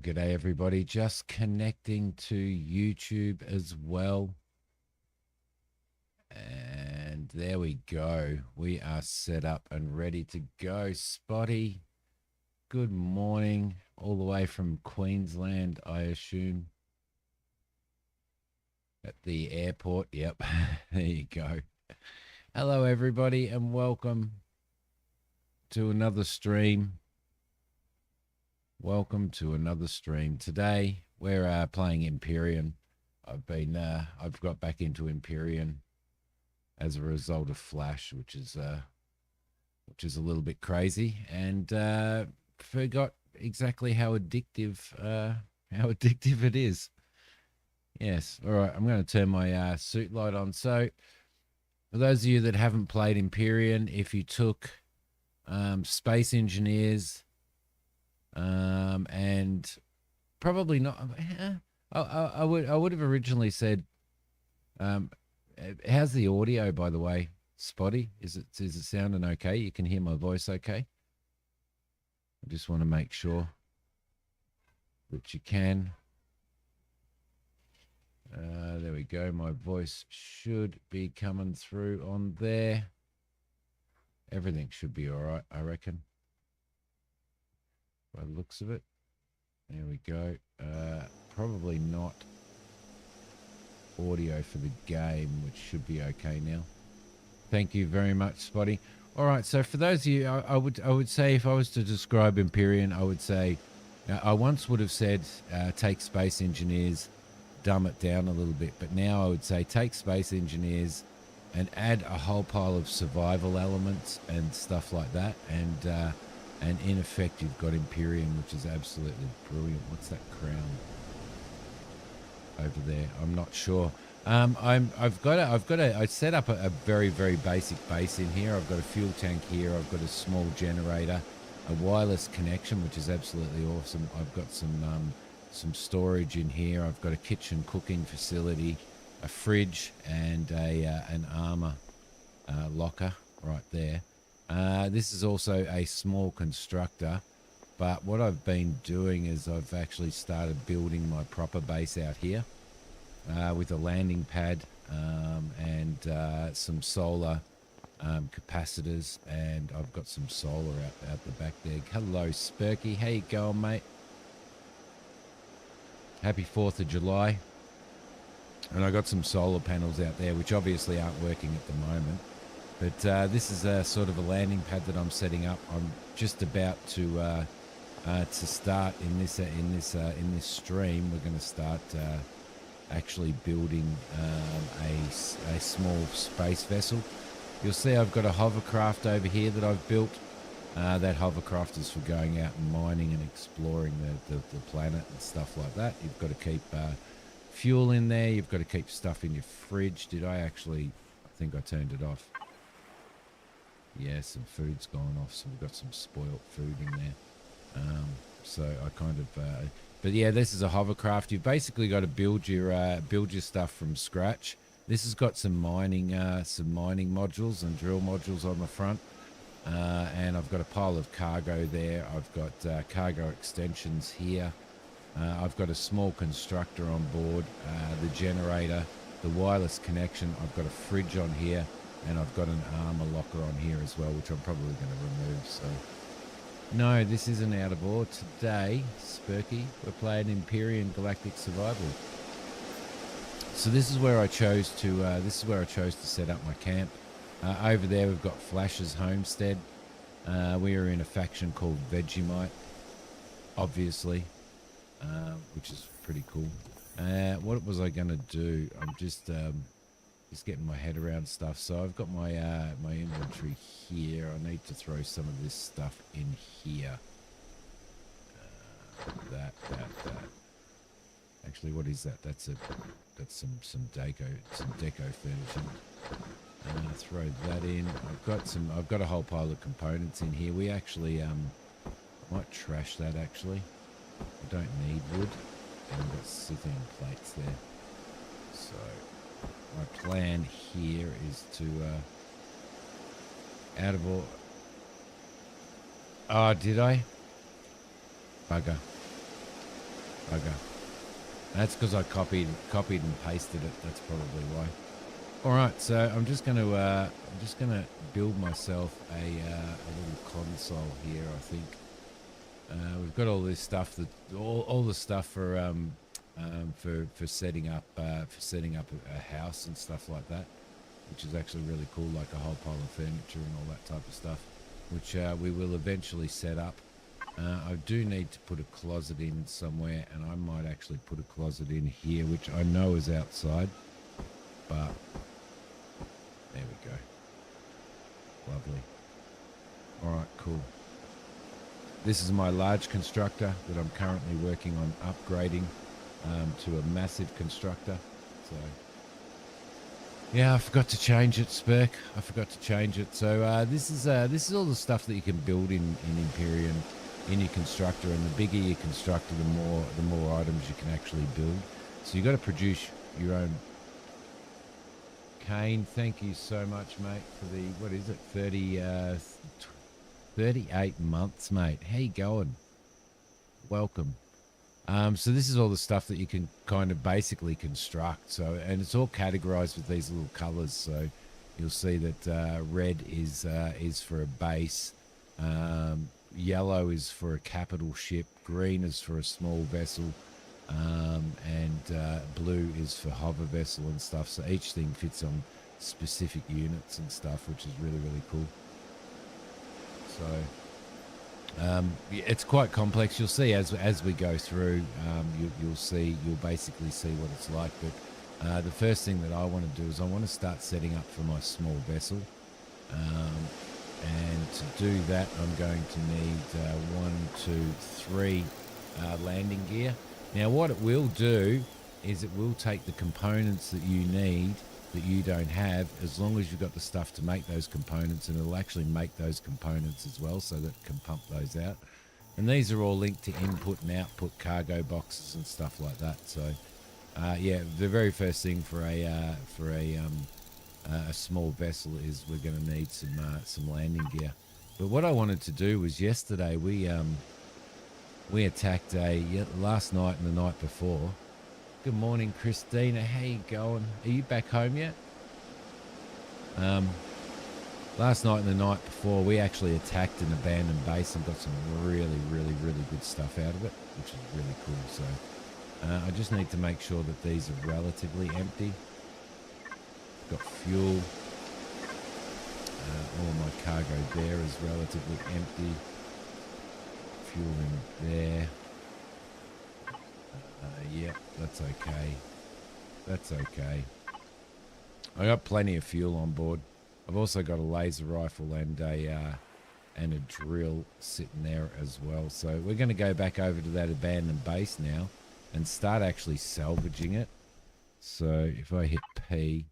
g'day everybody. Just connecting to YouTube as well. And there we go. We are set up and ready to go. Spotty, good morning. All the way from Queensland, I assume. At the airport. Yep, there you go. Hello everybody and welcome to another stream. Welcome to another stream. Today we're playing Empyrion. I've got back into Empyrion as a result of Flash, which is a little bit crazy, and forgot exactly how addictive it is. Yes. All right. I'm going to turn my suit light on. So, for those of you that haven't played Empyrion, if you took Space Engineers. And probably not. I would have originally said, how's the audio, by the way, Spotty? Is it sounding okay? You can hear my voice okay? I just want to make sure that you can. There we go. My voice should be coming through on there. Everything should be all right, I reckon. By the looks of it. There we go. Probably not audio for the game, which should be okay now. Thank you very much, Spotty. All right, so for those of you, I would say if I was to describe Empyrion, I would say, I once would have said take Space Engineers, dumb it down a little bit, but now I would say take Space Engineers and add a whole pile of survival elements and stuff like that, and in effect, you've got Empyrion, which is absolutely brilliant. What's that crown over there? I'm not sure. I set up a very, very basic base in here. I've got a fuel tank here. I've got a small generator, a wireless connection, which is absolutely awesome. I've got some storage in here. I've got a kitchen cooking facility, a fridge, and an armor locker right there. This is also a small constructor, but what I've been doing is I've actually started building my proper base out here with a landing pad and some solar capacitors, and I've got some solar out the back there. Hello, Spurky. How you going, mate? Happy 4th of July. And I got some solar panels out there, which obviously aren't working at the moment. But this is a sort of a landing pad that I'm setting up. I'm just about to start in this stream. We're going to start actually building a small space vessel. You'll see I've got a hovercraft over here that I've built. That hovercraft is for going out and mining and exploring the planet and stuff like that. You've got to keep fuel in there. You've got to keep stuff in your fridge. I think I turned it off. Yeah, some food's gone off, so we've got some spoilt food in there. So I kind of, but yeah, this is a hovercraft. You've basically got to build your stuff from scratch. This has got some mining modules and drill modules on the front, and I've got a pile of cargo there. I've got cargo extensions here. I've got a small constructor on board, the generator, the wireless connection. I've got a fridge on here. And I've got an armor locker on here as well, which I'm probably going to remove. So, no, this isn't out of order today, Spurky. We're playing Empyrion Galactic Survival. So this is where I chose to. Set up my camp. Over there, we've got Flash's homestead. We are in a faction called Vegemite, obviously, which is pretty cool. What was I going to do? I'm just getting my head around stuff. So I've got my my inventory here. I need to throw some of this stuff in here. That. Actually, what is that? That's some deco furnishing. Throw that in. I've got a whole pile of components in here. We actually might trash that actually. I don't need wood. And I've got sitting plates there. So my plan here is to out of all. Oh, did I? Bugger. Okay. That's because I copied and pasted it. That's probably why. All right, so I'm just gonna build myself a little console here. I think we've got all this stuff all the stuff for setting up a house and stuff like that, which is actually really cool, like a whole pile of furniture and all that type of stuff, which we will eventually set up. I do need to put a closet in somewhere, and I might actually put a closet in here, which I know is outside, but there we go. Lovely. All right, cool. This is my large constructor that I'm currently working on upgrading to a massive constructor. So, yeah, I forgot to change it, Spurk. I forgot to change it. So this is all the stuff that you can build in Empyrion in your constructor, and the bigger your constructor, the more items you can actually build. So you got to produce your own. Kane, thank you so much, mate, for the, what is it, 38 months, mate. How you going? Welcome. So this is all the stuff that you can kind of basically construct. So, and it's all categorized with these little colors. So you'll see that red is for a base, yellow is for a capital ship, green is for a small vessel, and blue is for hover vessel and stuff. So each thing fits on specific units and stuff, which is really, really cool. So yeah, it's quite complex. You'll see as we go through, you'll basically see what it's like. But the first thing that I want to do is I want to start setting up for my small vessel. And to do that, I'm going to need 1, 2, 3 landing gear. Now, what it will do is it will take the components that you need that you don't have, as long as you've got the stuff to make those components, and it'll actually make those components as well, so that it can pump those out. And these are all linked to input and output cargo boxes and stuff like that. So, yeah, the very first thing for a small vessel is we're going to need some landing gear. But what I wanted to do was yesterday we attacked last night and the night before. Good morning, Christina. How you going? Are you back home yet? Last night and the night before, we actually attacked an abandoned base and got some really, really, really good stuff out of it, which is really cool. So I just need to make sure that these are relatively empty. Got fuel. All my cargo there is relatively empty. Fuel in there. Yep, that's okay. That's okay. I got plenty of fuel on board. I've also got a laser rifle and a drill sitting there as well. So we're going to go back over to that abandoned base now and start actually salvaging it. So if I hit P,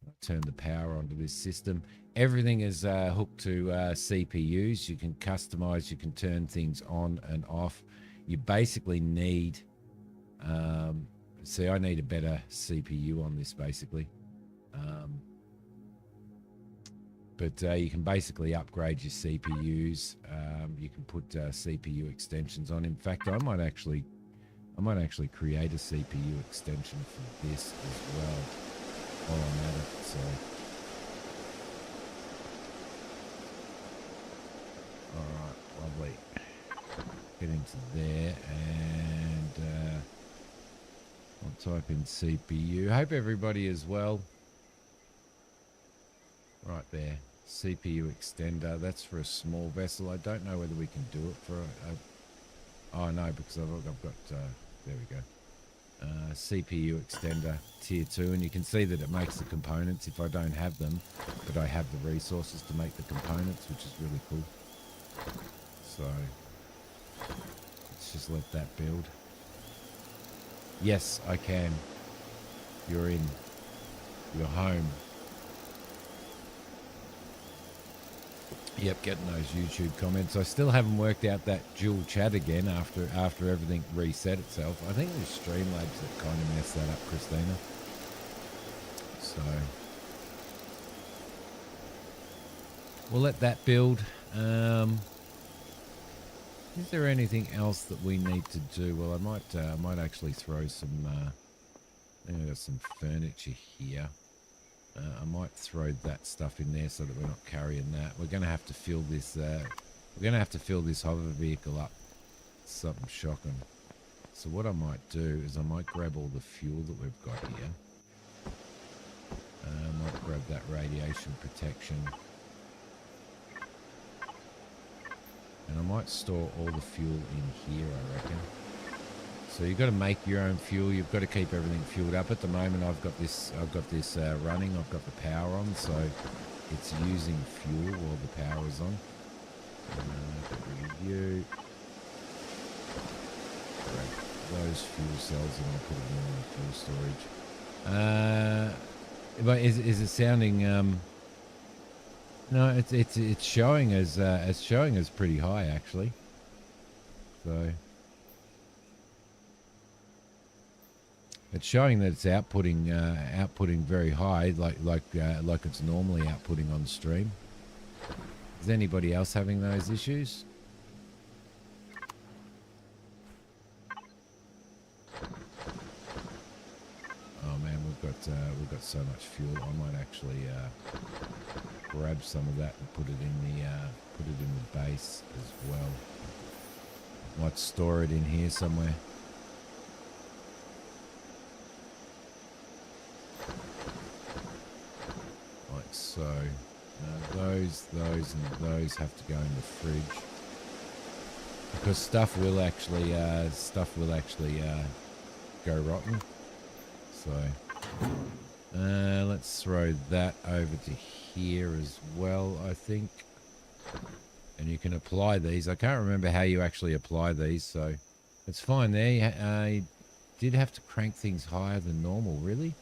I'll turn the power onto this system. Everything is hooked to CPUs. You can customize, you can turn things on and off. You basically need... see, I need a better CPU on this, basically. But you can basically upgrade your CPUs. You can put CPU extensions on. In fact, I might actually create a CPU extension for this as well while I'm at it. So, all right, lovely. Get into there and I'll type in CPU. Hope everybody is well. Right there, CPU extender. That's for a small vessel. I don't know whether we can do it for oh no, because I've got there we go. CPU extender tier 2, and you can see that it makes the components if I don't have them, but I have the resources to make the components, which is really cool. So let's just let that build. Yes, I can. You're in. You're home. Yep, getting those YouTube comments. I still haven't worked out that dual chat again after everything reset itself. I think it was Streamlabs that kind of messed that up, Christina. So we'll let that build. Is there anything else that we need to do? Well, I might actually throw some. I think I got some furniture here. I might throw that stuff in there so that we're not carrying that. We're going to have to fill this. We're going to have to fill this hover vehicle up. Something shocking. So what I might do is I might grab all the fuel that we've got here. I might grab that radiation protection. And I might store all the fuel in here, I reckon. So you've got to make your own fuel. You've got to keep everything fueled up. At the moment, I've got this running. I've got the power on, so it's using fuel while the power is on. Get rid of you. Grab those fuel cells and I'll put them in the fuel storage. But is it sounding? No, it's showing as pretty high actually. So. It's showing that it's outputting very high, like it's normally outputting on stream. Is anybody else having those issues? Oh man, we've got so much fuel. I might actually grab some of that and put it in the base as well. Might store it in here somewhere. So those and those have to go in the fridge because stuff will actually go rotten. So let's throw that over to here as well, I think. And you can apply these. I can't remember how you actually apply these, so it's fine there. I did have to crank things higher than normal, really.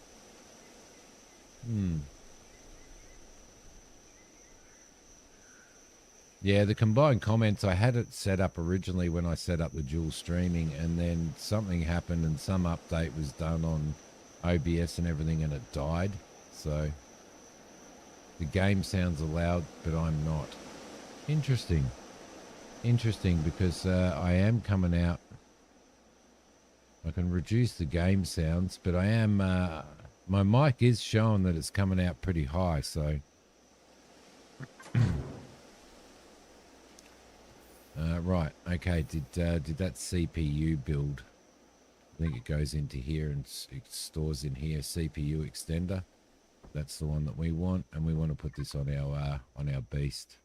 Yeah, the combined comments, I had it set up originally when I set up the dual streaming, and then something happened and some update was done on OBS and everything and it died. So the game sounds allowed, but I'm not. Interesting. Interesting, because I am coming out. I can reduce the game sounds, but I am... my mic is showing that it's coming out pretty high, so... right, okay, did that CPU build? I think it goes into here and it stores in here. CPU extender. That's the one that we want, and we want to put this on our beast.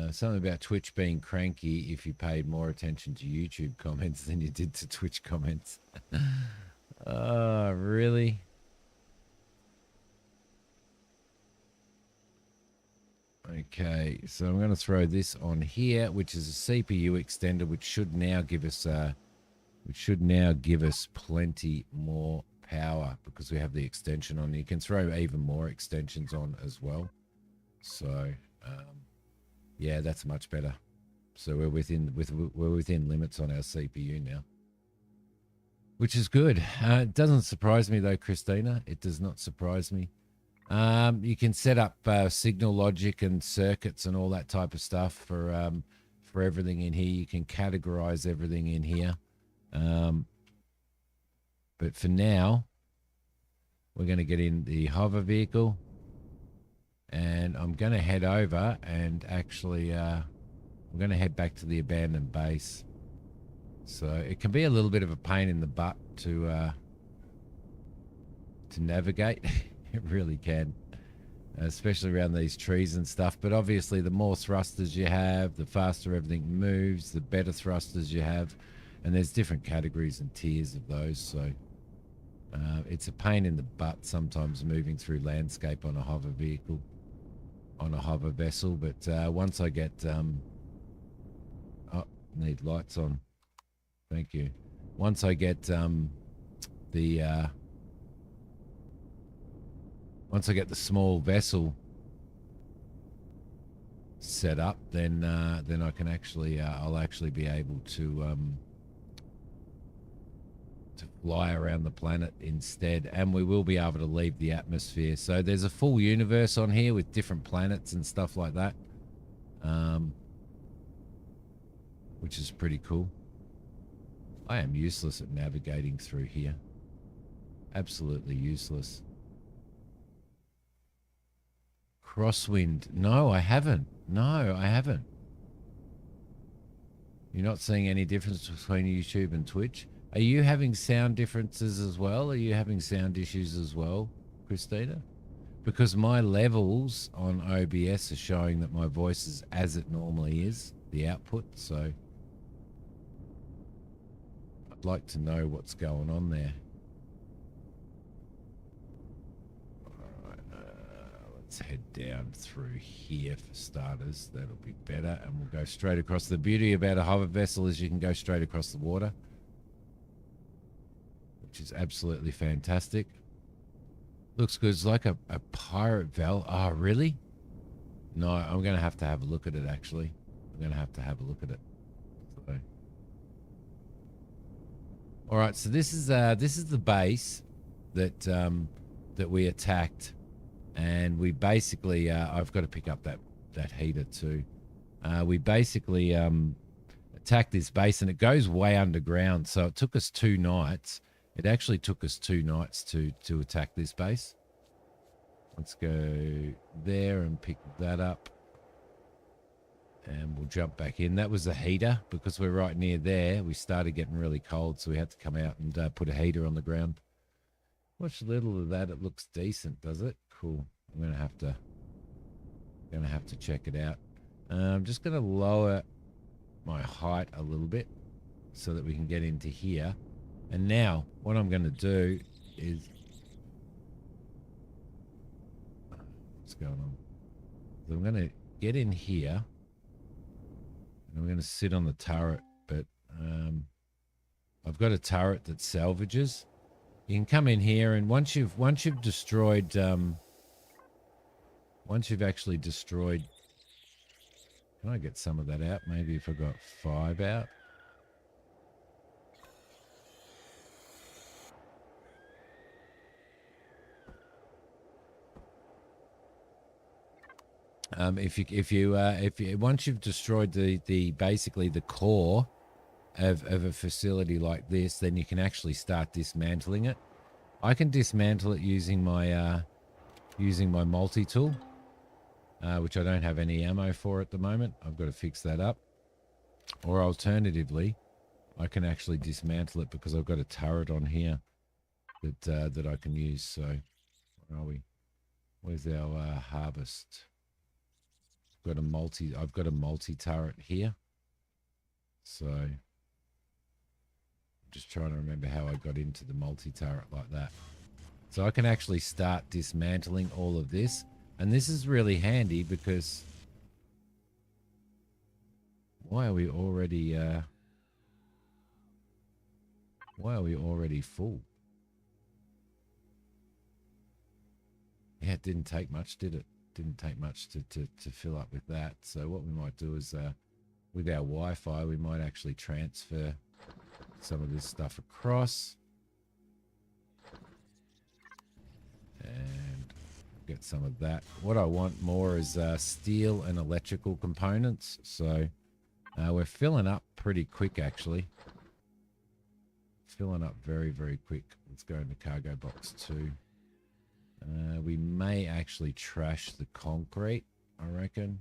Something about Twitch being cranky if you paid more attention to YouTube comments than you did to Twitch comments. Oh, really? Okay, so I'm going to throw this on here, which is a CPU extender, which should now give us plenty more power because we have the extension on. You can throw even more extensions on as well. So, yeah, that's much better. So we're within limits on our CPU now, which is good. It doesn't surprise me though, Christina. It does not surprise me. You can set up signal logic and circuits and all that type of stuff for everything in here. You can categorize everything in here. But for now, we're going to get in the hover vehicle, and I'm going to head over and actually I'm going to head back to the abandoned base. So it can be a little bit of a pain in the butt to navigate. It really can, especially around these trees and stuff. But obviously, the more thrusters you have, the faster everything moves, the better thrusters you have. And there's different categories and tiers of those. So it's a pain in the butt sometimes moving through landscape on a hover vehicle, on a hover vessel. But once I get... oh, need lights on. Thank you. Once I get once I get the small vessel set up, then I can actually I'll actually be able to fly around the planet instead, and we will be able to leave the atmosphere. So there's a full universe on here with different planets and stuff like that. which is pretty cool. I am useless at navigating through here. Absolutely useless. Crosswind. No, I haven't. No, I haven't. You're not seeing any difference between YouTube and Twitch? Are you having sound differences as well? Are you having sound issues as well, Christina? Because my levels on OBS are showing that my voice is as it normally is, the output, so I'd like to know what's going on there. Alright, let's head down through here for starters. That'll be better, and we'll go straight across. The beauty about a hover vessel is you can go straight across the water, which is absolutely fantastic. Looks good. It's like a pirate val. Oh, really? No, I'm going to have a look at it, actually. I'm going to have a look at it. So. All right, so this is the base that that we attacked, and we basically I've got to pick up that heater too. We basically attacked this base, and it goes way underground. So it took us 2 nights. It actually took us 2 nights to attack this base. Let's go there and pick that up. And we'll jump back in. That was a heater because we're right near there. We started getting really cold, so we had to come out and put a heater on the ground. Watch a little of that. It looks decent, does it? Cool. I'm gonna have to check it out. I'm just gonna lower my height a little bit so that we can get into here. And now, what I'm going to do is... What's going on? So I'm going to get in here. And I'm going to sit on the turret. But I've got a turret that salvages. You can come in here, and once you've destroyed... once you've actually destroyed... Can I get some of that out? Maybe if I got 5 out. If you once you've destroyed the basically the core of a facility like this, then you can actually start dismantling it. I can dismantle it using my multi-tool, which I don't have any ammo for at the moment. I've got to fix that up. Or alternatively, I can actually dismantle it because I've got a turret on here that I can use. So where are we? Where's our harvest? I've got a multi turret here. So I'm just trying to remember how I got into the multi turret like that. So I can actually start dismantling all of this, and this is really handy because why are we already full? Yeah, it didn't take much, did it? Didn't take much to fill up with that. So what we might do is with our Wi-Fi, we might actually transfer some of this stuff across and get some of that. What I want more is steel and electrical components. So we're filling up pretty quick, actually. Filling up very, very quick. Let's go into cargo box 2. We may actually trash the concrete, I reckon,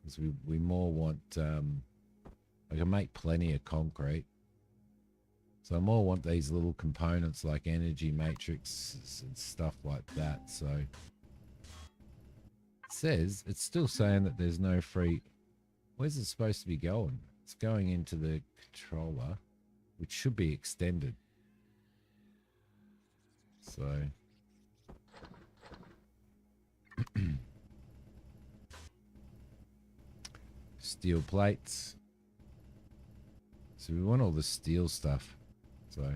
because we more want... I can make plenty of concrete. So I more want these little components like energy matrix and stuff like that. So it says, it's still saying that there's no free... Where's it supposed to be going? It's going into the controller, which should be extended. So... steel plates. So we want all the steel stuff. So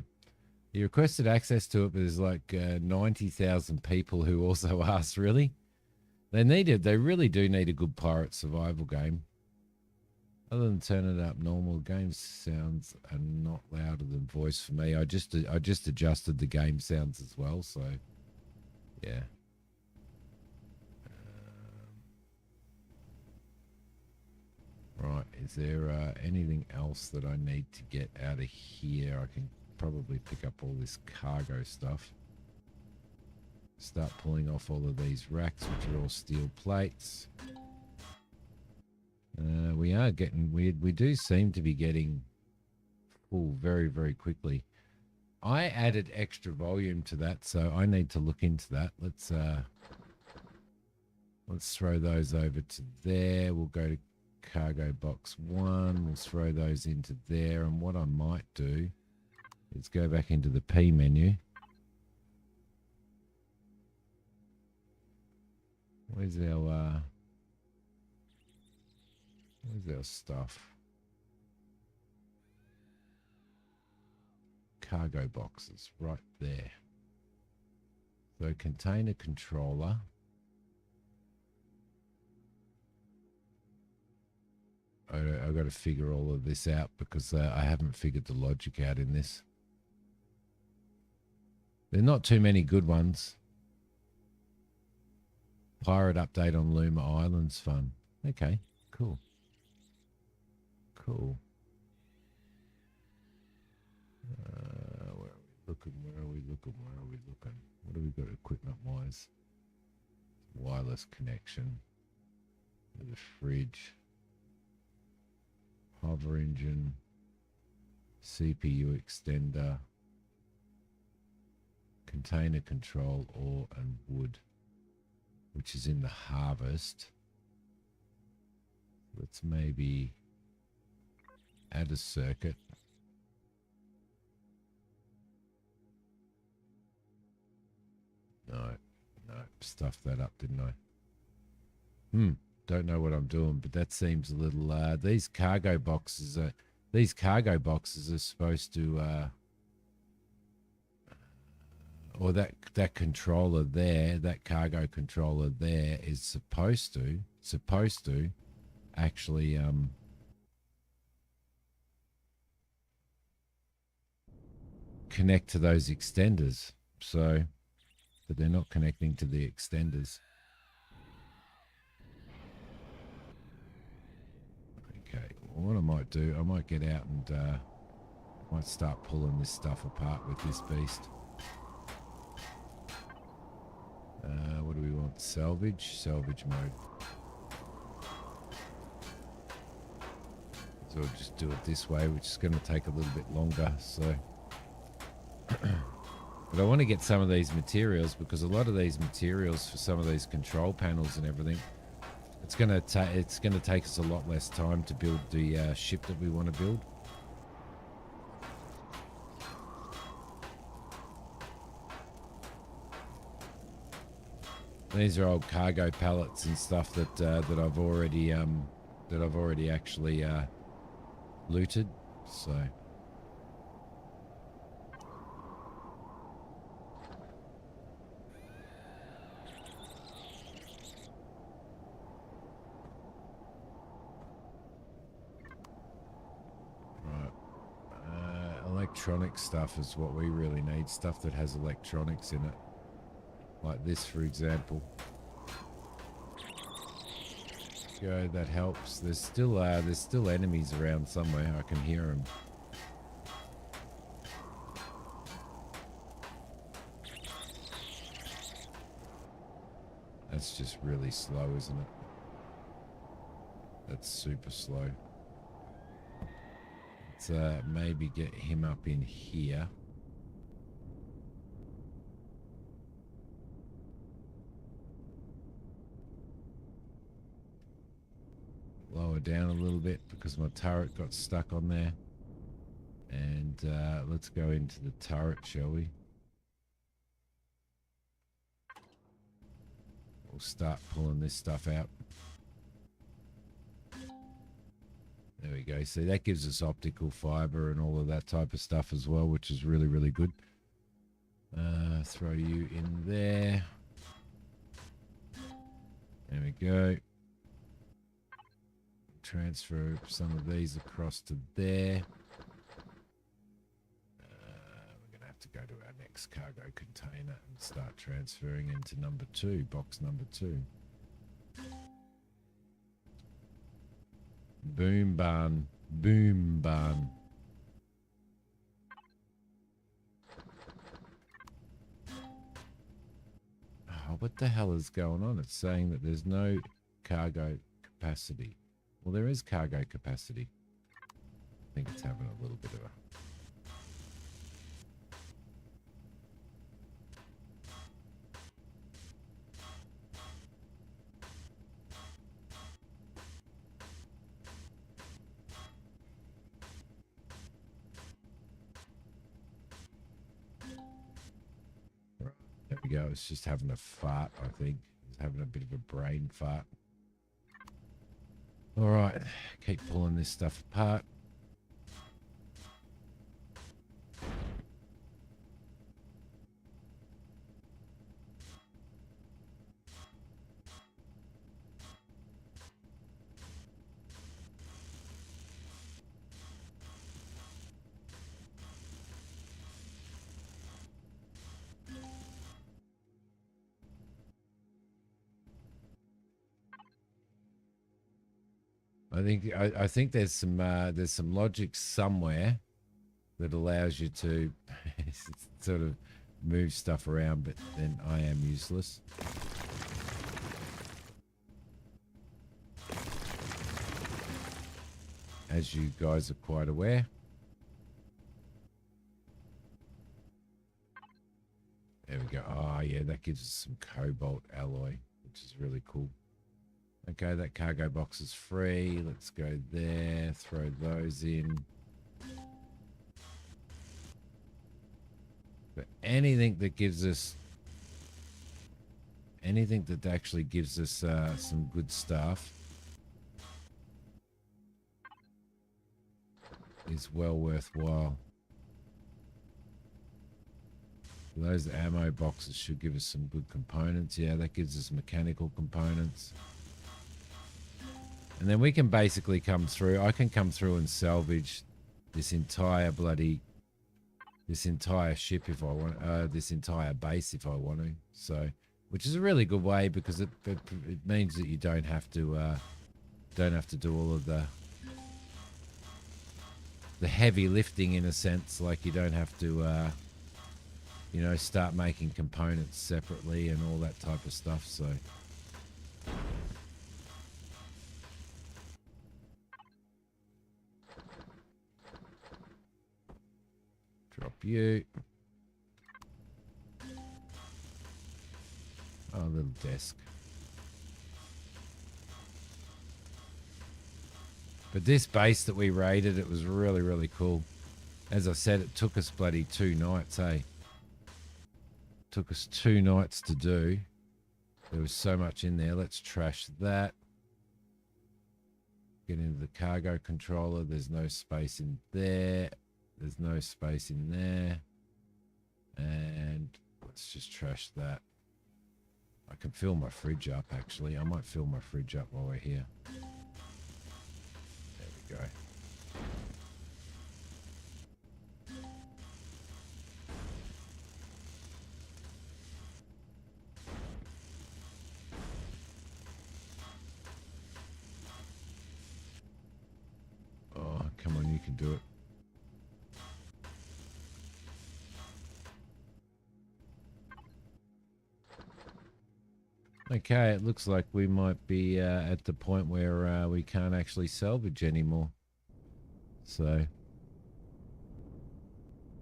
he requested access to it, but there's like 90,000 people who also asked. Really? They need it. They really do need a good pirate survival game. Other than turning it up normal, game sounds are not louder than voice for me. I just adjusted the game sounds as well. So yeah. Right, Is there anything else that I need to get out of here? I can probably pick up all this cargo stuff. Start pulling off all of these racks, which are all steel plates. We are getting... We do seem to be getting full very, very quickly. I added extra volume to that, so I need to look into that. Let's throw those over to there. We'll go to cargo box 1. We'll throw those into there. And what I might do is go back into the P menu. Where's our stuff? Cargo boxes right there. So container controller. I've got to figure all of this out because I haven't figured the logic out in this. There are not too many good ones. Pirate update on Luma Island's fun. Okay, cool. Cool. Where are we looking? Where are we looking? Where are we looking? What do we got equipment-wise? Wireless connection. The fridge. Hover engine, CPU extender, container control, ore and wood, which is in the harvest. Let's maybe add a circuit. No, stuffed that up, didn't I? Don't know what I'm doing, but that seems a little. These cargo boxes are supposed to, or that controller there, that cargo controller there is supposed to actually connect to those extenders. So, but they're not connecting to the extenders. Okay, well, what I might do, I might get out and might start pulling this stuff apart with this beast. What do we want? Salvage mode. So we'll just do it this way, which is going to take a little bit longer. So, but I want to get some of these materials because a lot of these materials for some of these control panels and everything, it's going to take us a lot less time to build the ship that we want to build. These are old cargo pallets and stuff that that I've already actually looted. So right, electronic stuff is what we really need. Stuff that has electronics in it. Like this, for example. Go, that helps. There's still enemies around somewhere. I can hear them. That's just really slow, isn't it? That's super slow. Let's maybe get him up in here. Lower down a little bit because my turret got stuck on there. And let's go into the turret, shall we? We'll start pulling this stuff out. There we go. See, that gives us optical fiber and all of that type of stuff as well, which is really, really good. Throw you in there. There we go. Transfer some of these across to there. We're going to have to go to our next cargo container and start transferring into number 2, box number 2. Boom barn. Boom barn. Oh, what the hell is going on? It's saying that there's no cargo capacity. Well, there is cargo capacity. I think it's having a little bit of a... Right, there we go. It's just having a fart, I think. It's having a bit of a brain fart. All right, keep pulling this stuff apart. I think there's some logic somewhere that allows you to sort of move stuff around, but then I am useless. As you guys are quite aware. There we go. Oh, yeah, that gives us some cobalt alloy, which is really cool. Okay, that cargo box is free. Let's go there, throw those in. But anything that gives us... anything that actually gives us some good stuff is well worthwhile. Those ammo boxes should give us some good components. Yeah, that gives us mechanical components. And then we can basically come through. I can come through and salvage this entire ship if I want, this entire base if I want to. So, which is a really good way because it means that you don't have to do all of the heavy lifting in a sense. Like you don't have to, you know, start making components separately and all that type of stuff. So. Drop you. Oh, a little desk. But this base that we raided, it was really, really cool. As I said, it took us bloody 2 nights, eh? Took us 2 nights to do. There was so much in there. Let's trash that. Get into the cargo controller. There's no space in there. There's no space in there. And let's just trash that. I can fill my fridge up, actually. I might fill my fridge up while we're here. There we go. Oh, come on, you can do it. Okay, it looks like we might be at the point where we can't actually salvage anymore. So,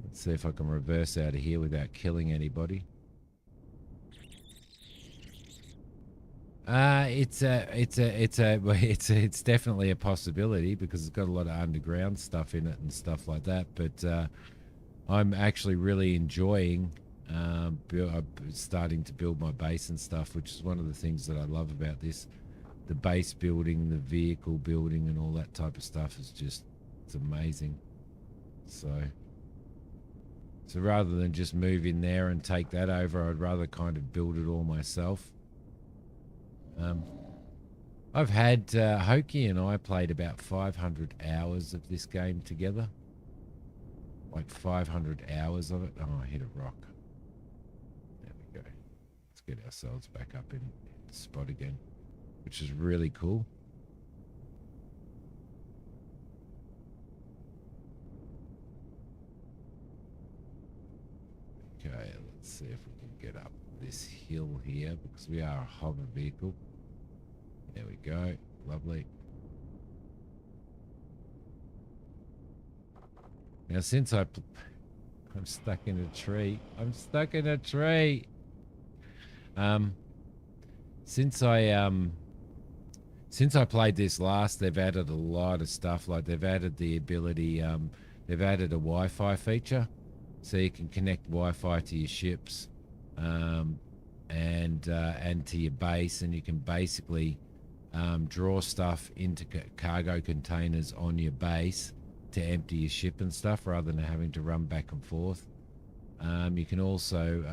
let's see if I can reverse out of here without killing anybody. It's definitely a possibility because it's got a lot of underground stuff in it and stuff like that. But I'm actually really enjoying starting to build my base and stuff, which is one of the things that I love about this. The base building, the vehicle building, and all that type of stuff is just, it's amazing. So rather than just move in there and take that over, I'd rather kind of build it all myself. I've had Hoki and I played about 500 hours of this game together. Like 500 hours of it. Oh, I hit a rock. There we go. Let's get ourselves back up in the spot again, which is really cool. see if we can get up this hill here because we are a hover vehicle. There we go. Lovely. Now, since I'm stuck in a tree. I'm stuck in a tree. Since I played this last, they've added a lot of stuff. Like they've added the ability. They've added a Wi-Fi feature, so you can connect Wi-Fi to your ships, and to your base, and you can basically draw stuff into cargo containers on your base to empty your ship and stuff rather than having to run back and forth. You can also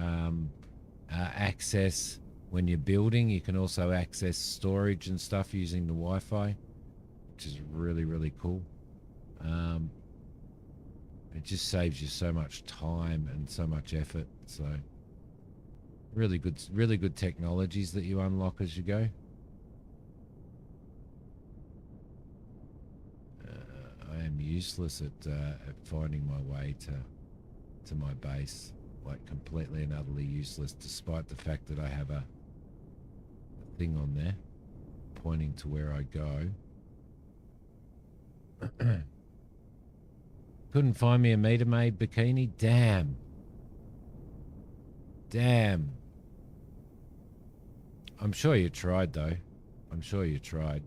access, when you're building, you can also access storage and stuff using the Wi-Fi, which is really, really cool. It just saves you so much time and so much effort. So really good technologies that you unlock as you go. I am useless at finding my way to my base, like completely and utterly useless, despite the fact that I have a thing on there pointing to where I go. Couldn't find me a meter maid bikini. Damn. I'm sure you tried though. I'm sure you tried.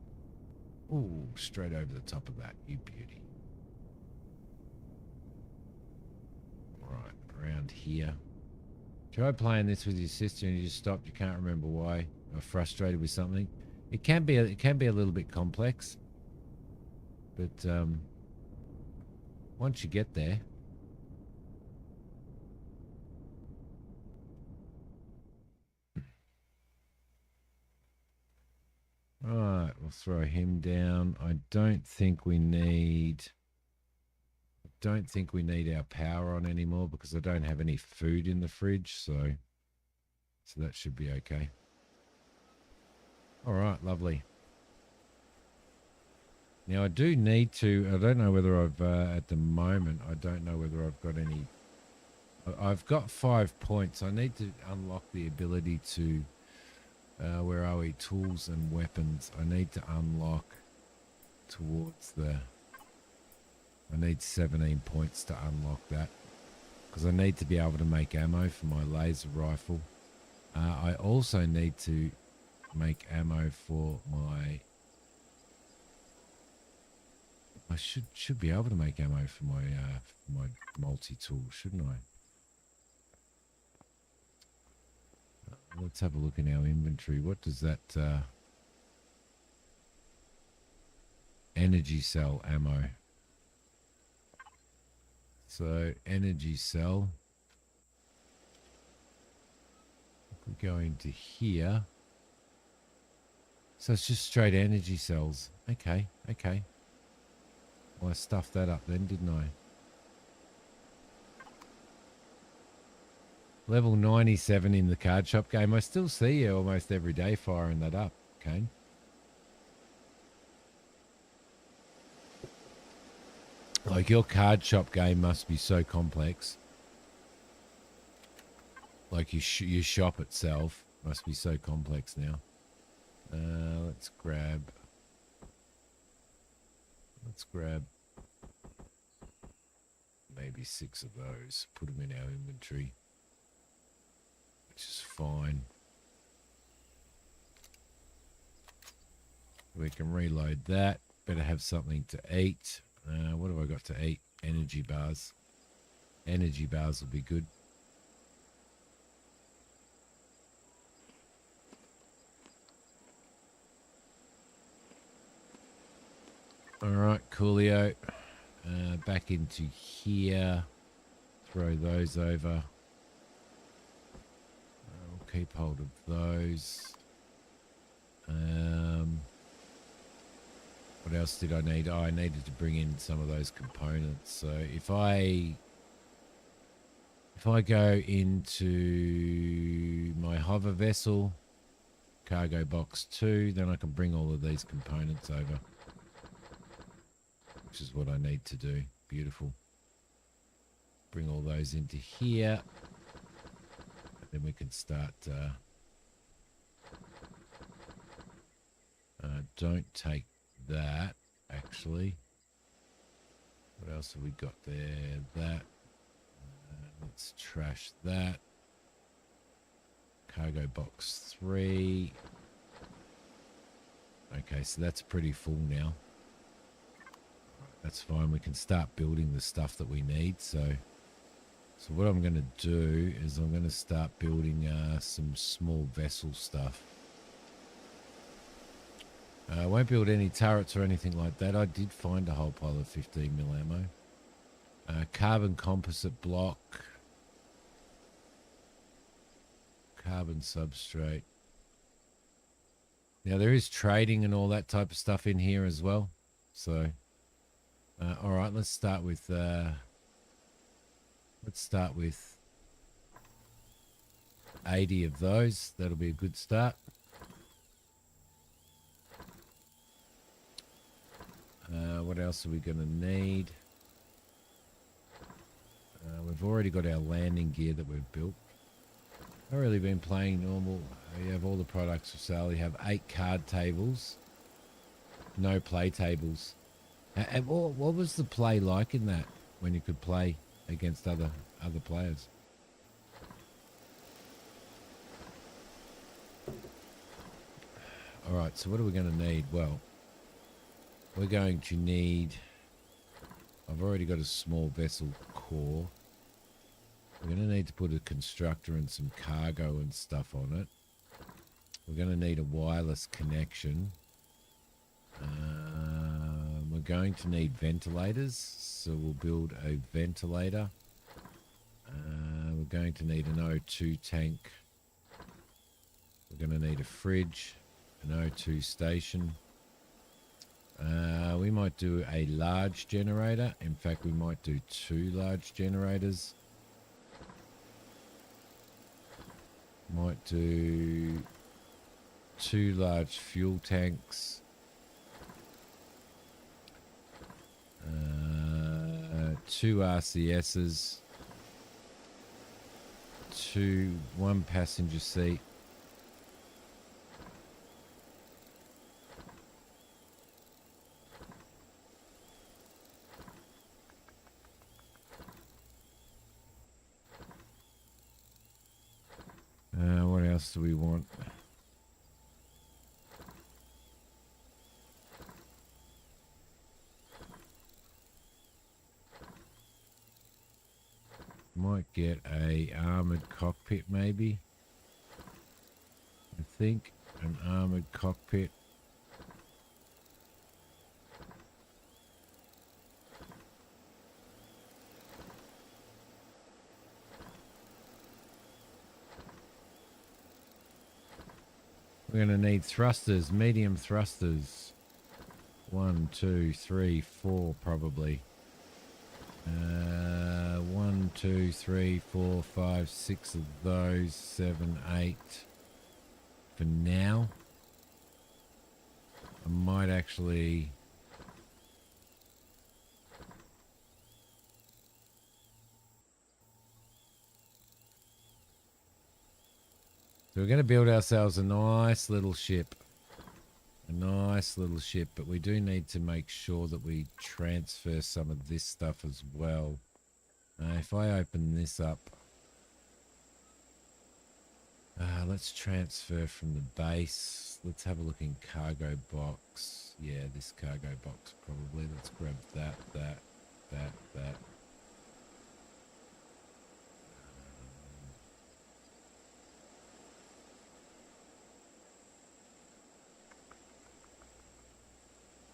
Ooh, straight over the top of that, you beauty. Right, around here. Try playing this with your sister and you just stopped. You can't remember why. Or frustrated with something. It can be a little bit complex, but once you get there. Right, we'll throw him down. I don't think we need our power on anymore because I don't have any food in the fridge, so that should be okay. All right, lovely. Now I do need to, I don't know whether I've, at the moment, I don't know whether I've got any, I've got 5 points. I need to unlock the ability to, where are we, tools and weapons. I need to unlock towards the, I need 17 points to unlock that because I need to be able to make ammo for my laser rifle. I also need to make ammo for my, I should be able to make ammo for my multi-tool, shouldn't I? Let's have a look in our inventory. What does that energy cell ammo? So energy cell. If we go into here. So it's just straight energy cells. Okay. Well, I stuffed that up then, didn't I? Level 97 in the card shop game. I still see you almost every day firing that up, Kane. Like your card shop game must be so complex. Like your shop itself must be so complex now. Let's grab maybe 6 of those. Put them in our inventory. Which is fine. We can reload that. Better have something to eat. What have I got to eat? Energy bars. Energy bars will be good. Alright, coolio. Back into here. Throw those over. Keep hold of those. What else did I need? Oh, I needed to bring in some of those components. So if I go into my hover vessel, cargo box 2, then I can bring all of these components over, which is what I need to do. Beautiful. Bring all those into here. Then we can start. Don't take that, actually. What else have we got there? That. Let's trash that. Cargo box 3. Okay, so that's pretty full now. That's fine. We can start building the stuff that we need. So what I'm going to do is I'm going to start building some small vessel stuff. I won't build any turrets or anything like that. I did find a whole pile of 15mm ammo. Carbon composite block. Carbon substrate. Now there is trading and all that type of stuff in here as well. So, all right, let's start with 80 of those. That'll be a good start. What else are we going to need? We've already got our landing gear that we've built. I've really been playing normal. You have all the products for sale. You have 8 card tables, no play tables. And what was the play like in that when you could play against other players? All right, so what are we going to need? Well, we're going to need... I've already got a small vessel core. We're going to need to put a constructor and some cargo and stuff on it. We're going to need a wireless connection. We're going to need ventilators, so we'll build a ventilator. We're going to need an O2 tank. We're going to need a fridge, an O2 station. We might do a large generator. In fact, we might do 2 large generators. Might do 2 large fuel tanks. 2 RCSs. 1 passenger seat. What else do we want? Might get a armored cockpit maybe. I think an armored cockpit. We're going to need thrusters, medium thrusters. 1, 2, 3, 4 probably. 1, 2, 3, 4, 5, 6 of those. 7, 8. For now. I might actually... So we're going to build ourselves a nice little ship. A nice little ship, but we do need to make sure that we transfer some of this stuff as well. If I open this up, let's transfer from the base. Let's have a look in cargo box. Yeah, this cargo box probably. Let's grab that.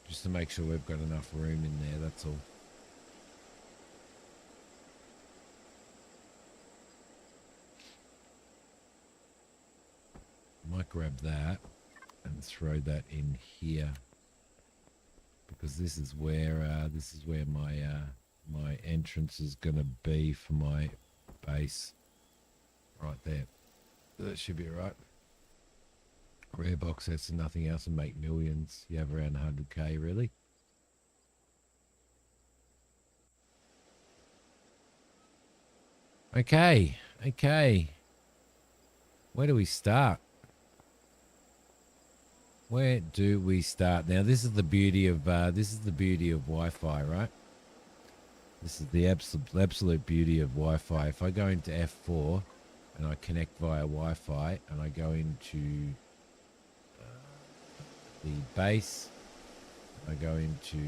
Just to make sure we've got enough room in there, that's all. Might grab that and throw that in here, because this is where my entrance is gonna be for my base. Right there. That should be alright. Rare box sets and nothing else and make millions. You have around 100k really. Okay. Where do we start? Where do we start? Now, this is the beauty of Wi-Fi, right? This is the absolute beauty of Wi-Fi. If I go into F4 and I connect via Wi-Fi and I go into the base, I go into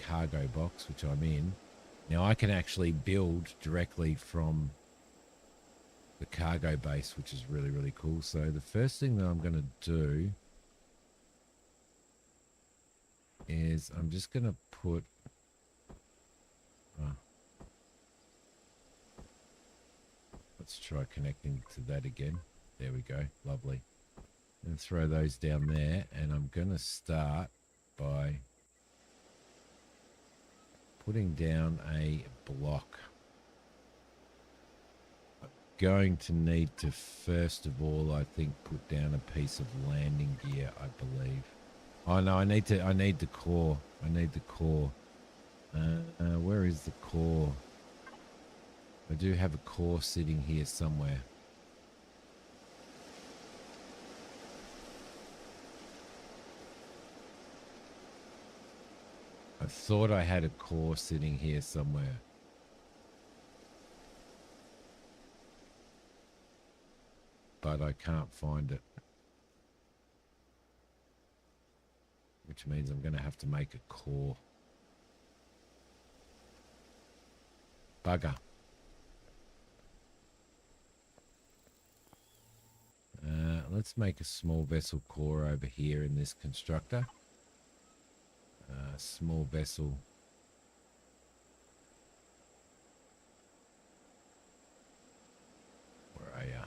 cargo box, which I'm in. Now I can actually build directly from the cargo base, which is really, really cool. So the first thing that I'm going to do is I'm just going to put let's try connecting to that again. There we go. Lovely. And throw those down there, and I'm going to start by putting down a block. I'm going to need to first of all, I think, put down a piece of landing gear, I believe. Oh no, I need the core. I need the core. Where is the core? I do have a core sitting here somewhere. I thought I had a core sitting here somewhere. But I can't find it. Which means I'm going to have to make a core. Bugger. Let's make a small vessel core over here in this constructor. Small vessel. Where are ya?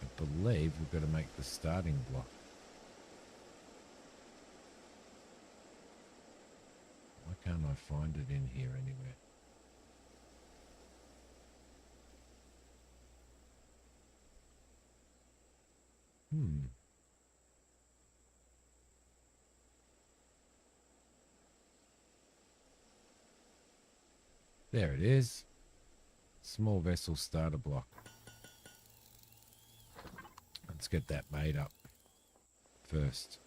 I believe we've got to make the starting block. Why can't I find it in here anywhere? There it is. Small vessel starter block. Let's get that made up first.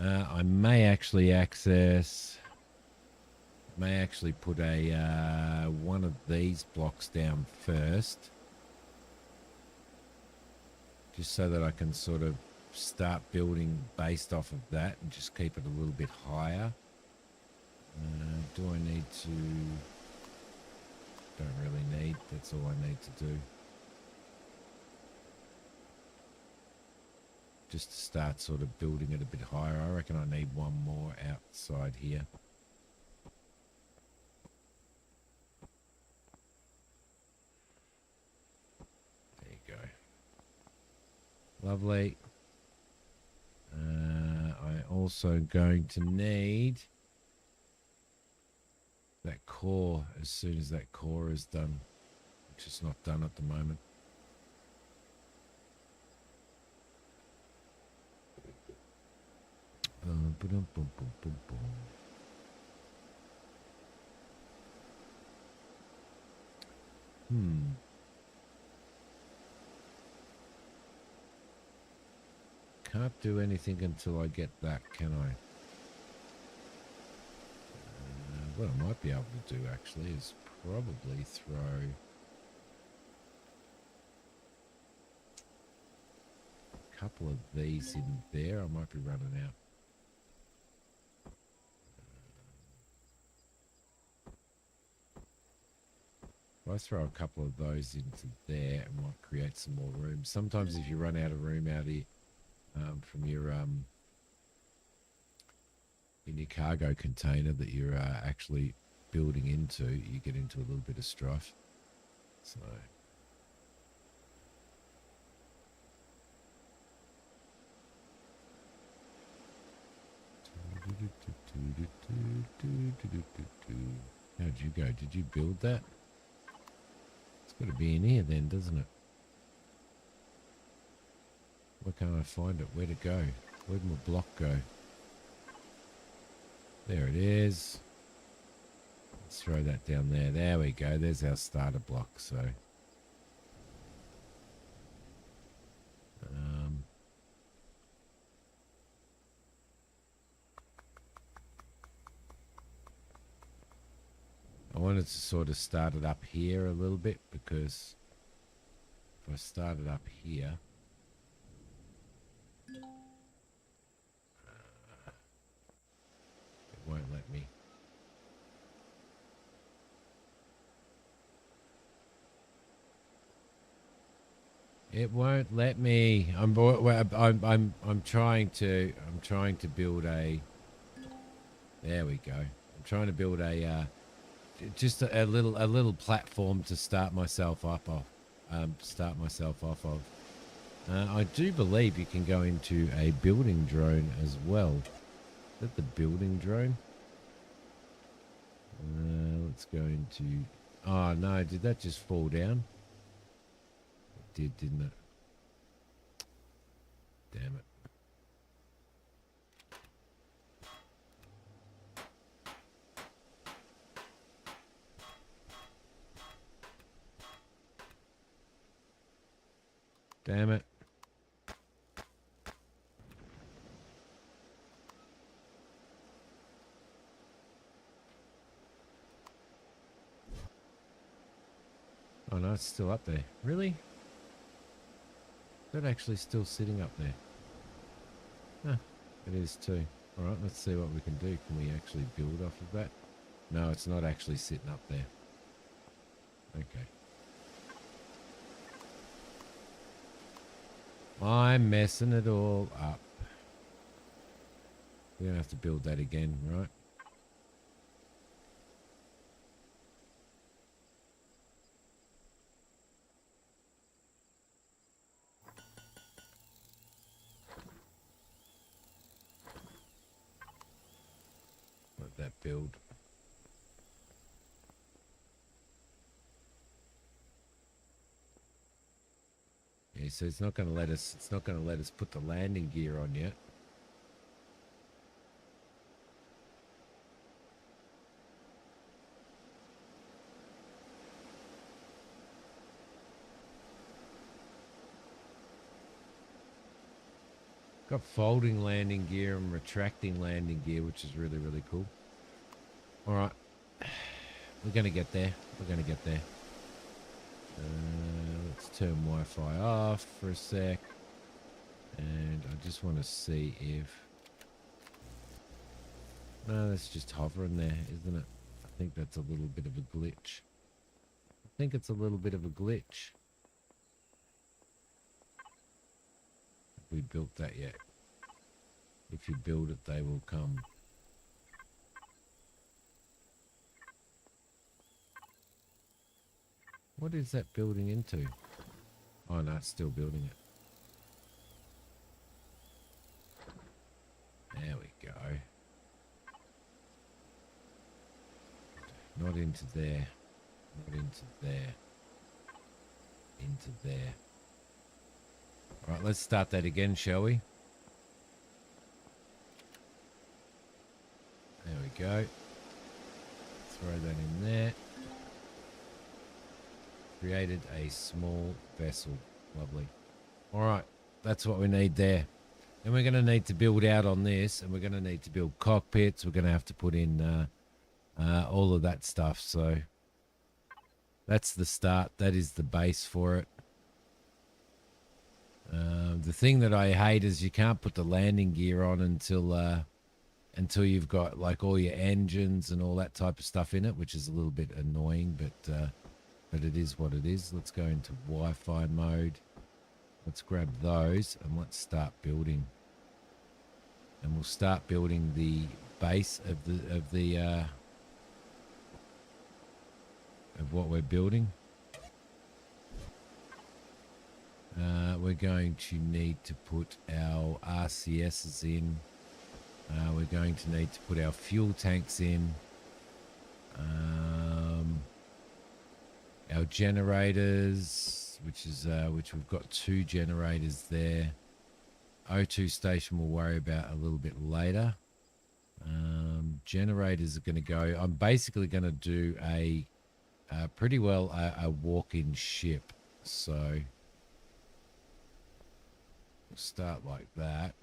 I may actually put a one of these blocks down first, just so that I can sort of start building based off of that and just keep it a little bit higher. Do I need to? Don't really need. That's all I need to do. Just to start sort of building it a bit higher. I reckon I need one more outside here. There you go. Lovely. I also going to need that core as soon as that core is done, which is not done at the moment. Can't do anything until I get that, can I? What I might be able to do actually is probably throw a couple of these in there. I might be running out. If I throw a couple of those into there, it might create some more room. Sometimes if you run out of room out here from your in your cargo container that you're actually building into, you get into a little bit of strife. So how'd you go? Did you build that? It's Got to be in here then, doesn't it? Why can't I find it? Where to go? Where'd my block go? There it is. Let's throw that down there. There we go. There's our starter block. So, I wanted to sort of start it up here a little bit, because if I start it up here, it won't let me. It won't let me. I'm trying to build a. There we go. I'm trying to build a just a little platform to start myself up off. I do believe you can go into a building drone as well. Is that the building drone? Let's go into. Oh no! Did that just fall down? It did, didn't it? Damn it! Damn it! Oh no, it's still up there. Really? Is that actually still sitting up there? Huh, it is too. Alright, let's see what we can do. Can we actually build off of that? No, it's not actually sitting up there. Okay. I'm messing it all up. We're going to have to build that again, right? Let that build. Yeah, so it's not going to let us. It's not going to let us put the landing gear on yet. Got folding landing gear and retracting landing gear, which is really, really cool. All right, we're going to get there. We're going to get there. Let's turn Wi-Fi off for a sec. And I just want to see if... No, that's just hovering there, isn't it? I think that's a little bit of a glitch. I think it's a little bit of a glitch. Have we built that yet? If you build it, they will come. What is that building into? Oh no, it's still building it. There we go. Not into there. Not into there. Into there. Alright, let's start that again, shall we? There we go. Throw that in there. Created a small vessel. Lovely. Alright, that's what we need there. And we're going to need to build out on this, and we're going to need to build cockpits. We're going to have to put in all of that stuff. So that's the start. That is the base for it. The thing that I hate is you can't put the landing gear on until you've got like all your engines and all that type of stuff in it, which is a little bit annoying, but it is what it is. Let's go into Wi-Fi mode. Let's grab those and let's start building. And we'll start building the base of what we're building. We're going to need to put our RCSs in. We're going to need to put our fuel tanks in. our generators, which we've got 2 generators there. O2 station we'll worry about a little bit later. Generators are going to go. I'm basically going to do a pretty well a walk-in ship. So we'll start like that.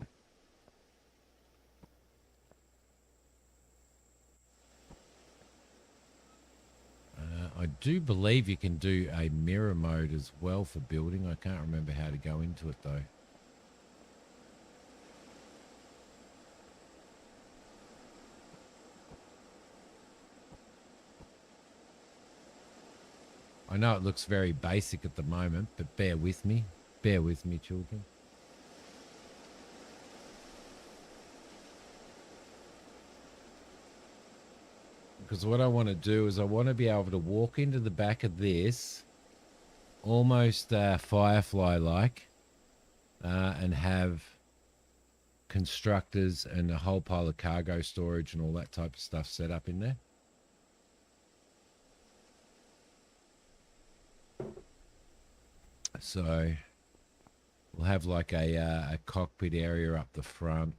I do believe you can do a mirror mode as well for building. I can't remember how to go into it though. I know it looks very basic at the moment, but bear with me. Bear with me, children. Because what I want to do is I want to be able to walk into the back of this, almost Firefly-like, and have constructors and a whole pile of cargo storage and all that type of stuff set up in there. So we'll have like a cockpit area up the front.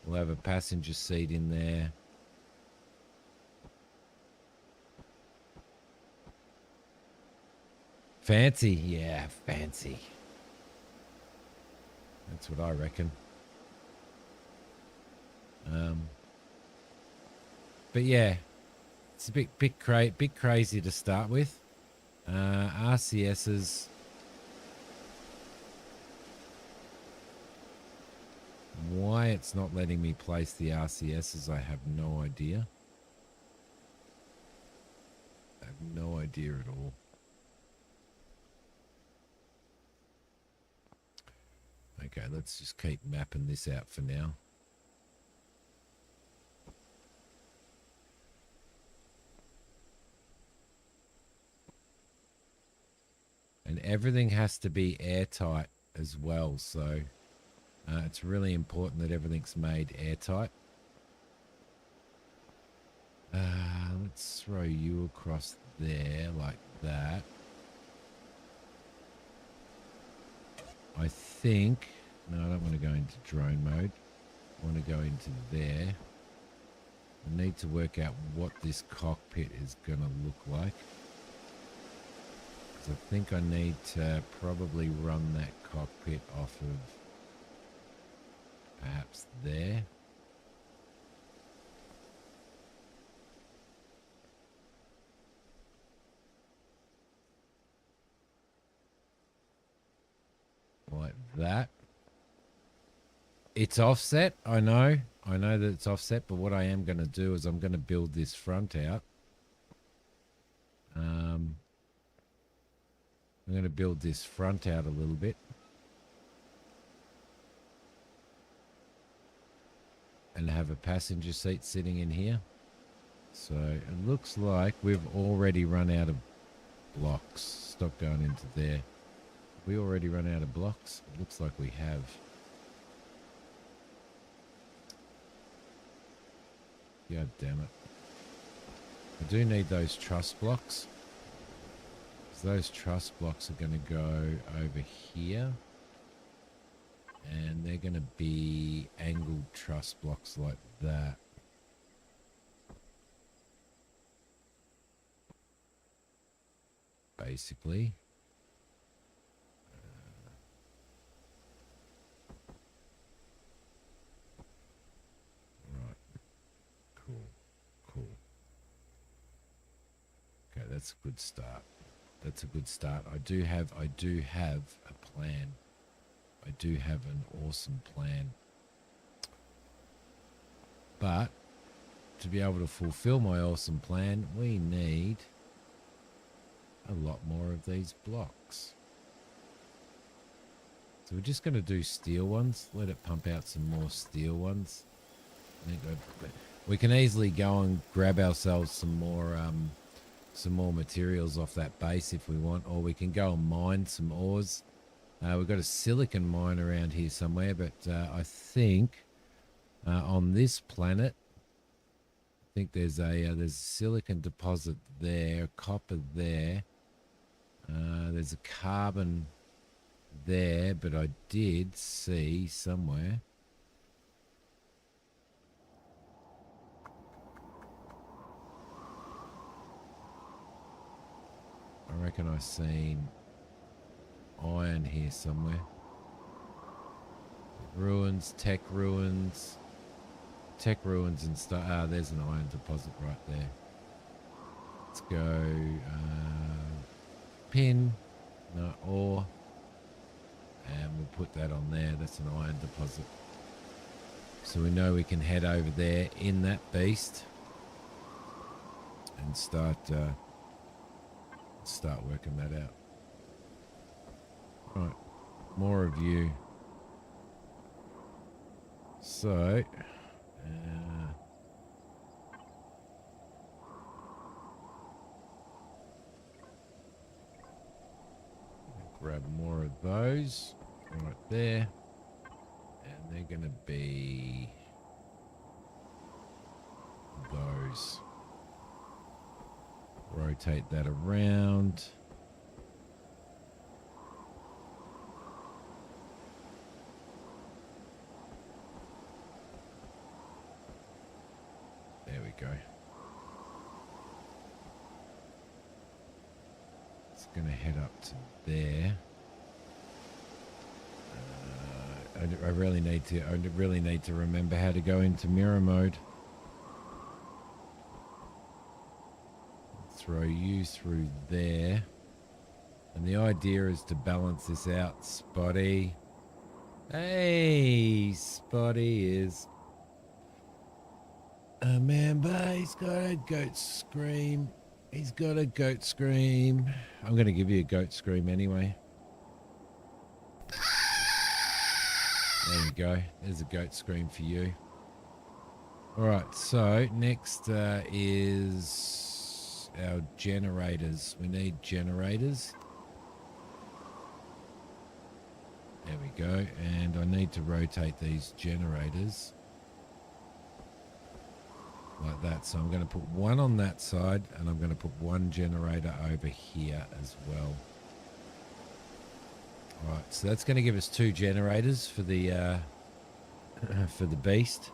We'll have a passenger seat in there. Fancy, yeah, fancy. That's what I reckon. But yeah, it's a bit crazy to start with. RCSs. Why it's not letting me place the RCSs, I have no idea. I have no idea at all. Okay, let's just keep mapping this out for now. And everything has to be airtight as well, so it's really important that everything's made airtight. Let's throw you across there like that. I think... No, I don't want to go into drone mode. I want to go into there. I need to work out what this cockpit is going to look like. Because I think I need to probably run that cockpit off of perhaps there. Like that. It's offset, I know. I know that it's offset, but what I am going to do is I'm going to build this front out. I'm going to build this front out a little bit. And have a passenger seat sitting in here. So it looks like we've already run out of blocks. Stop going into there. We already run out of blocks? It looks like we have. God damn it. I do need those truss blocks. So those truss blocks are going to go over here. And they're going to be angled truss blocks like that. Basically. Cool. Okay, that's a good start. That's a good start. I do have a plan. I do have an awesome plan. But to be able to fulfill my awesome plan, we need a lot more of these blocks. So we're just going to do steel ones. Let it pump out some more steel ones. We can easily go and grab ourselves some more materials off that base if we want, or we can go and mine some ores. We've got a silicon mine around here somewhere, but I think on this planet think there's a silicon deposit there, copper there. There's a carbon there, but I did see somewhere. I reckon I seen iron here somewhere. Ruins, tech ruins and stuff. Ah, there's an iron deposit right there. Let's go pin, no, ore, and we'll put that on there. That's an iron deposit. So we know we can head over there in that beast and start working that out. Right, more of you. So, grab more of those right there, and they're going to be those. Rotate that around. There we go. It's going to head up to there. I really need to remember how to go into mirror mode. Throw you through there. And the idea is to balance this out, Spotty. Hey, Spotty is a member. He's got a goat scream. He's got a goat scream. I'm going to give you a goat scream anyway. There you go. There's a goat scream for you. All right, so next is our generators. We need generators. There we go. And I need to rotate these generators like that. So I'm going to put one on that side, and I'm going to put one generator over here as well. All right, so that's going to give us 2 generators for the beast.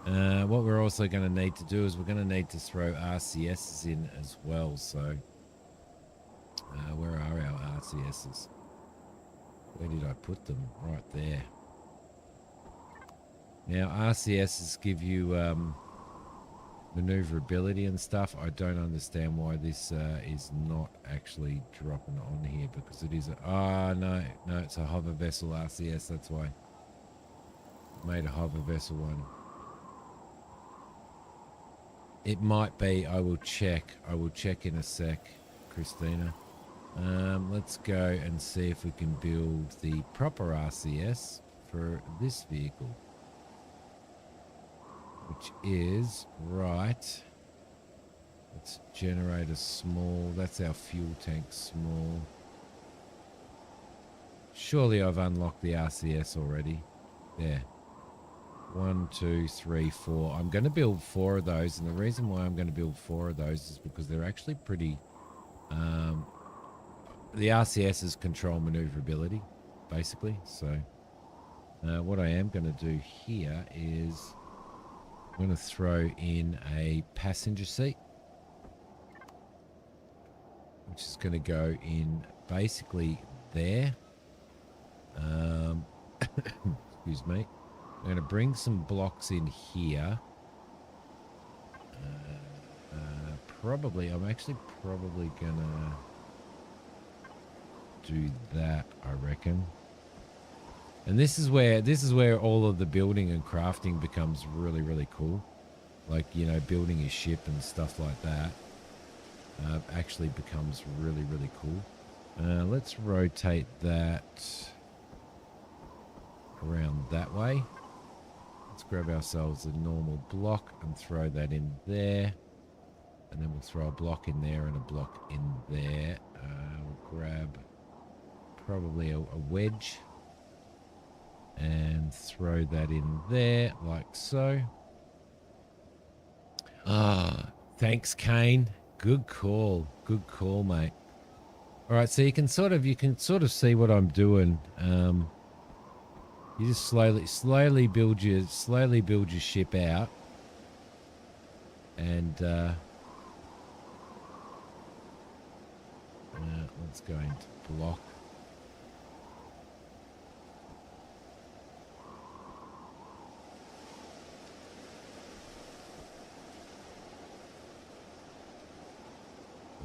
What we're also going to need to do is we're going to need to throw RCSs in as well. So where are our RCSs? Where did I put them? Right there. Now RCSs give you maneuverability and stuff. I don't understand why this is not actually dropping on here, because it is no, it's a hover vessel RCS. That's why I made a hover vessel one. It might be. I will check in a sec, Christina. Let's go and see if we can build the proper RCS for this vehicle, which is right. Let's generate a small. That's our fuel tank small. Surely I've unlocked the RCS already. There. 1, 2, 3, 4. I'm going to build 4 of those, and the reason why I'm going to build 4 of those is because they're actually pretty. The RCSs control maneuverability, basically. So what I am going to do here is I'm going to throw in a passenger seat, which is going to go in basically there. Excuse me. I'm going to bring some blocks in here. I'm actually probably going to do that, I reckon. And this is where all of the building and crafting becomes really, really cool. Like, you know, building a ship and stuff like that actually becomes really, really cool. Let's rotate that around that way. Let's grab ourselves a normal block and throw that in there. And then we'll throw a block in there and a block in there. We'll grab probably a wedge and throw that in there like so. Ah, thanks, Kane. Good call. Good call, mate. All right, so you can sort of see what I'm doing. You just slowly build your ship out, and let's go into block.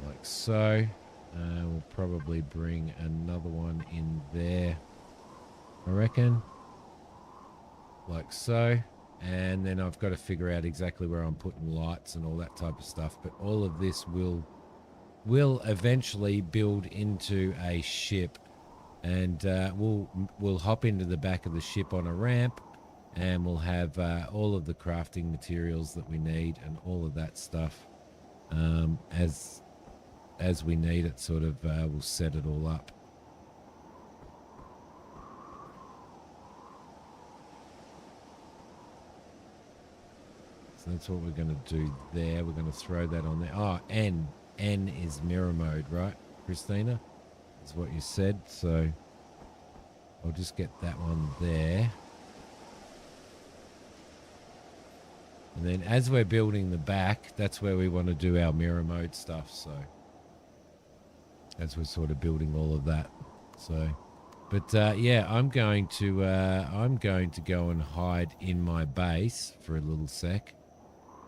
Like so. We'll probably bring another one in there, I reckon. Like so. And then I've got to figure out exactly where I'm putting lights and all that type of stuff. But all of this will eventually build into a ship, and we'll hop into the back of the ship on a ramp, and we'll have all of the crafting materials that we need and all of that stuff as we need it. Sort of we'll set it all up. So that's what we're going to do there. We're going to throw that on there. Oh, N is mirror mode, right, Christina? Is what you said. So I'll just get that one there. And then as we're building the back, that's where we want to do our mirror mode stuff. So as we're sort of building all of that. So, but yeah, I'm going to go and hide in my base for a little sec,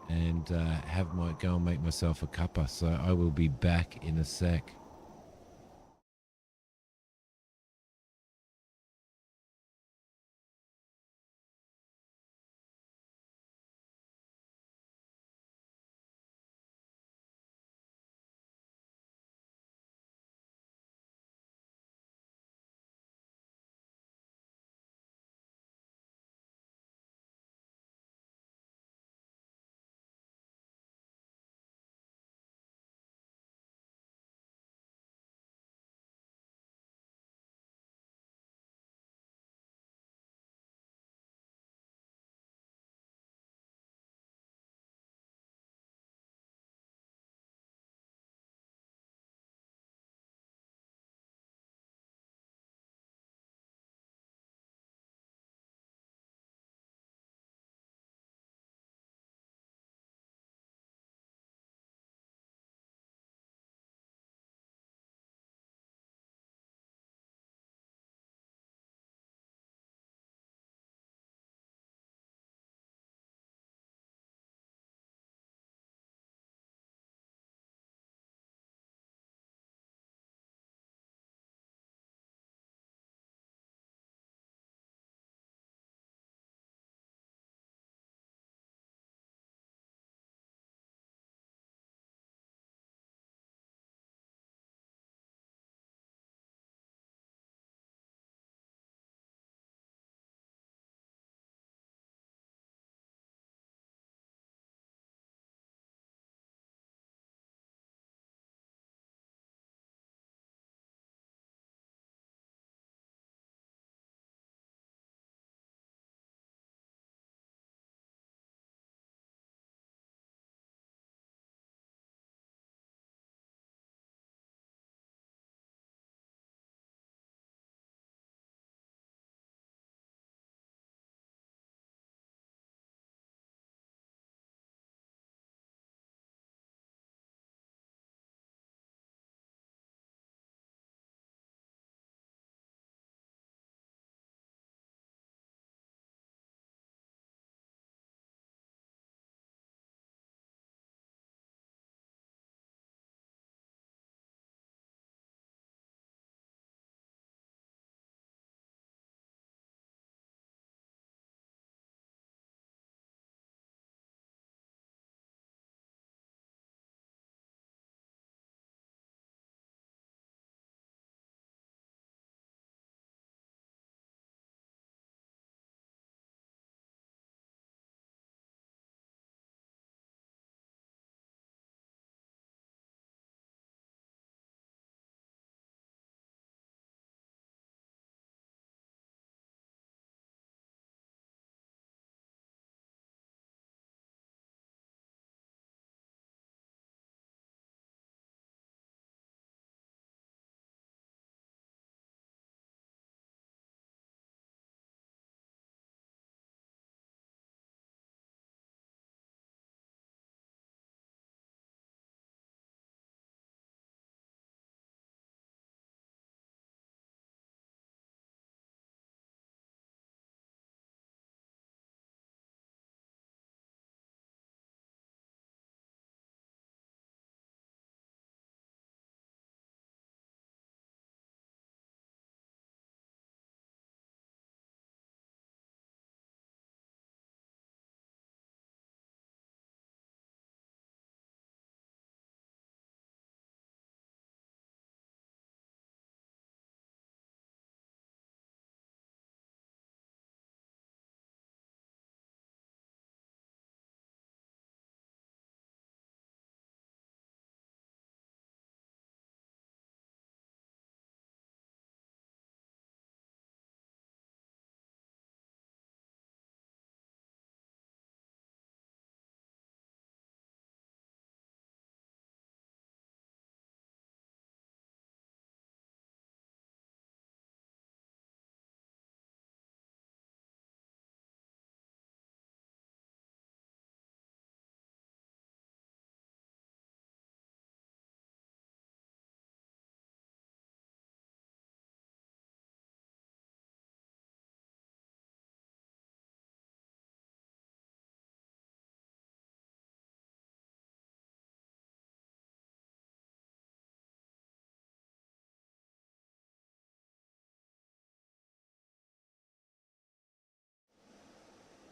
and go and make myself a cuppa. So I will be back in a sec.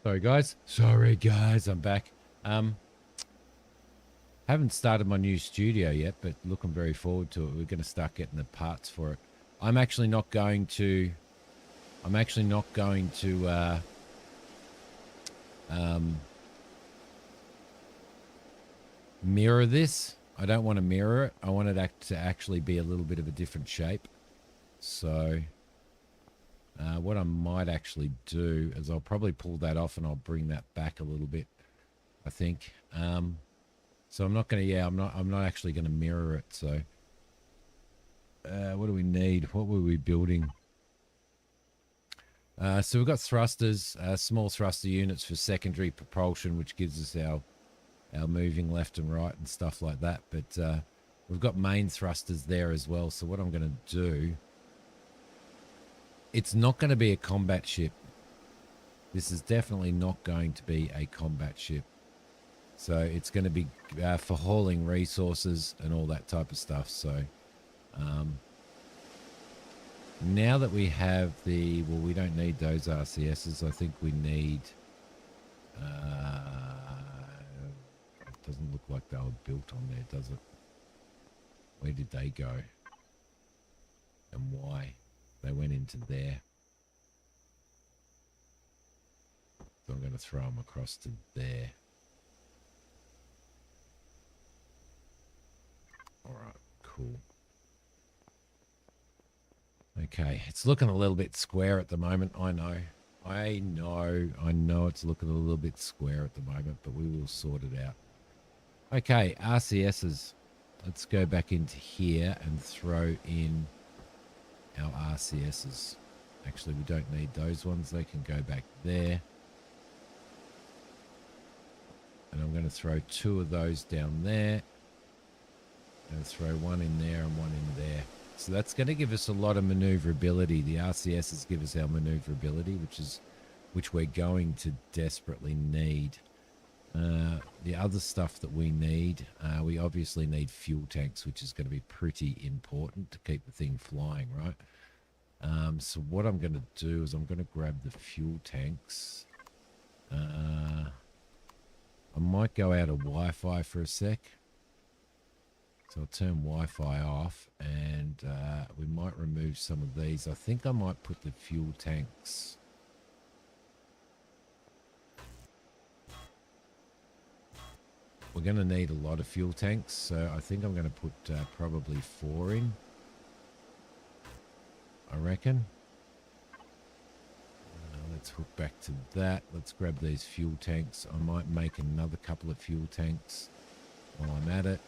Sorry, guys. Sorry, guys. I'm back. Haven't started my new studio yet, but looking very forward to it. We're going to start getting the parts for it. I'm actually not going to mirror this. I don't want to mirror it. I want it to actually be a little bit of a different shape. So what I might actually do is I'll probably pull that off and I'll bring that back a little bit, I think. So I'm not going to, I'm not actually going to mirror it. So what do we need? What were we building? So we've got thrusters, small thruster units for secondary propulsion, which gives us our moving left and right and stuff like that. But we've got main thrusters there as well. So what I'm going to do, it's not going to be a combat ship. This is definitely not going to be a combat ship. So it's going to be for hauling resources and all that type of stuff. So now that we have the, well, we don't need those RCSs. I think we need, it doesn't look like they were built on there, does it? Where did they go? And why? They went into there. So I'm going to throw them across to there. All right, cool. Okay, it's looking a little bit square at the moment. I know it's looking a little bit square at the moment, but we will sort it out. Okay, RCSs. Let's go back into here and throw in our RCSs. Actually, we don't need those ones. They can go back there. And I'm going to throw 2 of those down there. And throw 1 in there and 1 in there. So that's going to give us a lot of maneuverability. The RCSs give us our maneuverability, which we're going to desperately need. The other stuff that we need, we obviously need fuel tanks, which is going to be pretty important to keep the thing flying, right? So what I'm going to do is I'm going to grab the fuel tanks. I might go out of Wi-Fi for a sec. So I'll turn Wi-Fi off and we might remove some of these. I think I might put the fuel tanks. We're going to need a lot of fuel tanks, so I think I'm going to put probably 4 in, I reckon. Let's hook back to that. Let's grab these fuel tanks. I might make another couple of fuel tanks while I'm at it.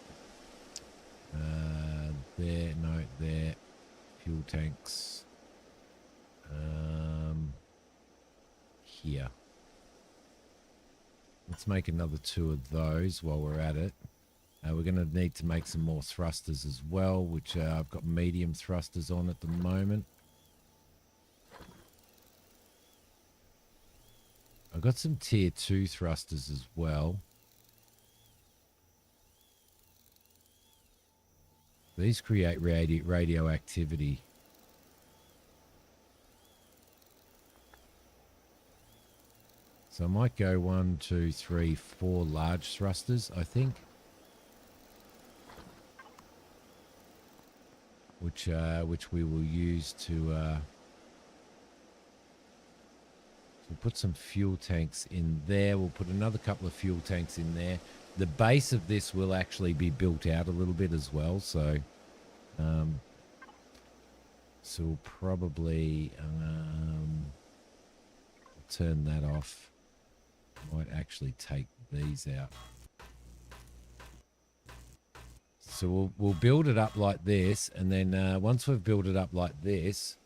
There, no, there. Fuel tanks. Here. Let's make another 2 of those while we're at it. We're going to need to make some more thrusters as well, which I've got medium thrusters on at the moment. I've got some tier 2 thrusters as well. These create radioactivity. So I might go 1, 2, 3, 4 large thrusters, I think. Which we will use to put some fuel tanks in there. We'll put another couple of fuel tanks in there. The base of this will actually be built out a little bit as well, so we'll probably turn that off. Might actually take these out. So we'll build it up like this, and then once we've built it up like this,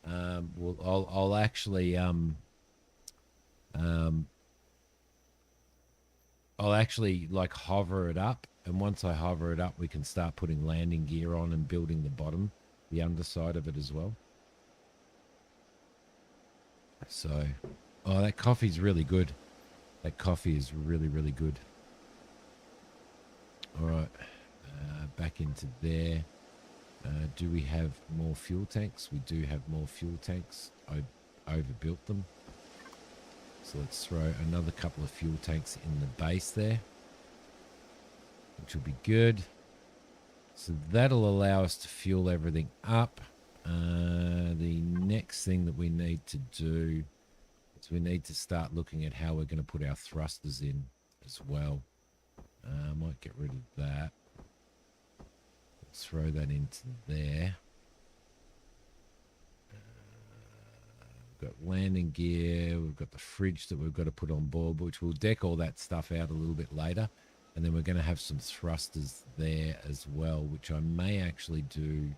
I'll actually like hover it up, and once I hover it up, we can start putting landing gear on and building the bottom, the underside of it as well. So, oh, that coffee's really good. That coffee is really, really good. All right, back into there. Do we have more fuel tanks? We do have more fuel tanks. I overbuilt them. So let's throw another couple of fuel tanks in the base there, which will be good. So that'll allow us to fuel everything up. The next thing that we need to do is we need to start looking at how we're going to put our thrusters in as well. I might get rid of that. Let's throw that into there. We've got landing gear. We've got the fridge that we've got to put on board, which we'll deck all that stuff out a little bit later. And then we're going to have some thrusters there as well, which I may actually do.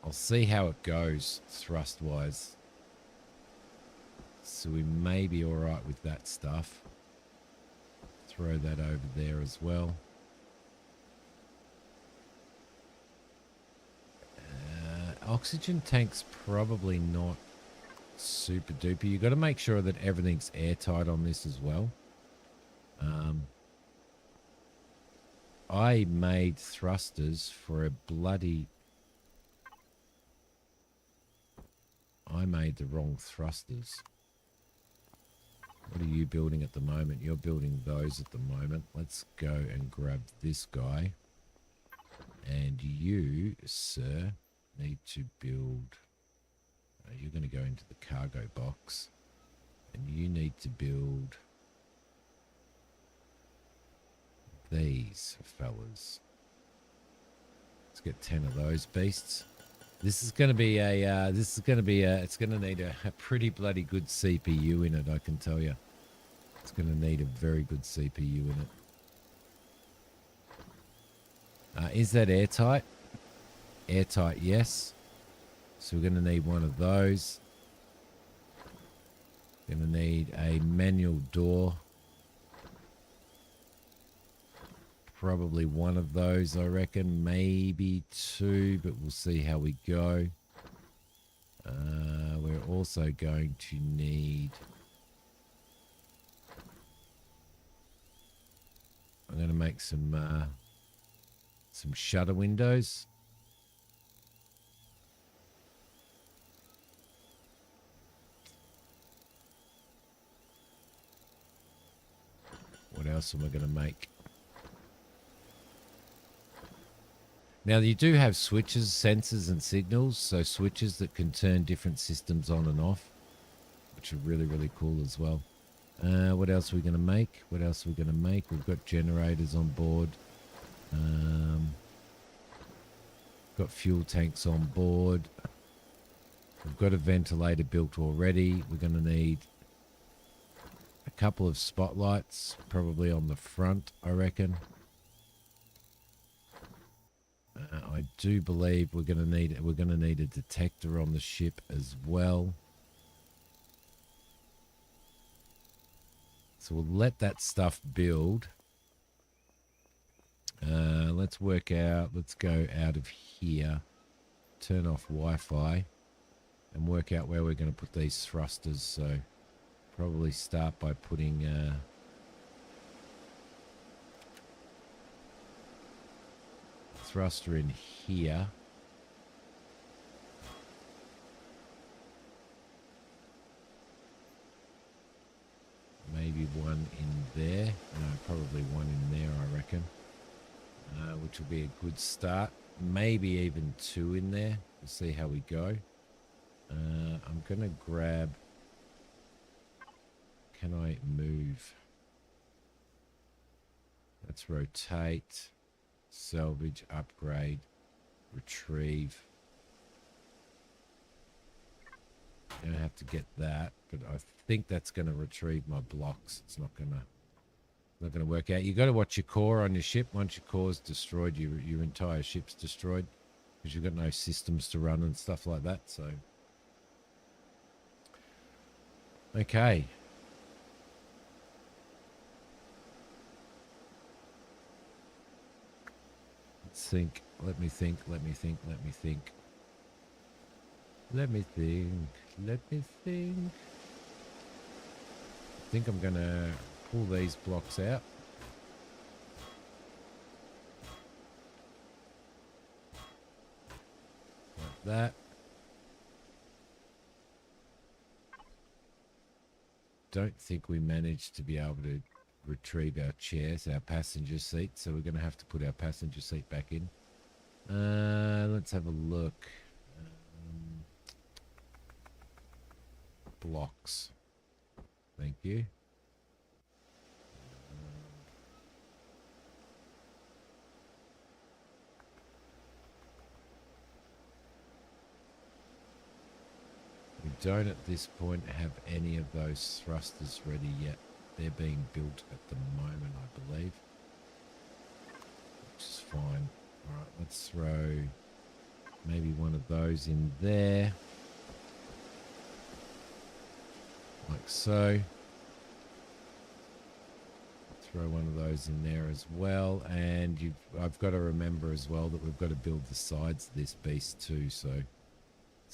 I'll see how it goes thrust-wise. So we may be all right with that stuff. Throw that over there as well. Oxygen tanks probably not super duper. You've got to make sure that everything's airtight on this as well. I made thrusters for a bloody... I made the wrong thrusters. What are you building at the moment? You're building those at the moment. Let's go and grab this guy. And you, sir, need to build... you're going to go into the cargo box. And you need to build these fellas. Let's get 10 of those beasts. This is going to be a, it's going to need a pretty bloody good CPU in it, I can tell you. It's going to need a very good CPU in it. Is that airtight? Airtight, yes. So we're going to need one of those. Going to need a manual door. Probably one of those, I reckon. Maybe two, but we'll see how we go. We're also going to need... I'm going to make some shutter windows. What else am I going to make? Now, you do have switches, sensors, and signals, so switches that can turn different systems on and off, which are really, really cool as well. What else are we going to make? What else are we going to make? We've got generators on board. Got fuel tanks on board. We've got a ventilator built already. We're going to need a couple of spotlights, probably on the front, I reckon. I do believe we're going to need a detector on the ship as well. So we'll let that stuff build. Let's work out. Let's go out of here, turn off Wi-Fi, and work out where we're going to put these thrusters. So probably start by putting thruster in here. Maybe one in there. No, probably one in there, I reckon. Which will be a good start. Maybe even two in there. We'll see how we go. I'm going to grab... Can I move? Let's rotate. Salvage, upgrade, retrieve. You don't have to get that, but I think that's going to retrieve my blocks. It's not going to work out. You got to watch your core on your ship. Once your core's destroyed, your entire ship's destroyed because you've got no systems to run and stuff like that. So, okay. Let's think. Let me think. Let me think. Let me think. Let me think. Let me think. I think I'm going to pull these blocks out. Like that. don't think we managed to be able to retrieve our chairs, our passenger seat, so we're going to have to put our passenger seat back in. Let's have a look. Blocks. Thank you. We don't at this point have any of those thrusters ready yet. They're being built at the moment, I believe. Which is fine. Alright, let's throw maybe one of those in there. Like so. Throw one of those in there as well. And I've got to remember as well that we've got to build the sides of this beast too, so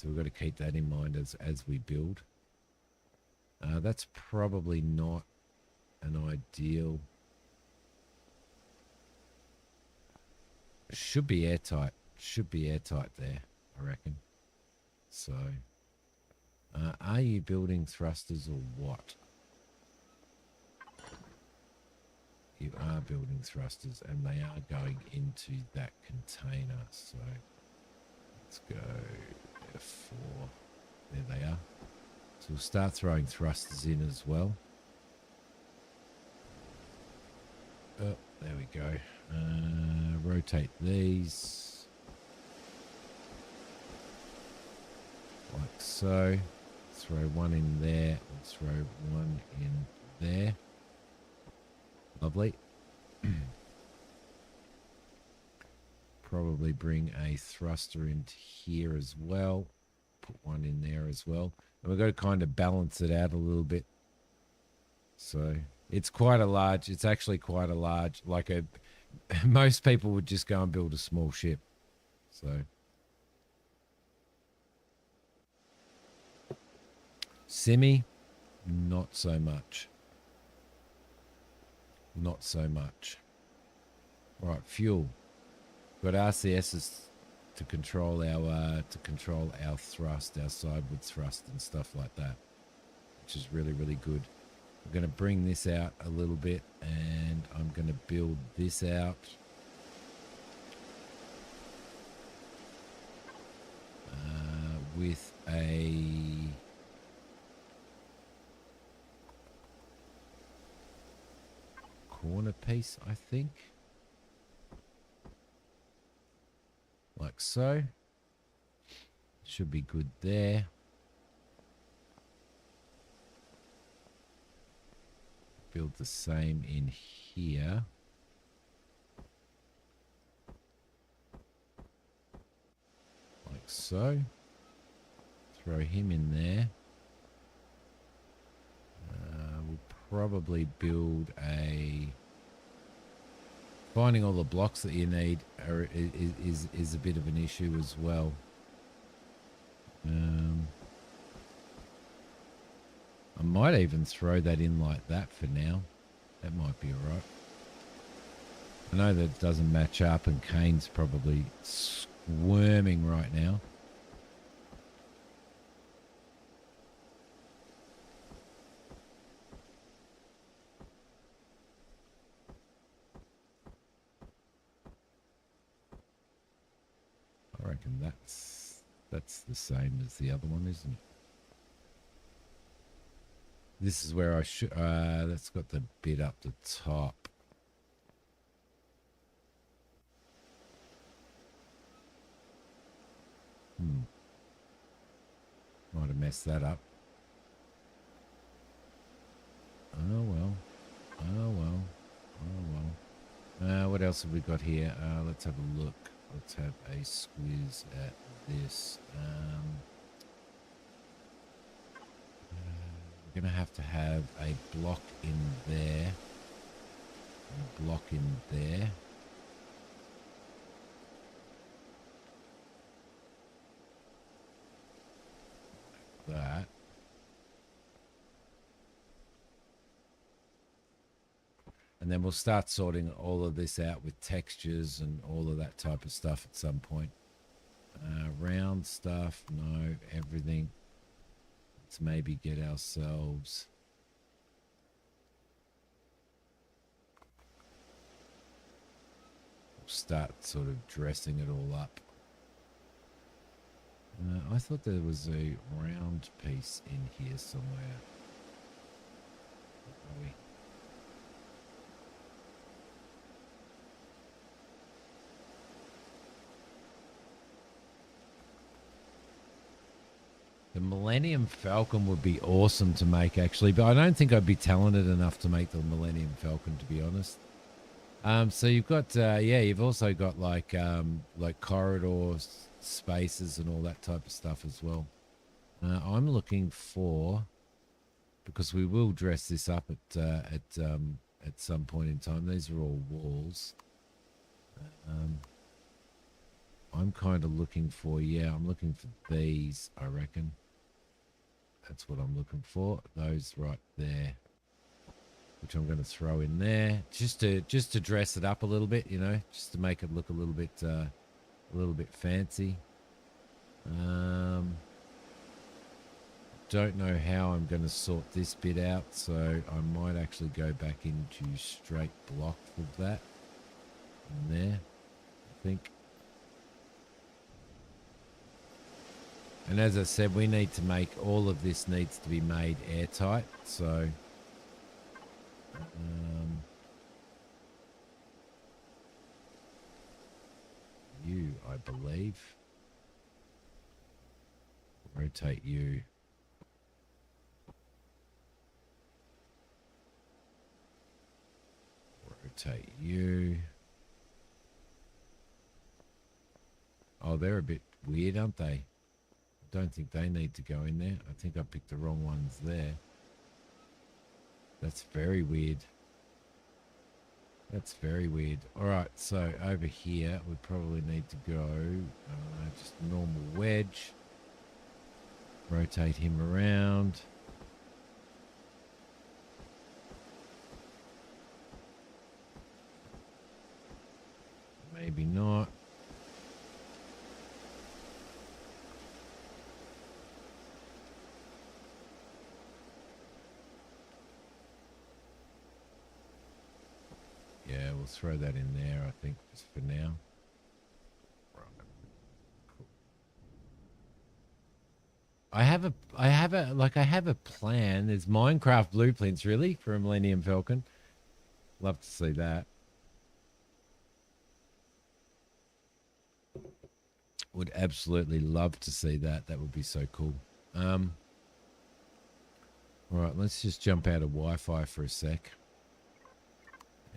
we've got to keep that in mind as we build. That's probably not an ideal. Should be airtight. Should be airtight there, I reckon. So, are you building thrusters or what? You are building thrusters, and they are going into that container. So, let's go F4. There they are. So we'll start throwing thrusters in as well. Oh, there we go. Rotate these. Like so. Throw one in there. Let's throw one in there. Lovely. Probably bring a thruster into here as well. Put one in there as well. And we've got to kind of balance it out a little bit. So it's quite a large, it's actually quite a large, like most people would just go and build a small ship. So. Simi, not so much. Not so much. Right, fuel. Got RCSs to control our thrust, our sideward thrust and stuff like that, which is really, really good. I'm going to bring this out a little bit, and I'm going to build this out. With a corner piece, I think. Like so. Should be good there. Build the same in here. Like so. Throw him in there. We'll probably build a... Finding all the blocks that you need is a bit of an issue as well. I might even throw that in like that for now. That might be alright. I know that it doesn't match up, and Kane's probably squirming right now. I reckon that's the same as the other one, isn't it? This is where I should... that's got the bit up the top. Might have messed that up. Oh well. Oh well. Oh well. What else have we got here? Let's have a look. Let's have a squeeze at this. We're going to have a block in there. And a block in there. Like that. And then we'll start sorting all of this out with textures and all of that type of stuff at some point. Round stuff, no, everything. Let's maybe get ourselves start sort of dressing it all up. I thought there was a round piece in here somewhere. Where are we? The Millennium Falcon would be awesome to make, actually, but I don't think I'd be talented enough to make the Millennium Falcon, to be honest. So you've got, you've also got like corridor spaces and all that type of stuff as well. I'm looking for, because we will dress this up at some point in time. These are all walls. I'm kind of looking for, I'm looking for these, I reckon. That's what I'm looking for. Those right there, which I'm going to throw in there just to dress it up a little bit, you know, just to make it look a little bit fancy. Don't know how I'm going to sort this bit out, so I might actually go back into straight block with that in there, I think. And as I said, we need to make, all of this needs to be made airtight, so you, I believe, rotate you. Rotate you. Oh, they're a bit weird, aren't they? I don't think they need to go in there. I think I picked the wrong ones there. That's very weird. That's very weird. All right, so over here, we probably need to go just a normal wedge. Rotate him around. Maybe not. Yeah, we'll throw that in there, I think, just for now. Right. Cool. I have a plan. There's Minecraft blueprints, really, for a Millennium Falcon. Love to see that. Would absolutely love to see that. That would be so cool. All right, let's just jump out of Wi-Fi for a sec.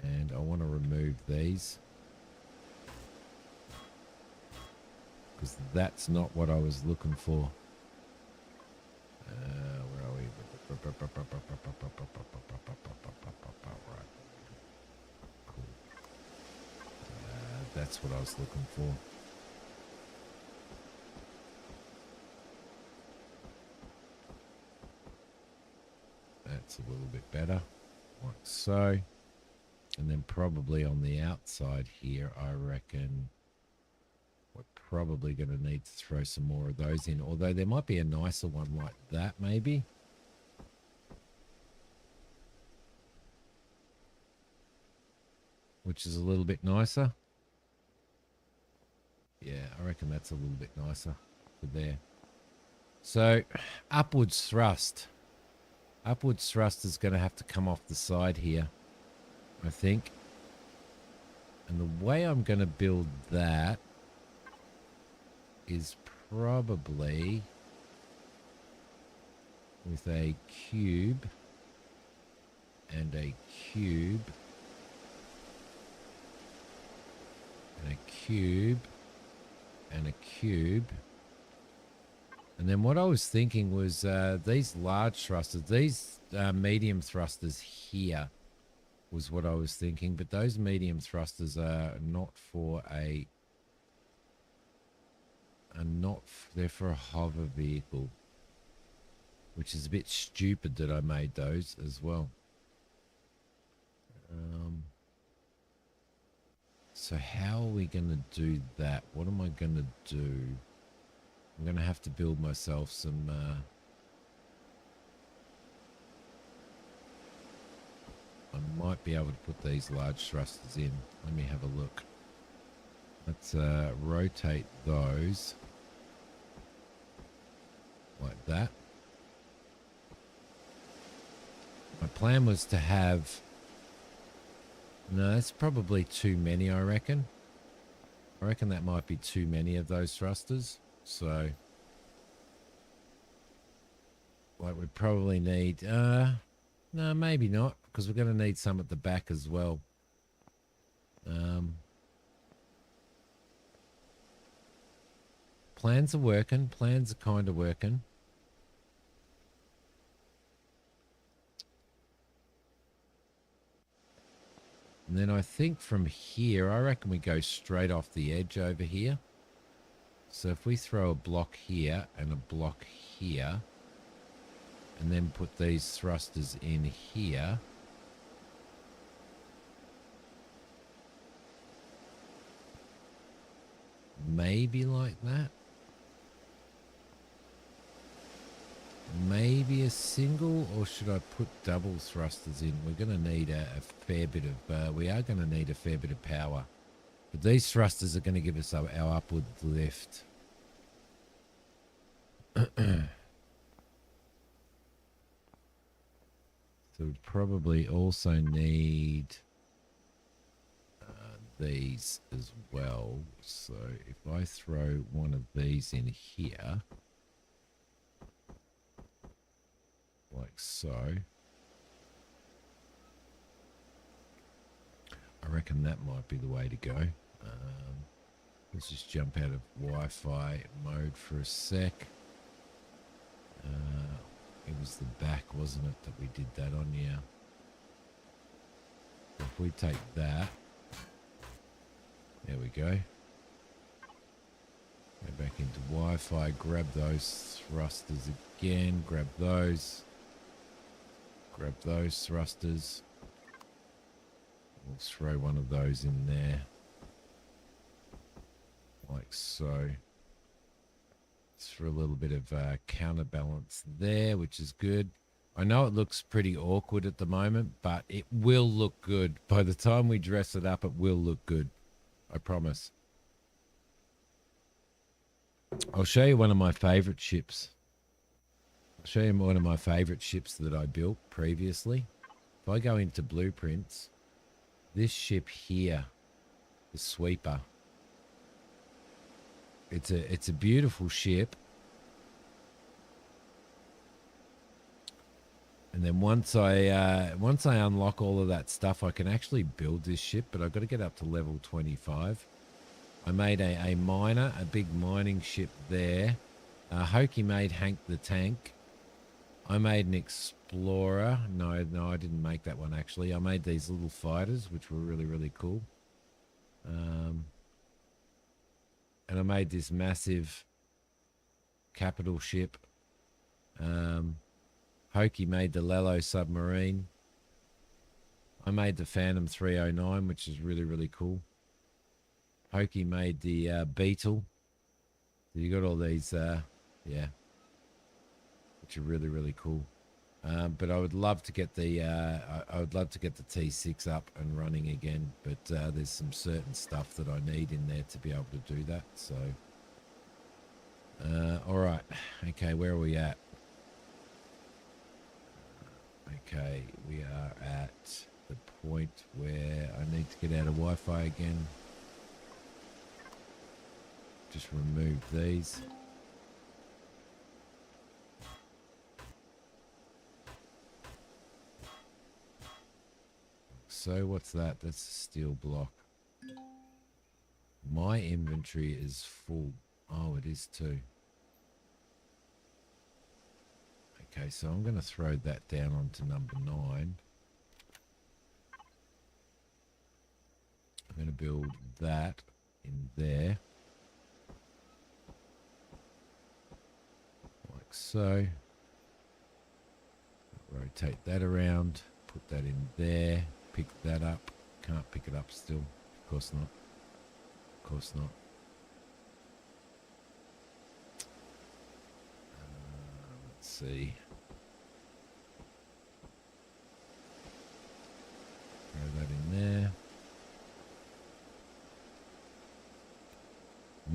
And I want to remove these, because that's not what I was looking for. Where are we? Right. Cool. That's what I was looking for. That's a little bit better, like so. And then probably on the outside here, I reckon we're probably going to need to throw some more of those in. Although there might be a nicer one like that, maybe. Which is a little bit nicer. Yeah, I reckon that's a little bit nicer for there. So, upwards thrust. Upwards thrust is going to have to come off the side here, I think. And the way I'm going to build that is probably with a cube and a cube and a cube and a cube. And then what I was thinking was these large thrusters, these medium thrusters here was what I was thinking. But those medium thrusters are not for they're for a hover vehicle, which is a bit stupid that I made those as well. So how are we going to do that? What am I going to do? I'm going to have to build myself some... I might be able to put these large thrusters in. Let me have a look. Let's rotate those like that. My plan was to have... No, that's probably too many, I reckon. I reckon that might be too many of those thrusters. So, like, we probably need... no, maybe not, because we're going to need some at the back as well. Plans are working. Plans are kind of working. And then I think from here, I reckon we go straight off the edge over here. So if we throw a block here and a block here, and then put these thrusters in here, maybe like that. Maybe a single, or should I put double thrusters in? We're going to need a fair bit of, we are going to need a fair bit of power. But these thrusters are going to give us our upward lift. So we probably also need these as well. So if I throw one of these in here, like so, I reckon that might be the way to go. Let's just jump out of Wi-Fi mode for a sec. It was the back, wasn't it, that we did that on? Yeah. If we take that, there we go. Go back into Wi-Fi, grab those thrusters again, grab those thrusters. We'll throw one of those in there, like so. It's for a little bit of counterbalance there, which is good. I know it looks pretty awkward at the moment, but it will look good. By the time we dress it up, it will look good. I promise. I'll show you one of my favorite ships. I'll show you one of my favorite ships that I built previously. If I go into blueprints, this ship here, the Sweeper, it's a beautiful ship. And then once I unlock all of that stuff, I can actually build this ship, but I've got to get up to level 25. I made a miner, a big mining ship there. Hokey made Hank the Tank. I made an explorer. No, I didn't make that one actually. I made these little fighters, which were really, really cool. And I made this massive capital ship. Hokey made the Lello submarine. I made the Phantom 309, which is really, really cool. Hokey made the Beetle. So you got all these, yeah, which are really, really cool. But I would love to get the I would love to get the T6 up and running again. But there's some certain stuff that I need in there to be able to do that. So, all right, okay, where are we at? Okay, we are at the point where I need to get out of Wi-Fi again. Just remove these. So what's that? That's a steel block. My inventory is full. Oh, it is too. Okay, so I'm going to throw that down onto number 9. I'm going to build that in there. Like so. Rotate that around. Put that in there. Pick that up. Can't pick it up still. Of course not. Of course not. Let's see. Throw that in there.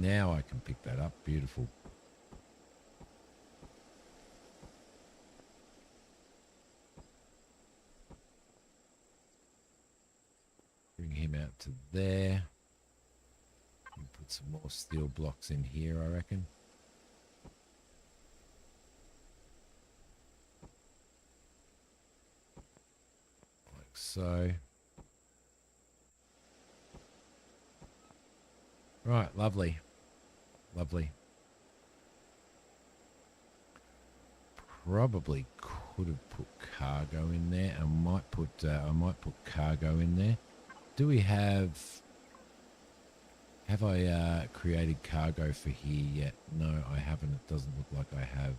Now I can pick that up. Beautiful. Bring him out to there. And put some more steel blocks in here, I reckon. Like so. Right, lovely. Lovely. Probably could have put cargo in there. I might put cargo in there. Do we have I created cargo for here yet? No, I haven't. It doesn't look like I have.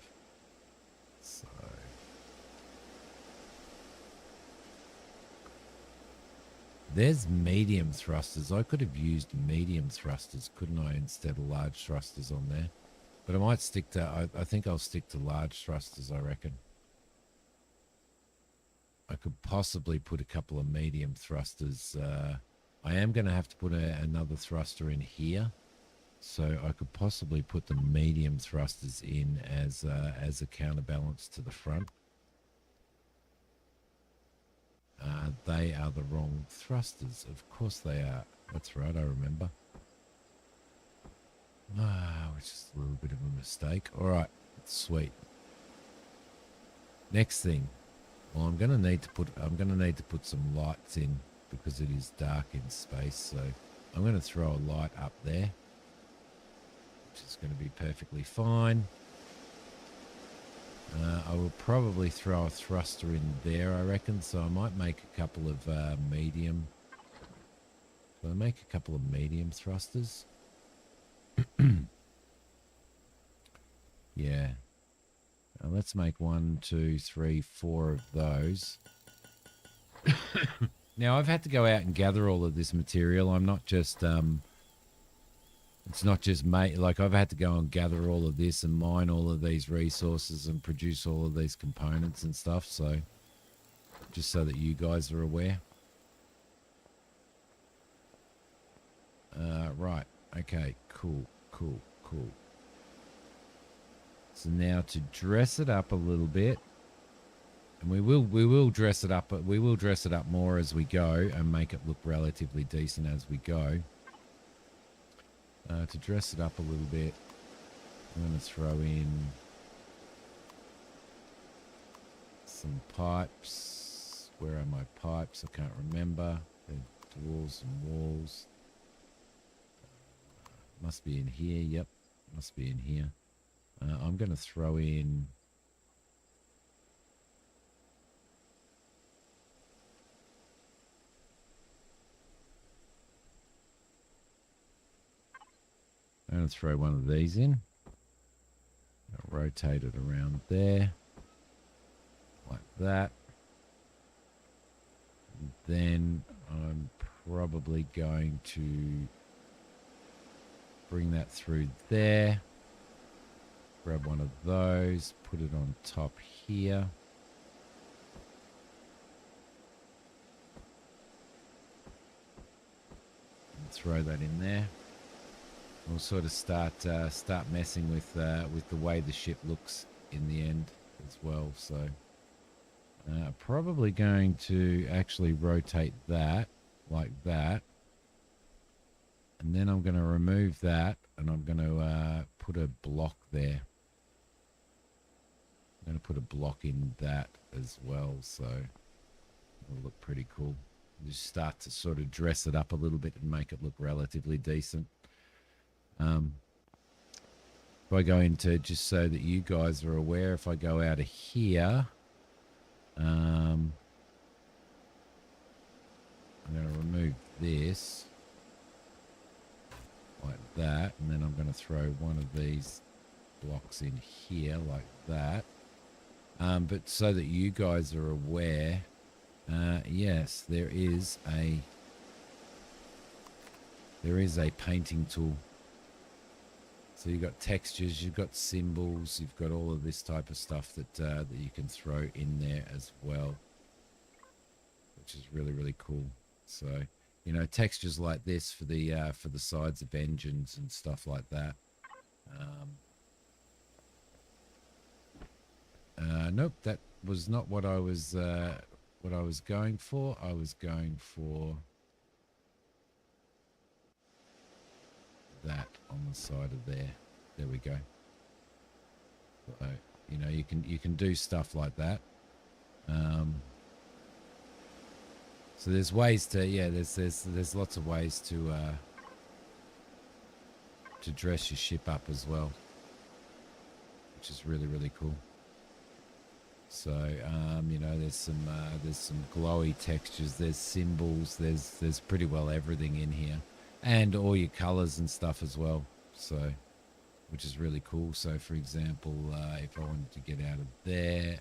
So there's medium thrusters. I could have used medium thrusters, couldn't I, instead of large thrusters on there? But I might stick to, I think I'll stick to large thrusters, I reckon. I could possibly put a couple of medium thrusters. I am going to have to put another thruster in here. So I could possibly put the medium thrusters in as a counterbalance to the front. They are the wrong thrusters. Of course they are. That's right, I remember. Which is a little bit of a mistake. All right, sweet. Next thing. Well, I'm going to need to put some lights in because it is dark in space. So I'm going to throw a light up there, which is going to be perfectly fine. I will probably throw a thruster in there, I reckon. So I might make a couple of medium. So I make a couple of medium thrusters. Yeah. Let's make 1, 2, 3, 4 of those. Now I've had to go out and gather all of this material. I'm not just it's not just like I've had to go and gather all of this and mine all of these resources and produce all of these components and stuff. So just so that you guys are aware. Right. Okay. Cool. So now to dress it up a little bit, and we will dress it up. We will dress it up more as we go and make it look relatively decent as we go. To dress it up a little bit, I'm going to throw in some pipes. Where are my pipes? I can't remember. They're walls and walls. Must be in here. Yep, must be in here. I'm going to throw in one of these in. I'll rotate it around there like that. And then I'm probably going to bring that through there. Grab one of those, put it on top here. And throw that in there. We'll sort of start messing with the way the ship looks in the end as well. So probably going to actually rotate that like that. And then I'm going to remove that and I'm going to put a block there. I'm going to put a block in that as well, so it'll look pretty cool. Just start to sort of dress it up a little bit and make it look relatively decent. If I go into, just so that you guys are aware, if I go out of here, I'm going to remove this like that, and then I'm going to throw one of these blocks in here like that. But so that you guys are aware, yes, there is a painting tool. So you've got textures, you've got symbols, you've got all of this type of stuff that you can throw in there as well, which is really, really cool. So you know, textures like this for the sides of engines and stuff like that. Nope, that was not what I was going for. I was going for that on the side of there. There we go. So, you know, you can do stuff like that. So there's ways to, yeah, there's lots of ways to dress your ship up as well, which is really, really cool. So you know, there's some glowy textures, there's symbols, there's pretty well everything in here, and all your colors and stuff as well. So, which is really cool. So for example, if I wanted to get out of there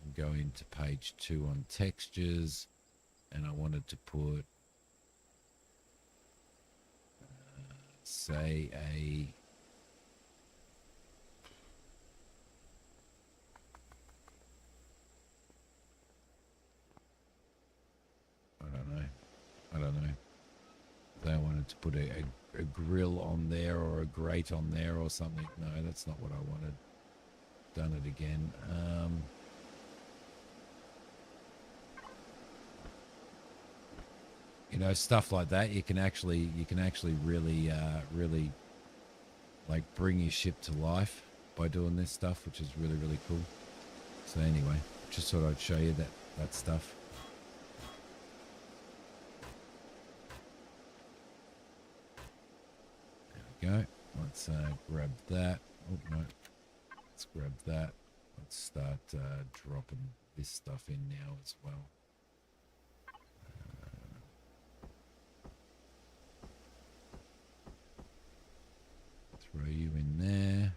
and go into page 2 on textures, and I wanted to put say I don't know. They wanted to put a grill on there or a grate on there or something. No, that's not what I wanted. Done it again. You know, stuff like that. You can actually really really like bring your ship to life by doing this stuff, which is really, really cool. So anyway, just thought I'd show you that stuff. Go. Let's grab that. Oh no, let's grab that. Let's start dropping this stuff in now as well. Throw you in there.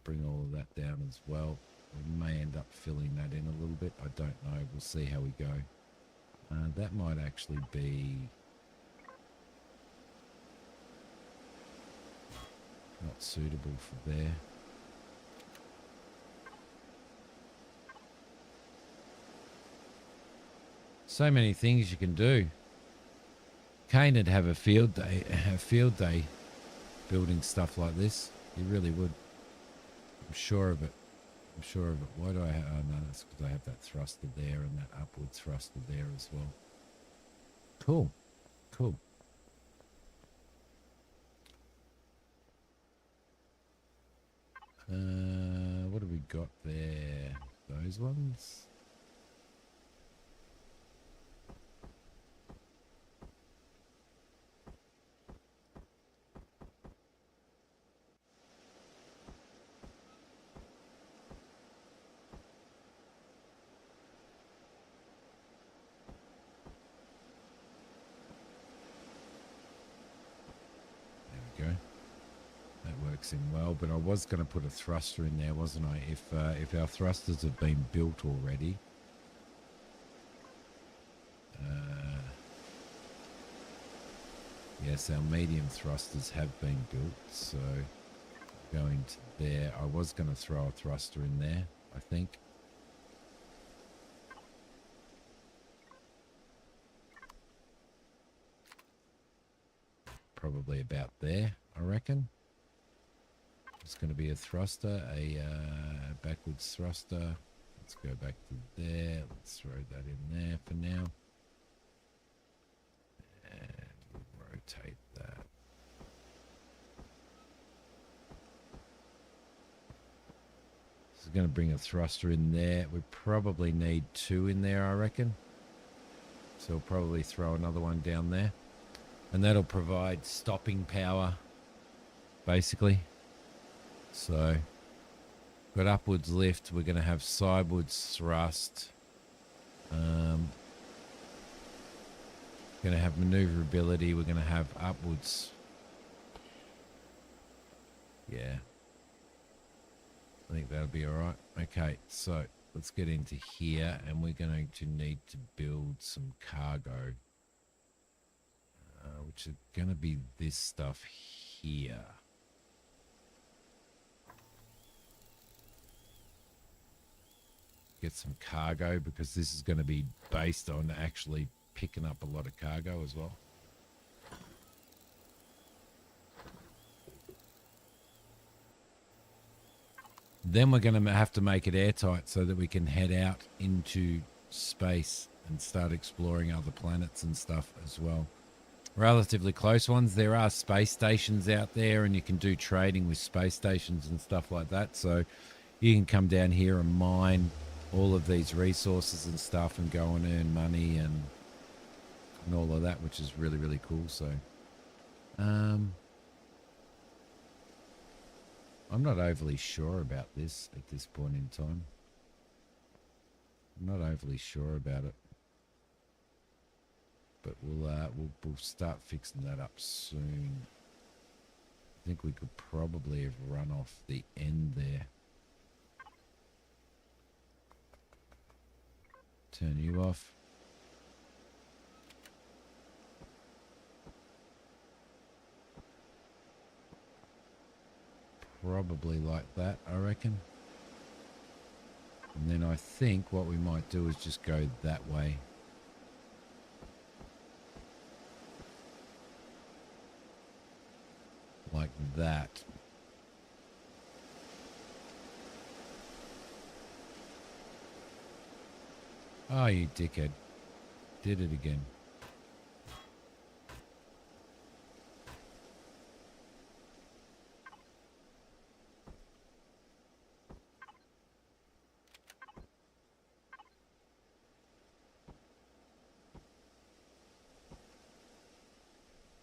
Bring all of that down as well. We may end up filling that in a little bit. I don't know. We'll see how we go. That might actually be not suitable for there. So many things you can do. Kane would have a field day building stuff like this. He really would. I'm sure of it. I'm sure of it. Why do I have... Oh, no, that's because I have that thruster there and that upward thruster there as well. Cool. Cool. What have we got there? Those ones? In well, but I was going to put a thruster in there, wasn't I? If our thrusters have been built already, yes, our medium thrusters have been built. So going to there, I was going to throw a thruster in there, I think. Probably about there, I reckon. It's going to be a thruster, a backwards thruster. Let's go back to there. Let's throw that in there for now. And rotate that. This is going to bring a thruster in there. We probably need 2 in there, I reckon. So we'll probably throw another one down there. And that'll provide stopping power, basically. So, got upwards lift. We're going to have sidewards thrust. Going to have maneuverability. We're going to have upwards. Yeah. I think that'll be all right. Okay, so let's get into here, and we're going to need to build some cargo, which is going to be this stuff here. get some cargo, because this is going to be based on actually picking up a lot of cargo as well. Then we're going to have to make it airtight so that we can head out into space and start exploring other planets and stuff as well. Relatively close ones. There are space stations out there, and you can do trading with space stations and stuff like that. So you can come down here and mine all of these resources and stuff and go and earn money and all of that, which is really, really cool. So I'm not overly sure about this at this point in time. I'm not overly sure about it, but we'll start fixing that up soon. I think we could probably have run off the end there. Turn you off. Probably like that, I reckon. And then I think what we might do is just go that way. Like that. Oh, you dickhead. Did it again.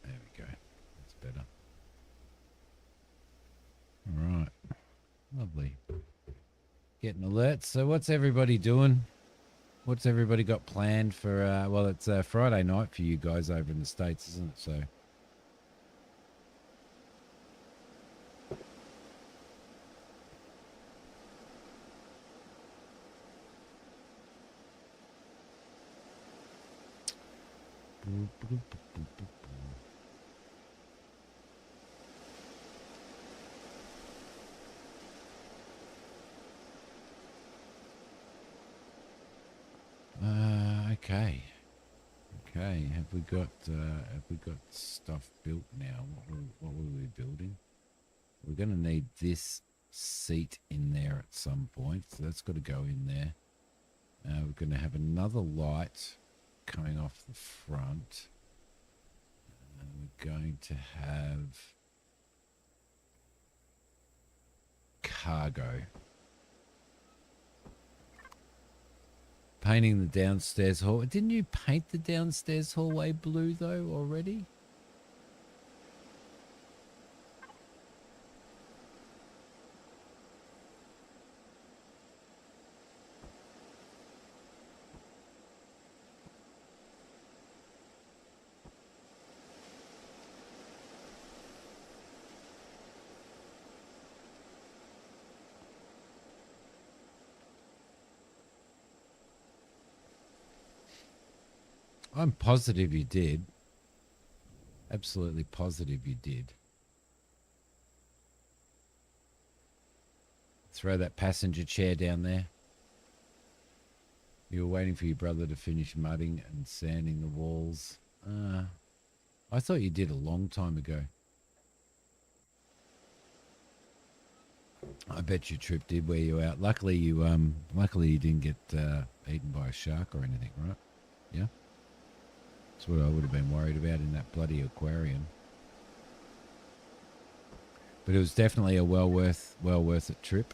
There we go. That's better. All right. Lovely. Getting alerts. So what's everybody doing? What's everybody got planned for, well, it's Friday night for you guys over in the States, isn't it? So okay. Okay, have we got stuff built now? What were we building? We're going to need this seat in there at some point, so that's got to go in there. We're going to have another light coming off the front. We're going to have cargo. Painting the downstairs hall. Didn't you paint the downstairs hallway blue though already? I'm positive you did. Absolutely positive you did. Throw that passenger chair down there. You were waiting for your brother to finish mudding and sanding the walls. I thought you did a long time ago. I bet your trip did wear you out. Luckily you didn't get eaten by a shark or anything, right? Yeah. That's what I would have been worried about in that bloody aquarium. But it was definitely a well worth it trip.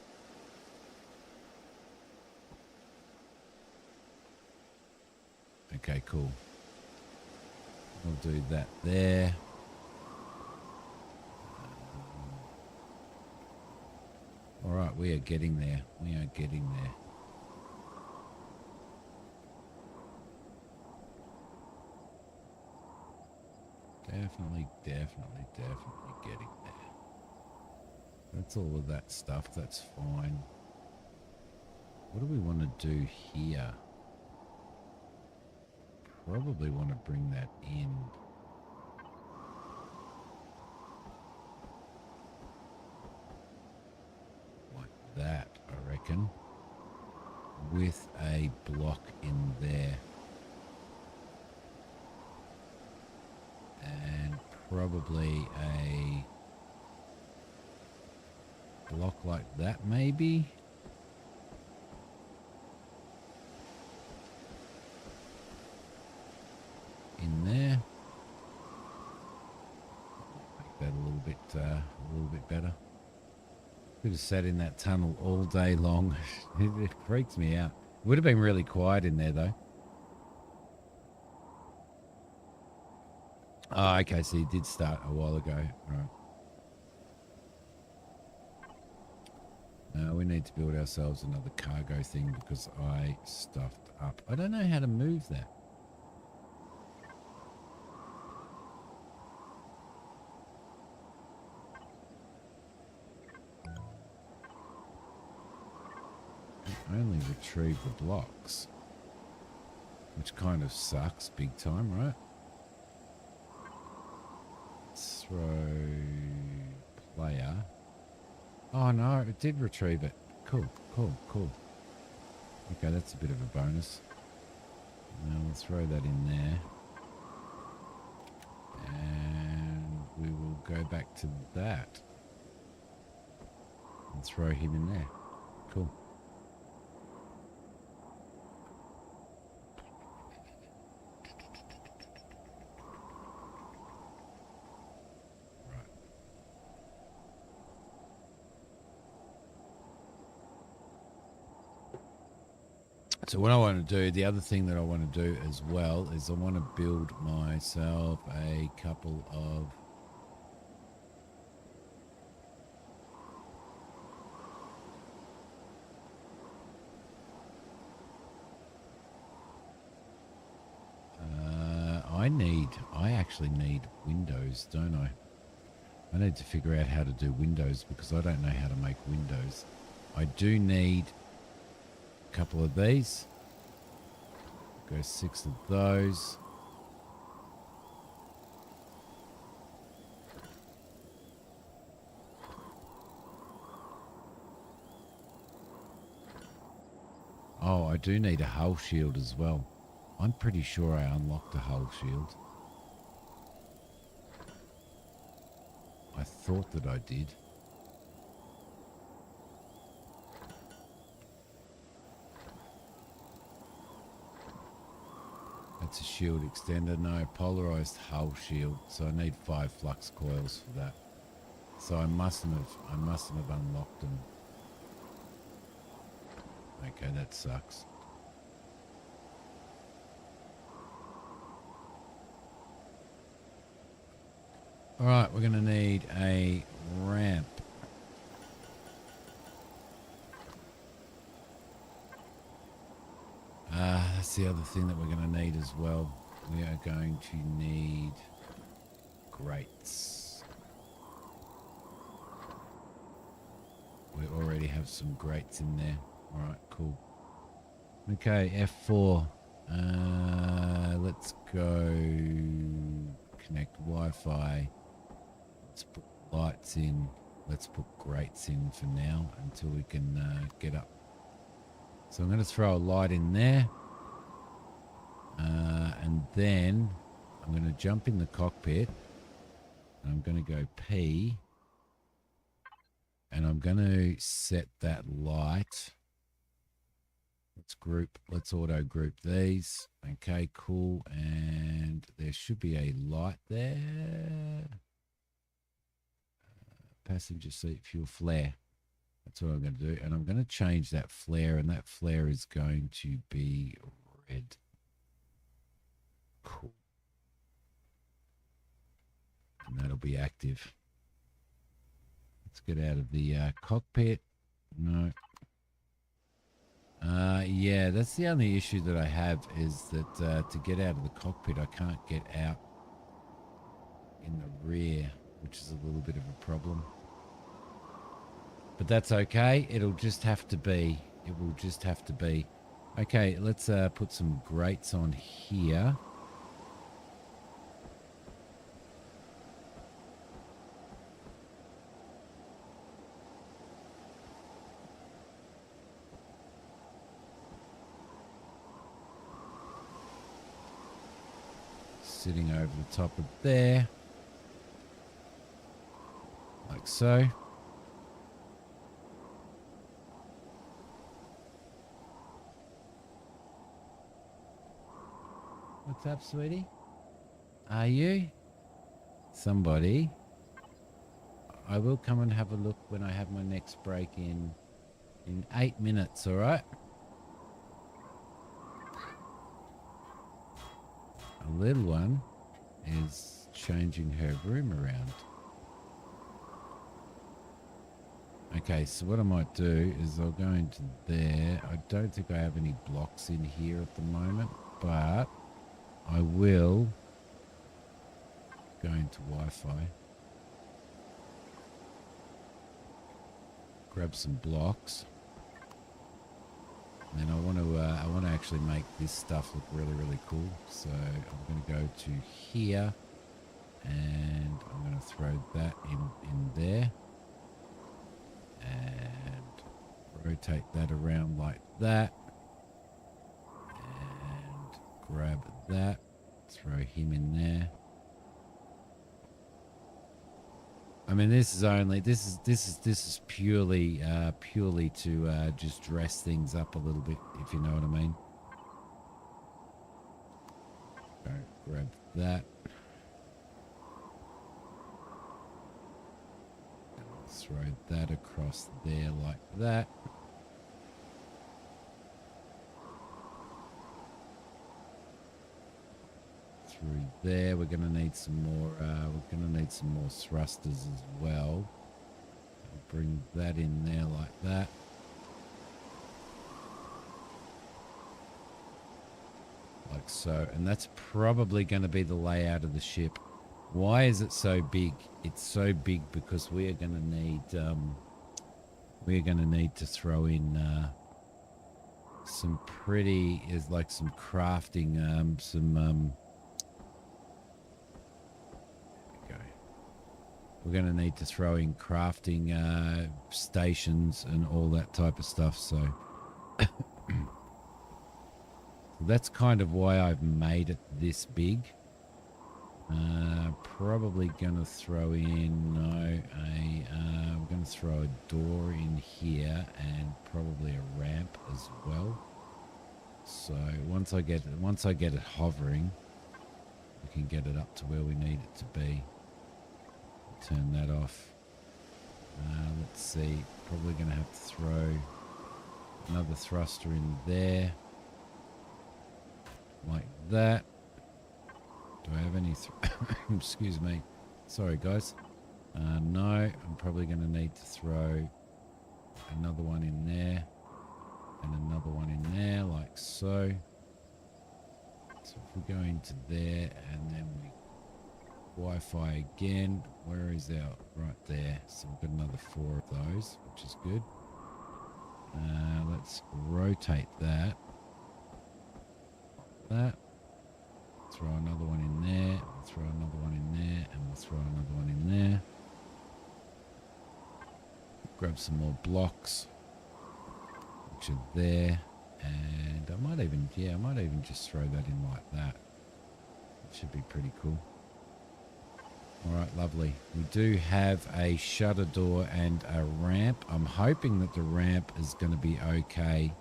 Okay, cool. I'll do that there. All right, we are getting there. We are getting there. Definitely getting there. That's all of that stuff. That's fine. What do we want to do here? Probably want to bring that in. Like that, I reckon. with a block in there. And probably a block like that, maybe. In there. Make that a little bit better. Could have sat in that tunnel all day long. It freaks me out. Would have been really quiet in there though. Oh, okay, so you did start a while ago. All right. We need to build ourselves another cargo thing because I stuffed up. I don't know how to move that. I only retrieve the blocks, which kind of sucks big time, right? Throw player. Oh no, it did retrieve it. Cool, cool, cool. Okay, that's a bit of a bonus. Now we'll throw that in there. And we will go back to that. And throw him in there. Cool. So what I want to do, the other thing that I want to do as well is I want to build myself a couple of I actually need windows, don't I? I need to figure out how to do windows because I don't know how to make windows. I do need a couple of these. Go 6 of those. Oh, I do need a hull shield as well. I'm pretty sure I unlocked a hull shield. I thought that I did. That's a shield extender. No, polarized hull shield. So I need 5 flux coils for that. So I mustn't have unlocked them. Okay, that sucks. All right, we're going to need a ramp. That's the other thing that we're going to need as well. We are going to need grates. We already have some grates in there. All right, cool. Okay, F4. Let's go connect Wi-Fi. Let's put lights in. Let's put grates in for now until we can get up. So I'm going to throw a light in there. And then I'm going to jump in the cockpit. And I'm going to go P. And I'm going to set that light. Let's auto group these. Okay, cool. And there should be a light there. Passenger seat fuel flare. That's what I'm going to do. And I'm going to change that flare. And that flare is going to be red. Cool. And that'll be active. Let's get out of the cockpit. No. Yeah, that's the only issue that I have is that to get out of the cockpit, I can't get out in the rear, which is a little bit of a problem. But that's okay. It'll just have to be. It will just have to be. Okay, let's put some grates on here. sitting over the top of there, like so. What's up, sweetie? Are you? Somebody. I will come and have a look when I have my next break in 8 minutes, all right? A little one is changing her room around. Okay, so what I might do is I'll go into there. I don't think I have any blocks in here at the moment, but I will go into Wi-Fi. Grab some blocks. And then I want to actually make this stuff look really, really cool. So I'm going to go to here and I'm going to throw that in there and rotate that around like that and grab that, throw him in there. I mean, this is purely to just dress things up a little bit, if you know what I mean. Go grab that. And I'll throw that across there like that. Through there, we're going to need some more. We're going to need some more thrusters as well. I'll bring that in there like that. Like so, and that's probably going to be the layout of the ship. Why is it so big? It's so big because we are going to need to throw in some pretty some crafting, we're going to need to throw in crafting stations and all that type of stuff. So that's kind of why I've made it this big. Probably going to throw in, I'm going to throw a door in here and probably a ramp as well. So once I get it hovering, we can get it up to where we need it to be. Turn that off. Let's see, probably going to have to throw another thruster in there like that. Do I have any excuse me, sorry guys. No, I'm probably going to need to throw another one in there and another one in there like so. So if we go into there and then we Wi-Fi again, where is our, right there, so we've got another 4 of those, which is good. Let's rotate that, throw another one in there, we'll throw another one in there, and we'll throw another one in there. Grab some more blocks, which are there, and I might even just throw that in like that. It should be pretty cool. All right, lovely. We do have a shutter door and a ramp. I'm hoping that the ramp is going to be okay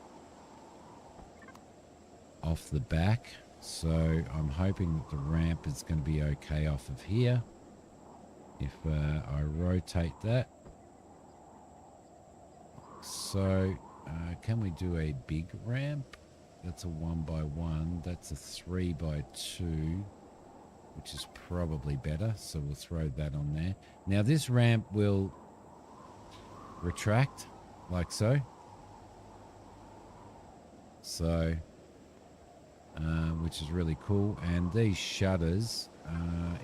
off the back. So I'm hoping that the ramp is going to be okay off of here. If I rotate that. So can we do a big ramp? That's a 1x1. That's a 3x2. Which is probably better, so we'll throw that on there. Now this ramp will retract like so. So, which is really cool. And these shutters,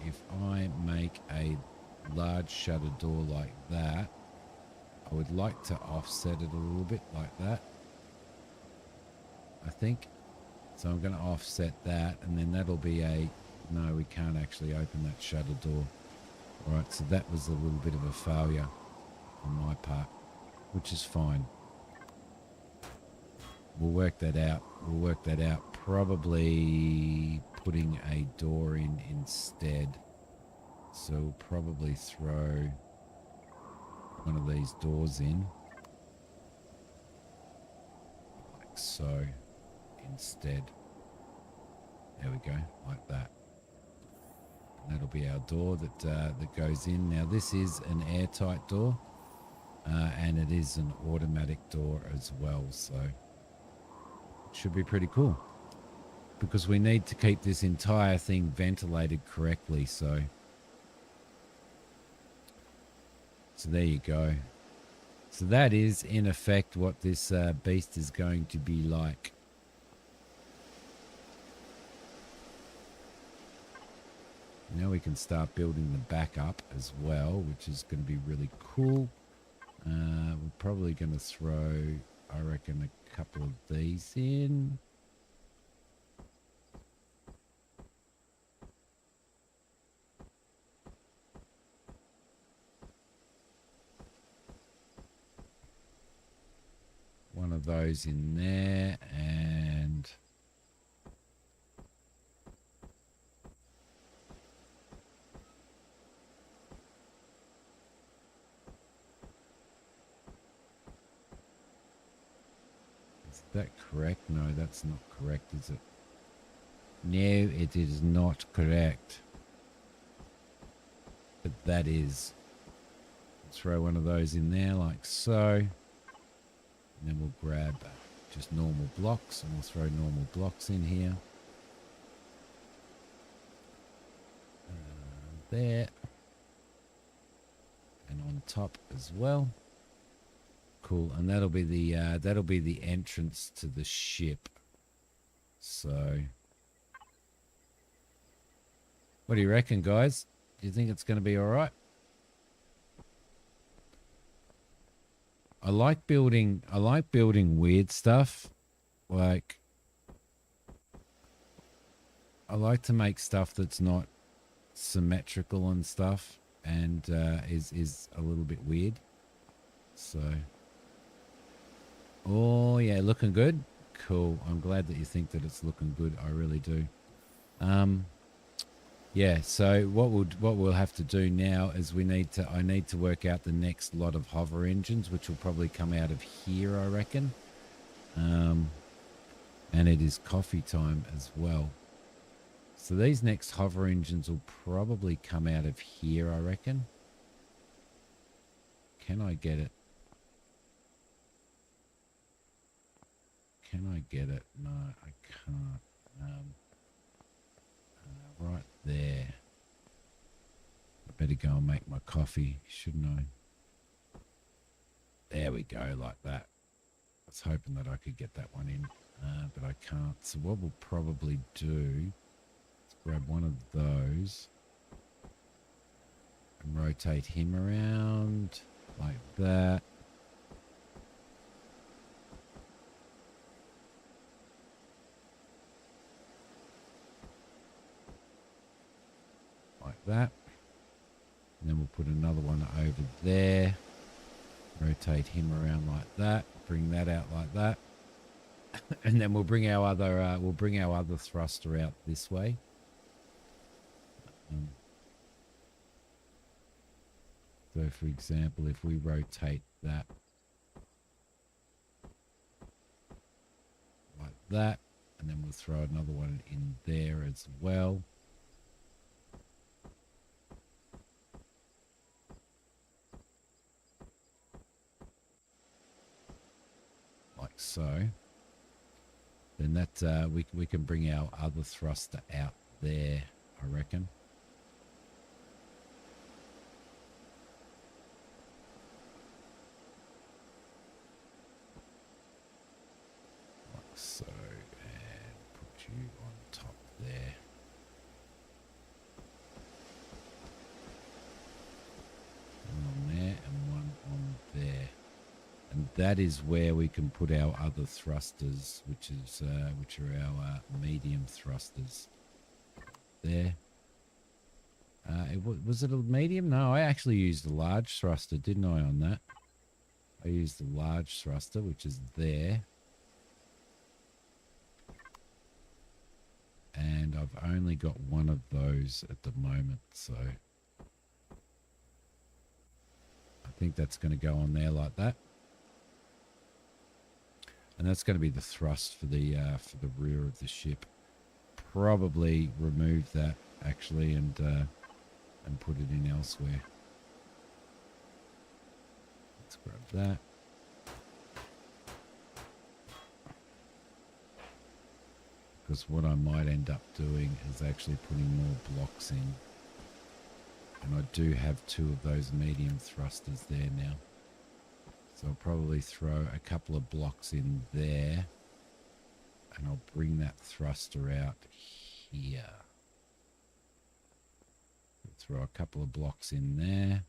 if I make a large shutter door like that, I would like to offset it a little bit like that, I think. So I'm going to offset that, and then that'll be a... No, we can't actually open that shutter door. All right, so that was a little bit of a failure on my part, which is fine. We'll work that out. Probably putting a door in instead. So we'll probably throw one of these doors in, like so, instead. There we go, like that. And that'll be our door that that goes in. Now this is an airtight door, and it is an automatic door as well, so it should be pretty cool. Because we need to keep this entire thing ventilated correctly, so there you go. So that is in effect what this beast is going to be like. Now we can start building the back up as well, which is going to be really cool. We're probably going to throw, I reckon, a couple of these in. One of those in there, and is that correct? No, that's not correct, is it? No, it is not correct. But that is. Throw one of those in there like so. And then we'll grab just normal blocks, and we'll throw normal blocks in here. There. And on top as well. Cool. And that'll be the entrance to the ship. So what do you reckon, guys? Do you think it's going to be all right? I like building weird stuff. Like, I like to make stuff that's not symmetrical and stuff, and is a little bit weird. So, oh yeah, looking good. Cool. I'm glad that you think that it's looking good. I really do. Yeah, so what we'll have to do now is I need to work out the next lot of hover engines, which will probably come out of here, I reckon. And it is coffee time as well. So these next hover engines will probably come out of here, I reckon. Can I get it? Can I get it? No, I can't. Right there. I better go and make my coffee, shouldn't I? There we go, like that. I was hoping that I could get that one in, but I can't. So what we'll probably do is grab one of those and rotate him around like that. Like that. And then we'll put another one over there. Rotate him around like that. Bring that out like that. And then we'll bring our other thruster out this way. So for example, if we rotate that like that, and then we'll throw another one in there as well. Like so. Then that we can bring our other thruster out there, I reckon. Like so, and put you on top there. One on there and one on there. And that is where we can put our other thrusters, which are our medium thrusters. There. Was it a medium? No, I actually used a large thruster, didn't I, on that? I used the large thruster, which is there. And I've only got one of those at the moment, so I think that's going to go on there like that. And that's going to be the thrust for the rear of the ship. Probably remove that actually and put it in elsewhere. Let's grab that. Because what I might end up doing is actually putting more blocks in. And I do have 2 of those medium thrusters there now. So I'll probably throw a couple of blocks in there. And I'll bring that thruster out here. Throw a couple of blocks in there.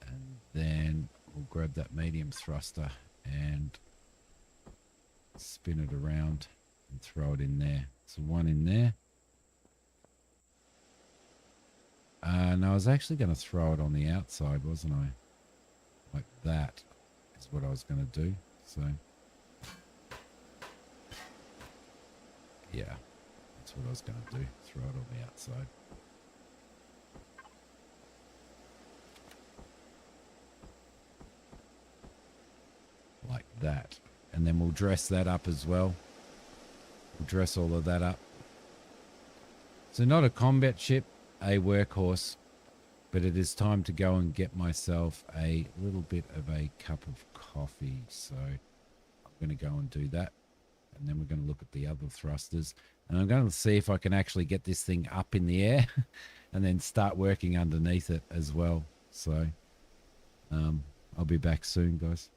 And then we'll grab that medium thruster and spin it around and throw it in there. So one in there. And I was actually going to throw it on the outside, wasn't I? Like that is what I was going to do. So, yeah, that's what I was going to do. Throw it on the outside. Like that. And then we'll dress that up as well. We'll dress all of that up. So not a combat ship, a workhorse, but it is time to go and get myself a little bit of a cup of coffee. So I'm going to go and do that. And then we're going to look at the other thrusters. And I'm going to see if I can actually get this thing up in the air and then start working underneath it as well. So I'll be back soon, guys.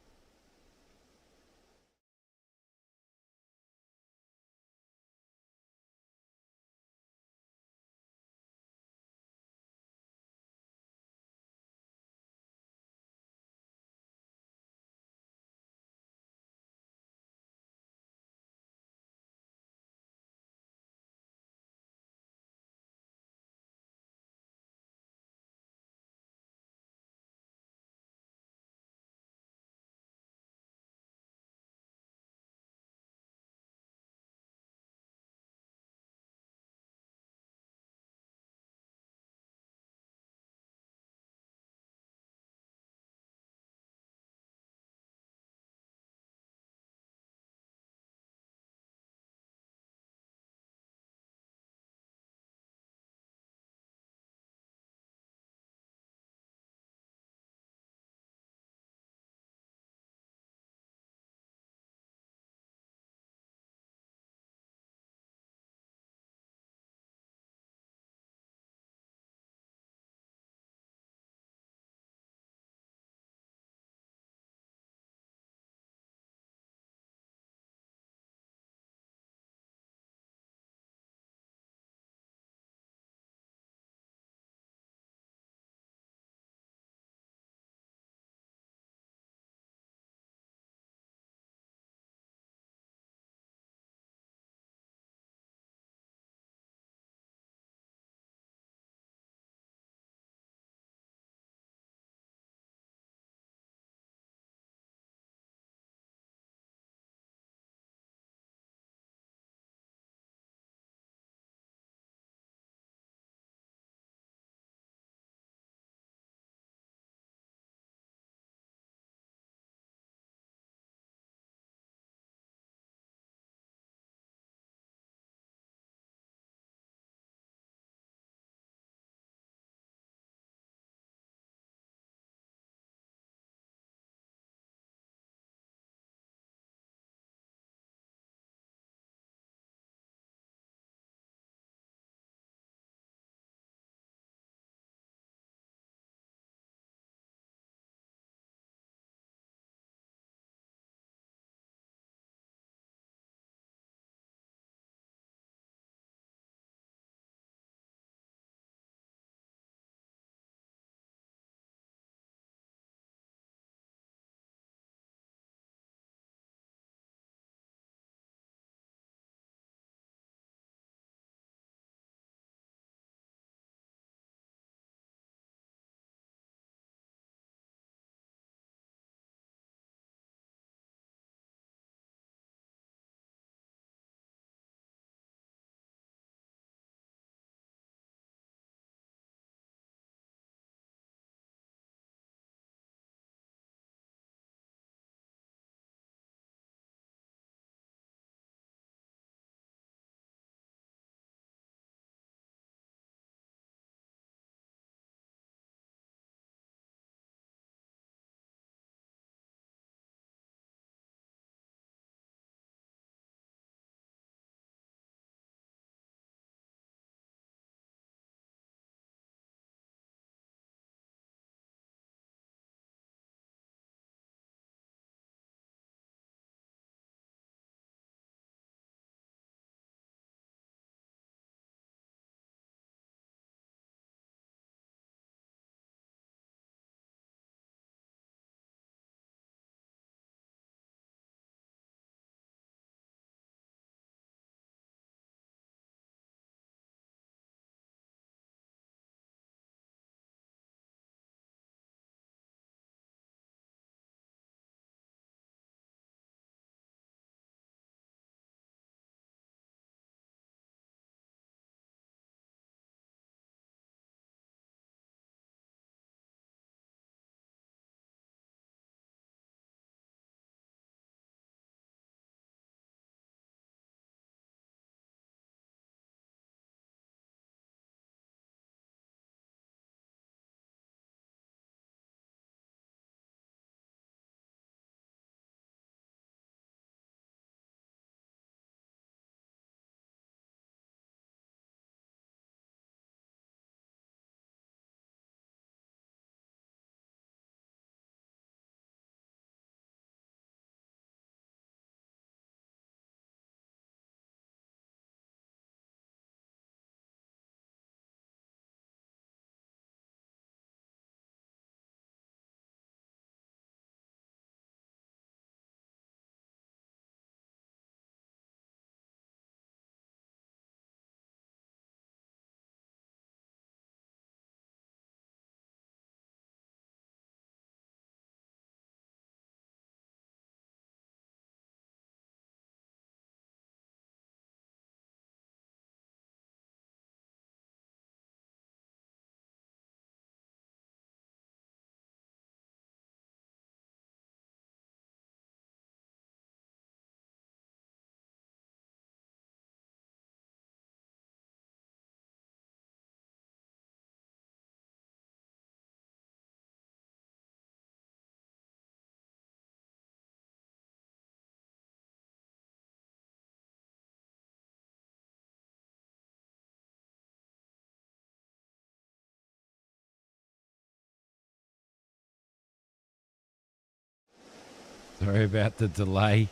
Sorry about the delay.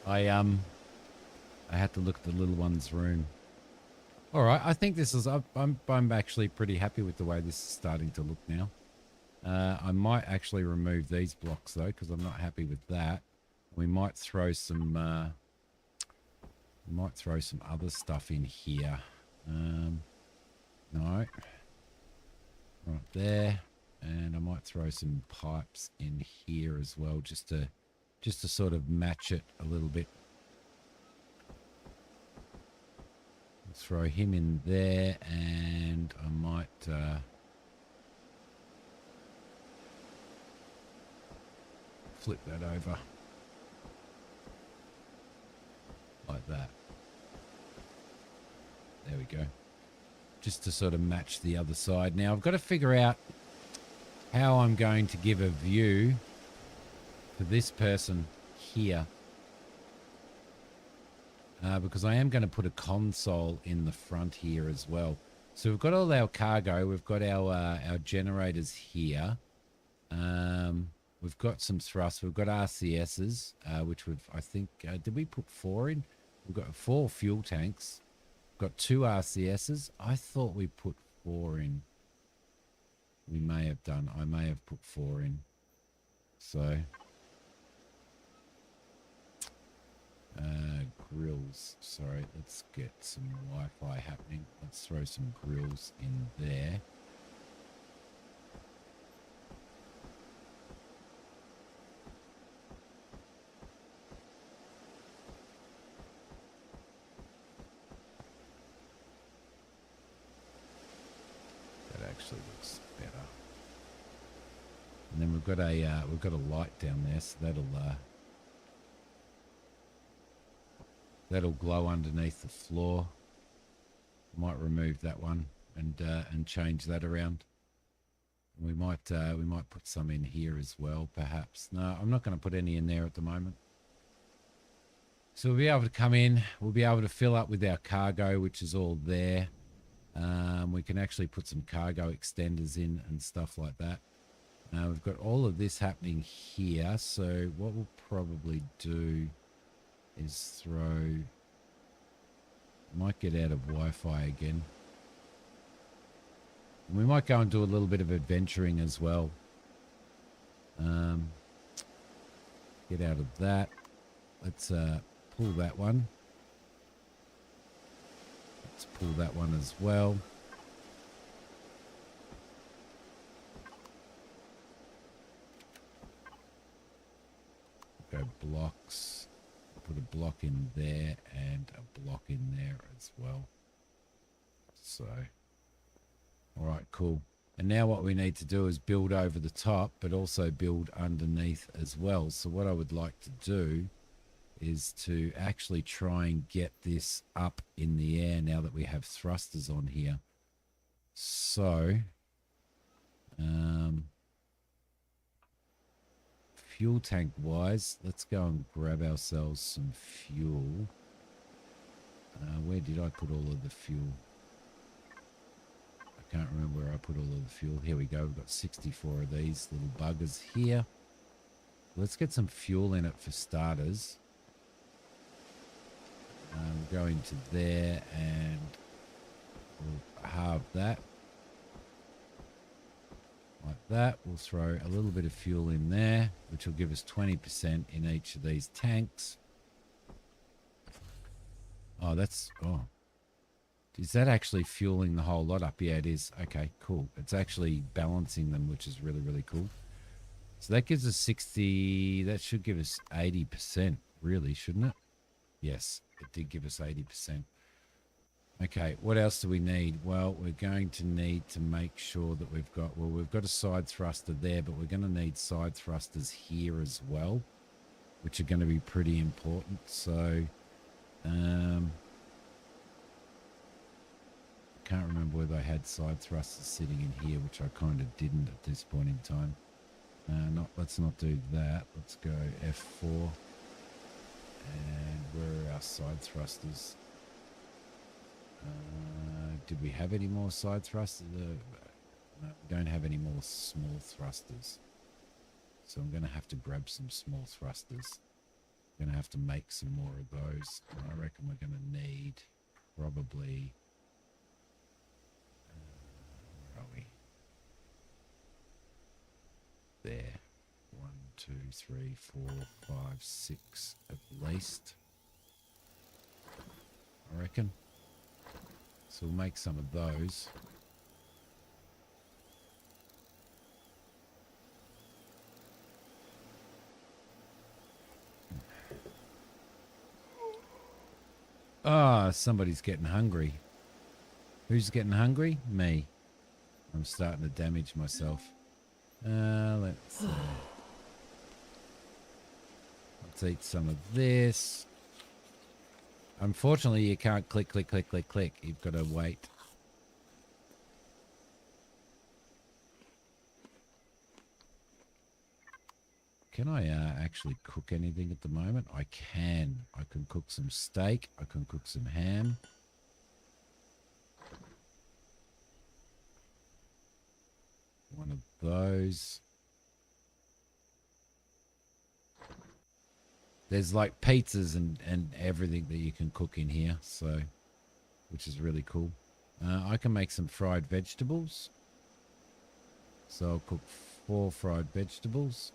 I had to look at the little one's room. All right, I think this is. I'm actually pretty happy with the way this is starting to look now. I might actually remove these blocks though, because I'm not happy with that. We might throw some. We might throw some other stuff in here. No, right there, and I might throw some pipes in here as well, just to sort of match it a little bit. Throw him in there, and I might flip that over like that. There we go. Just to sort of match the other side. Now I've got to figure out how I'm going to give a view to this person here. Because I am going to put a console in the front here as well. So we've got all our cargo. We've got our generators here. We've got some thrust. We've got RCSs, which I think, did we put 4 in? We've got 4 fuel tanks. We've got 2 RCSs. I thought we put 4 in. We may have done. I may have put 4 in. So... grills. Sorry, let's get some Wi-Fi happening. Let's throw some grills in there. That actually looks better. And then we've got a light down there, so that'll glow underneath the floor. Might remove that one and change that around. We might put some in here as well, perhaps. No, I'm not going to put any in there at the moment. So we'll be able to come in. We'll be able to fill up with our cargo, which is all there. We can actually put some cargo extenders in and stuff like that. We've got all of this happening here. So what we'll probably do is might get out of Wi-Fi again. And we might go and do a little bit of adventuring as well. Get out of that. Let's pull that one. Let's pull that one as well. Go blocks. Put a block in there and a block in there as well. So, all right, cool. And now what we need to do is build over the top, but also build underneath as well. So what I would like to do is to actually try and get this up in the air now that we have thrusters on here. So, fuel tank wise, let's go and grab ourselves some fuel. Where did I put all of the fuel? I can't remember where I put all of the fuel. Here we go. We've got 64 of these little buggers here. Let's get some fuel in it for starters. Go into there and we'll halve that. Like that. We'll throw a little bit of fuel in there, which will give us 20% in each of these tanks. Oh, is that actually fueling the whole lot up? Yeah, it is. Okay, cool. It's actually balancing them, which is really, really cool. So that gives us 60, that should give us 80%, really, shouldn't it? Yes, it did give us 80%. Okay, what else do we need? Well, we're going to need to make sure that we've got a side thruster there, but we're going to need side thrusters here as well, which are going to be pretty important. So, can't remember whether I had side thrusters sitting in here, which I kind of didn't at this point in time. Let's not do that. Let's go F4. And where are our side thrusters? Did we have any more side thrusters? No, we don't have any more small thrusters. So I'm going to have to grab some small thrusters. I'm going to have to make some more of those. And I reckon we're going to need probably... where are we? There. 1, 2, 3, 4, 5, 6 at least. I reckon. So we'll make some of those. Ah, somebody's getting hungry. Who's getting hungry? Me. I'm starting to damage myself. Let's eat some of this. Unfortunately, you can't click, click, click, click, click. You've got to wait. Can I actually cook anything at the moment? I can. I can cook some steak. I can cook some ham. One of those. There's like pizzas and everything that you can cook in here, so which is really cool. I can make some fried vegetables. So I'll cook 4 fried vegetables.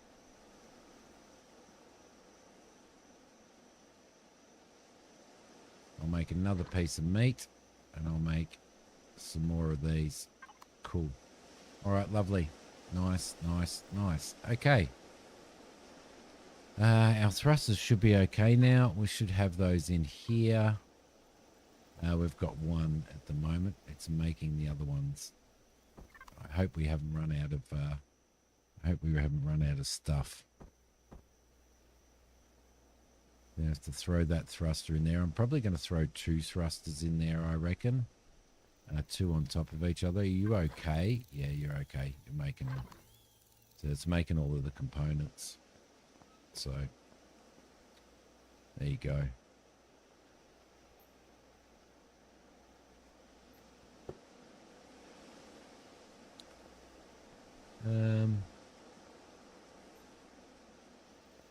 I'll make another piece of meat and I'll make some more of these. Cool. All right, lovely. Nice, nice, nice. Okay. Our thrusters should be okay now. We should have those in here. We've got one at the moment. It's making the other ones. I hope we haven't run out of. I hope we haven't run out of stuff. We have to throw that thruster in there. I'm probably going to throw 2 thrusters in there, I reckon. 2 on top of each other. Are you okay? Yeah, you're okay. You're making them. So it's making all of the components. So there you go.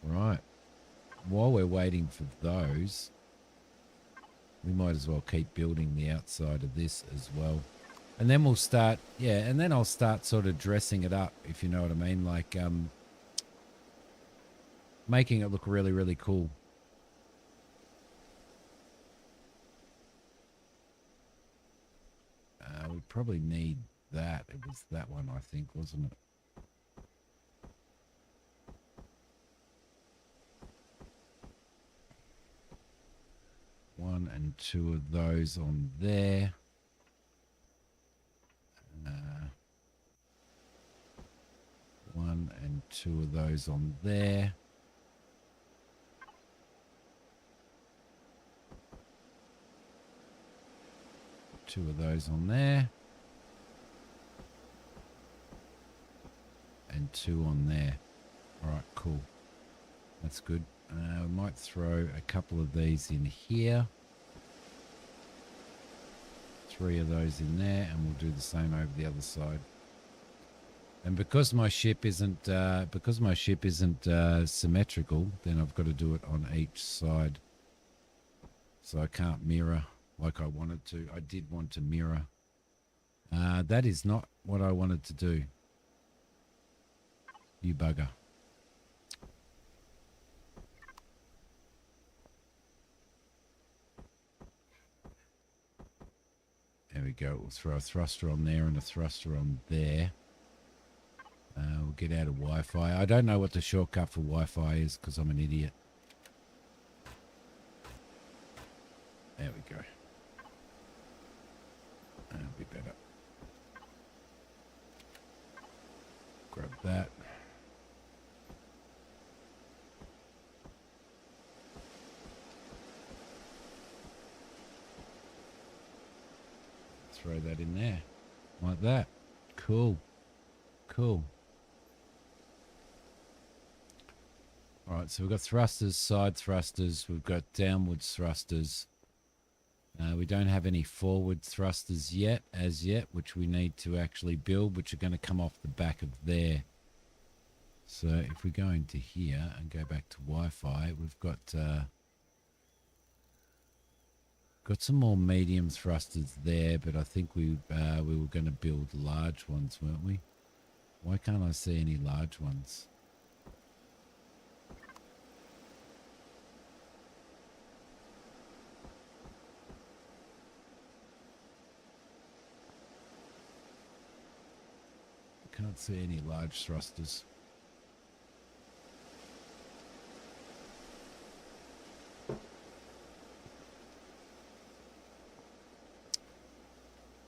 Right. While we're waiting for those, we might as well keep building the outside of this as well. And then we'll start, yeah, and then I'll start sort of dressing it up, if you know what I mean, like making it look really, really cool. We probably need that. It was that one, I think, wasn't it? One and 2 of those on there. 1 and 2 of those on there. Two of those on there. And 2 on there. All right, cool. That's good. We might throw a couple of these in here. 3 of those in there, and we'll do the same over the other side. And because my ship isn't symmetrical, then I've got to do it on each side. So I can't mirror like I wanted to. I did want to mirror. That is not what I wanted to do. You bugger. There we go. We'll throw a thruster on there and a thruster on there. We'll get out of Wi-Fi. I don't know what the shortcut for Wi-Fi is because I'm an idiot. There we go. That'll be better. Grab that. Throw that in there. Like that. Cool. Cool. Alright, so we've got thrusters, side thrusters, we've got downwards thrusters. We don't have any forward thrusters yet, as yet, which we need to actually build, which are going to come off the back of there. So if we go into here and go back to Wi-Fi, we've got some more medium thrusters there, but I think we were going to build large ones, weren't we? Why can't I see any large ones? Can't see any large thrusters.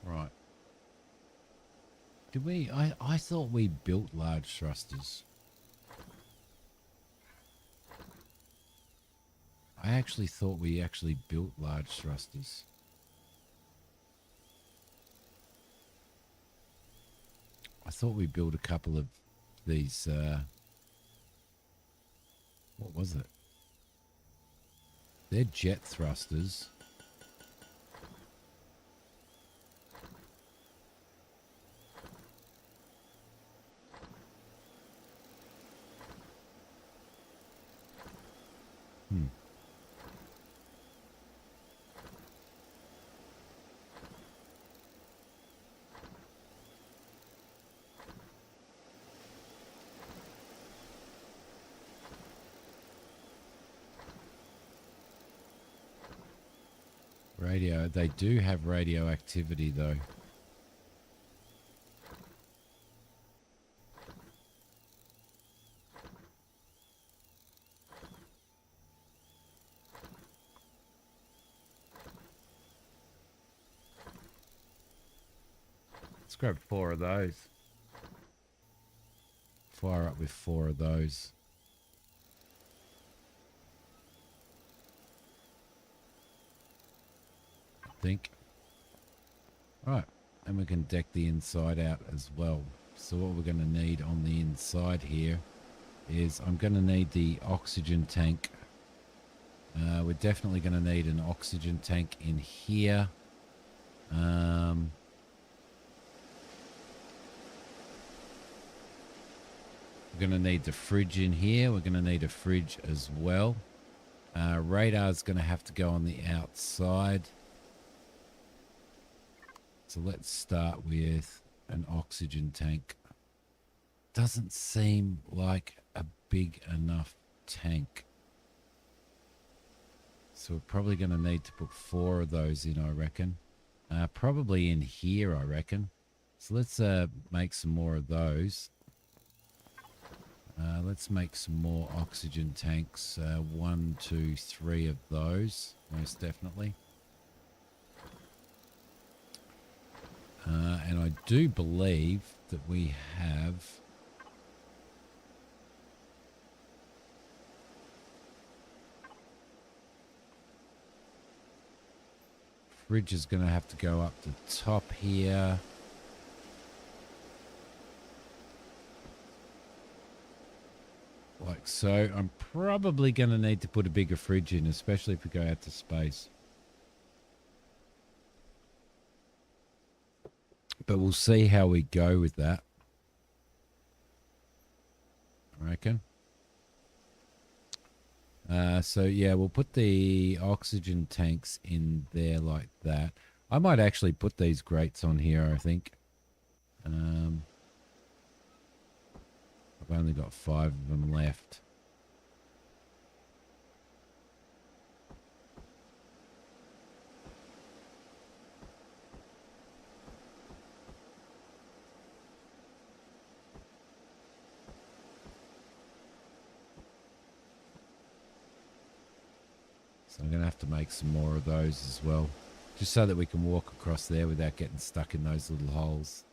Right. Did we? I thought we built large thrusters. I actually thought we actually built large thrusters. I thought we built a couple of these, what was it? They're jet thrusters. Radio, they do have radioactivity though. Let's grab 4 of those. Fire up with 4 of those. I think. Right, and we can deck the inside out as well. So what we're going to need on the inside here is I'm going to need the oxygen tank. We're definitely going to need an oxygen tank in here. We're going to need the fridge in here. We're going to need a fridge as well. Radar's going to have to go on the outside. So let's start with an oxygen tank. Doesn't seem like a big enough tank. So we're probably going to need to put 4 of those in, I reckon. Probably in here, I reckon. So let's make some more of those. Let's make some more oxygen tanks. 1, 2, 3 of those, most definitely. And I do believe that we have... Fridge is going to have to go up the top here. Like so. I'm probably going to need to put a bigger fridge in, especially if we go out to space. But we'll see how we go with that, I reckon. So yeah, we'll put the oxygen tanks in there like that. I might actually put these grates on here, I think. I've only got 5 of them left. So I'm going to have to make some more of those as well, just so that we can walk across there without getting stuck in those little holes.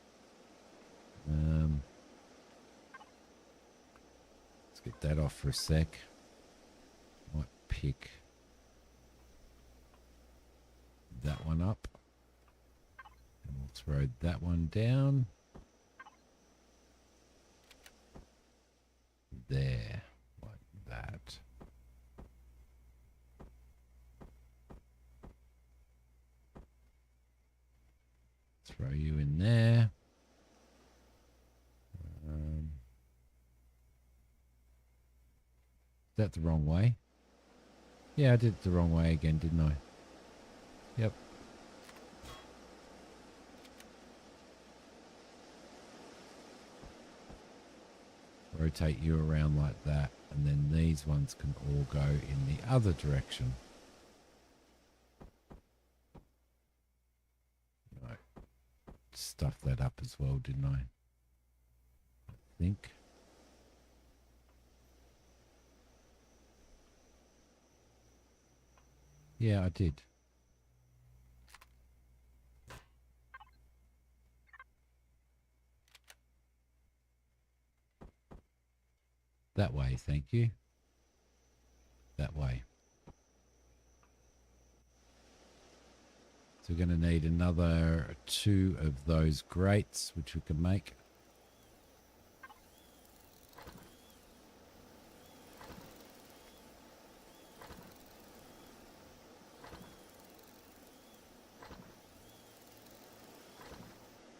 Let's get that off for a sec. Might pick that one up. And we'll throw that one down. There, like that. Throw you in there. that the wrong way? Yeah, I did it the wrong way again, didn't I? Yep. Rotate you around like that, and then these ones can all go in the other direction. Right. Stuff that up as well, didn't I? I think. Yeah, I did. That way, thank you. That way. So we're going to need another 2 of those grates, which we can make.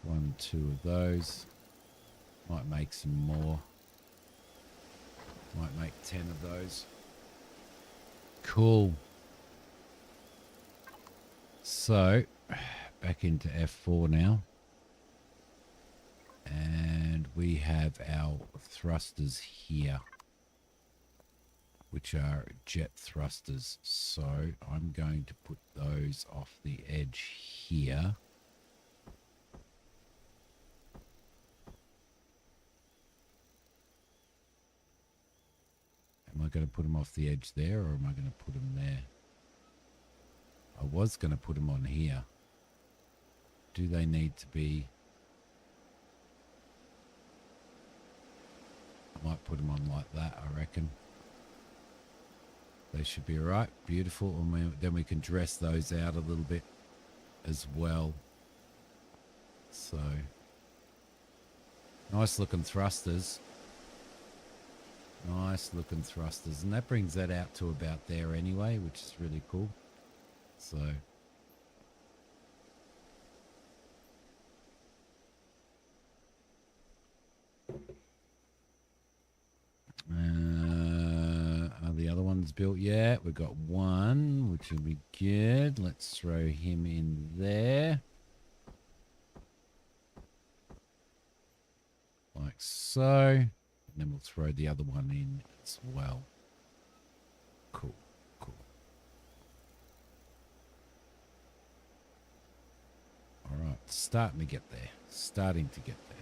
One, 2 of those. Might make some more. Might make 10 of those. Cool. So, back into F4 now. And we have our thrusters here, which are jet thrusters. So, I'm going to put those off the edge here. Am I going to put them off the edge there, or am I going to put them there? I was going to put them on here. Do they need to be... I might put them on like that, I reckon. They should be alright. Beautiful. And then we can dress those out a little bit as well. So, nice looking thrusters. Nice looking thrusters. And that brings that out to about there anyway, which is really cool. So, are the other ones built yet? We've got one, which will be good. Let's throw him in there. Like so. And then we'll throw the other one in as well. Cool. All right, starting to get there. Starting to get there.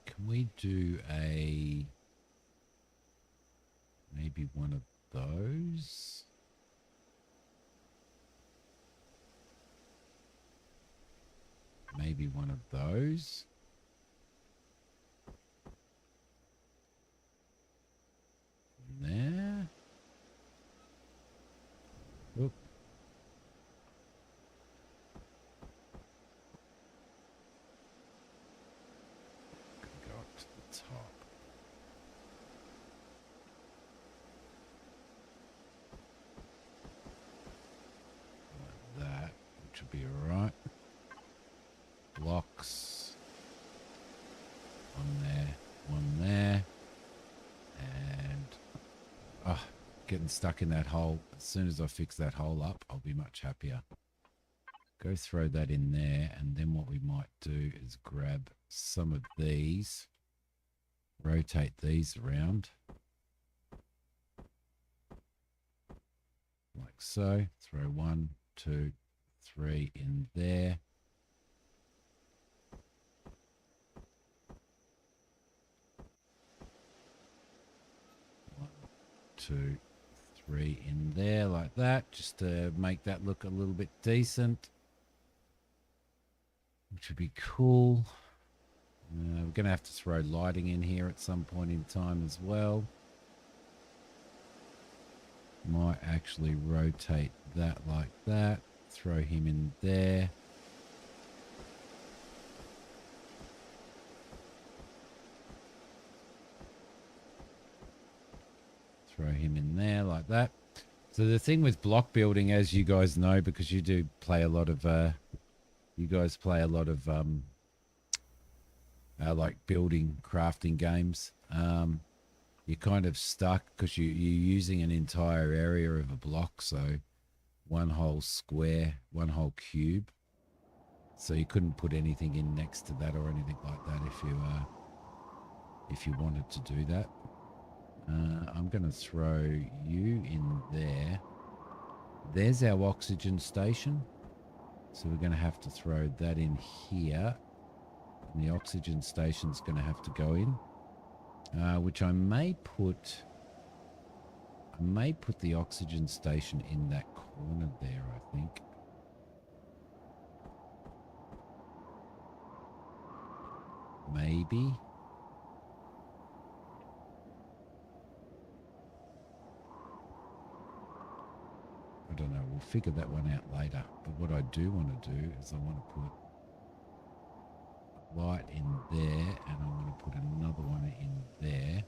Can we do maybe one of those? Maybe one of those? There? Oop. Go up to the top. Like that, which will be alright. Blocks. One there. And getting stuck in that hole. As soon as I fix that hole up, I'll be much happier. Go throw that in there, and then what we might do is grab some of these, rotate these around like so. Throw 1, 2, 3 in there. 1, 2, 3 in there like that, just to make that look a little bit decent, which would be cool. We're going to have to throw lighting in here at some point in time as well. Might actually rotate that like that. Throw him in there. Throw him in there like that. So the thing with block building, as you guys know, because you do play a lot of, you guys play a lot of like building, crafting games. You're kind of stuck because you're using an entire area of a block. So one whole square, one whole cube. So you couldn't put anything in next to that or anything like that if you wanted to do that. I'm going to throw you in there. There's our oxygen station. So we're going to have to throw that in here. And the oxygen station's going to have to go in. Which I may put the oxygen station in that corner there, I think. Maybe. I don't know. We'll figure that one out later. But what I do want to do is I want to put a light in there, and I want to put another one in there.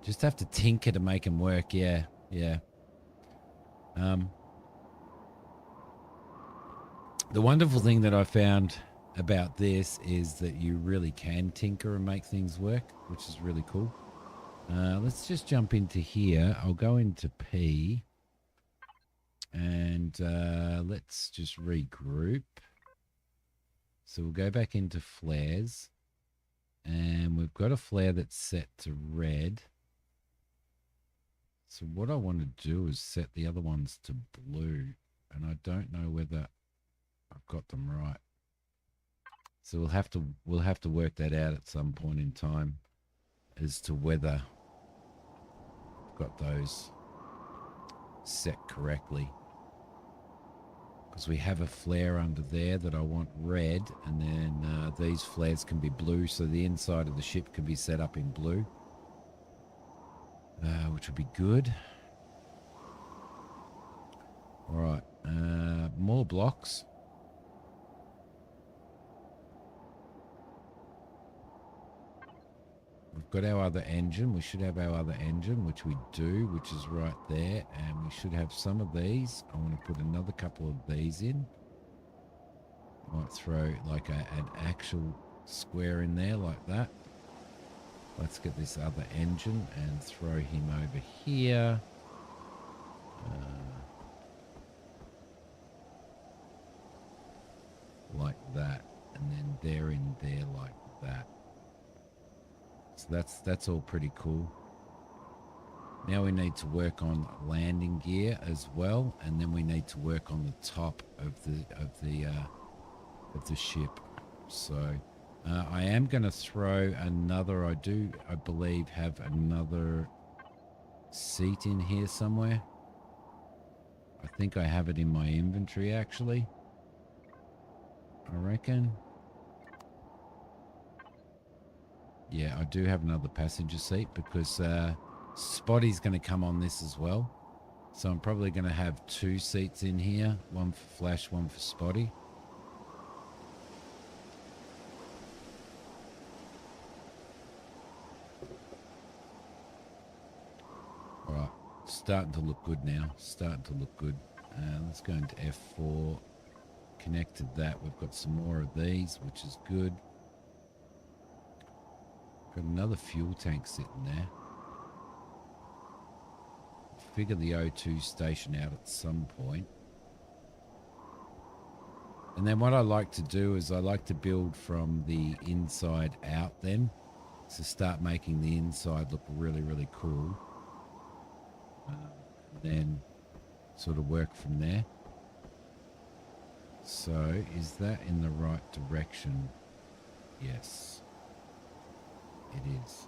Just have to tinker to make them work. Yeah, yeah. The wonderful thing that I found about this is that you really can tinker and make things work, which is really cool. Let's just jump into here. I'll go into P and let's just regroup. So we'll go back into flares and we've got a flare that's set to red. So what I want to do is set the other ones to blue, and I don't know whether I've got them right. So we'll have to work that out at some point in time as to whether I've got those set correctly. Because we have a flare under there that I want red, and then these flares can be blue, so the inside of the ship can be set up in blue, which would be good. All right, more blocks. We've got our other engine. We should have our other engine, which we do, which is right there. And we should have some of these. I want to put another couple of these in. Might throw like an actual square in there like that. Let's get this other engine and throw him over here. Like that. And then they're in there like that. So that's all pretty cool. Now we need to work on landing gear as well, and then we need to work on the top of the ship. So I am going to throw another. I believe have another seat in here somewhere. I think I have it in my inventory actually. I reckon. Yeah, I do have another passenger seat because Spotty's going to come on this as well. So I'm probably going to have two seats in here. One for Flash, one for Spotty. All right, starting to look good now. Starting to look good. Let's go into F4. Connected that. We've got some more of these, which is good. Got another fuel tank sitting there. Figure the O2 station out at some point. And then what I like to do is I like to build from the inside out then. To start making the inside look really, really cool. Then sort of work from there. So is that in the right direction? Yes. It is.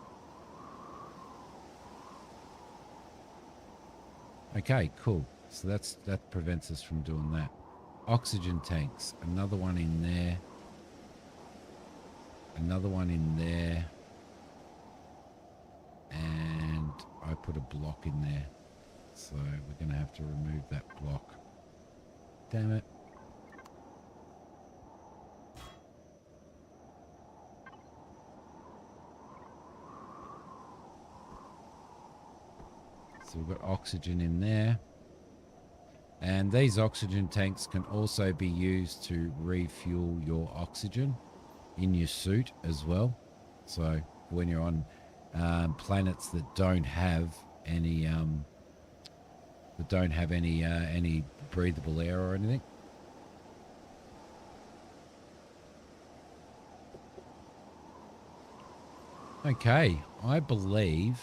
Okay, cool. So that prevents us from doing that. Oxygen tanks. Another one in there. Another one in there. and I put a block in there. So we're going to have to remove that block. Damn it. So we've got oxygen in there. And these oxygen tanks can also be used to refuel your oxygen in your suit as well. So when you're on planets that don't have any any breathable air or anything. Okay, I believe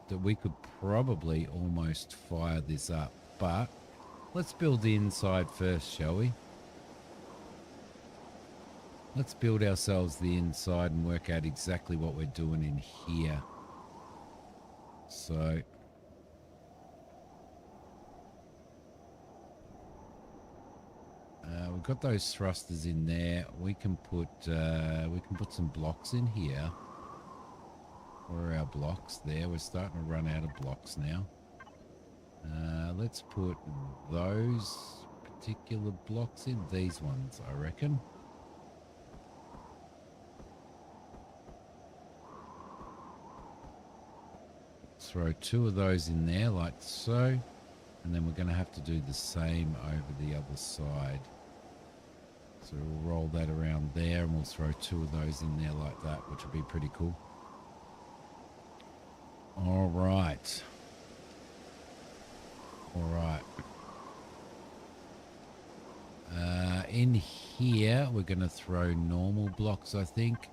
that we could probably almost fire this up, but let's build the inside first, shall we? Let's build ourselves the inside and work out exactly what we're doing in here. So we've got those thrusters in there. We can put some blocks in here. Where are our blocks? There, we're starting to run out of blocks now. Let's put those particular blocks in. These ones, I reckon. Throw 2 of those in there like so. And then we're going to have to do the same over the other side. So we'll roll that around there and we'll throw 2 of those in there like that, which will be pretty cool. All right. All right. In here, we're going to throw normal blocks, I think.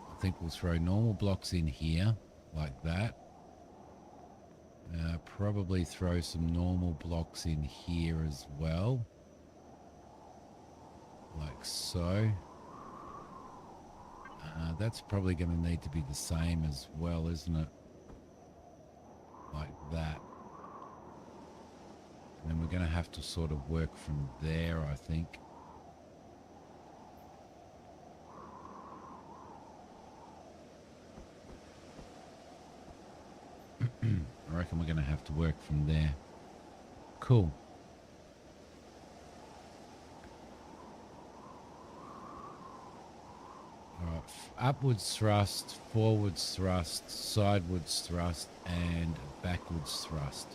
I think we'll throw normal blocks in here, like that. Probably throw some normal blocks in here as well. Like so. That's probably going to need to be the same as well, isn't it? Like that. And then we're going to have to sort of work from there, I think. I reckon we're going to have to work from there. Cool. Alright, upwards thrust, forwards thrust, sidewards thrust, and backwards thrust.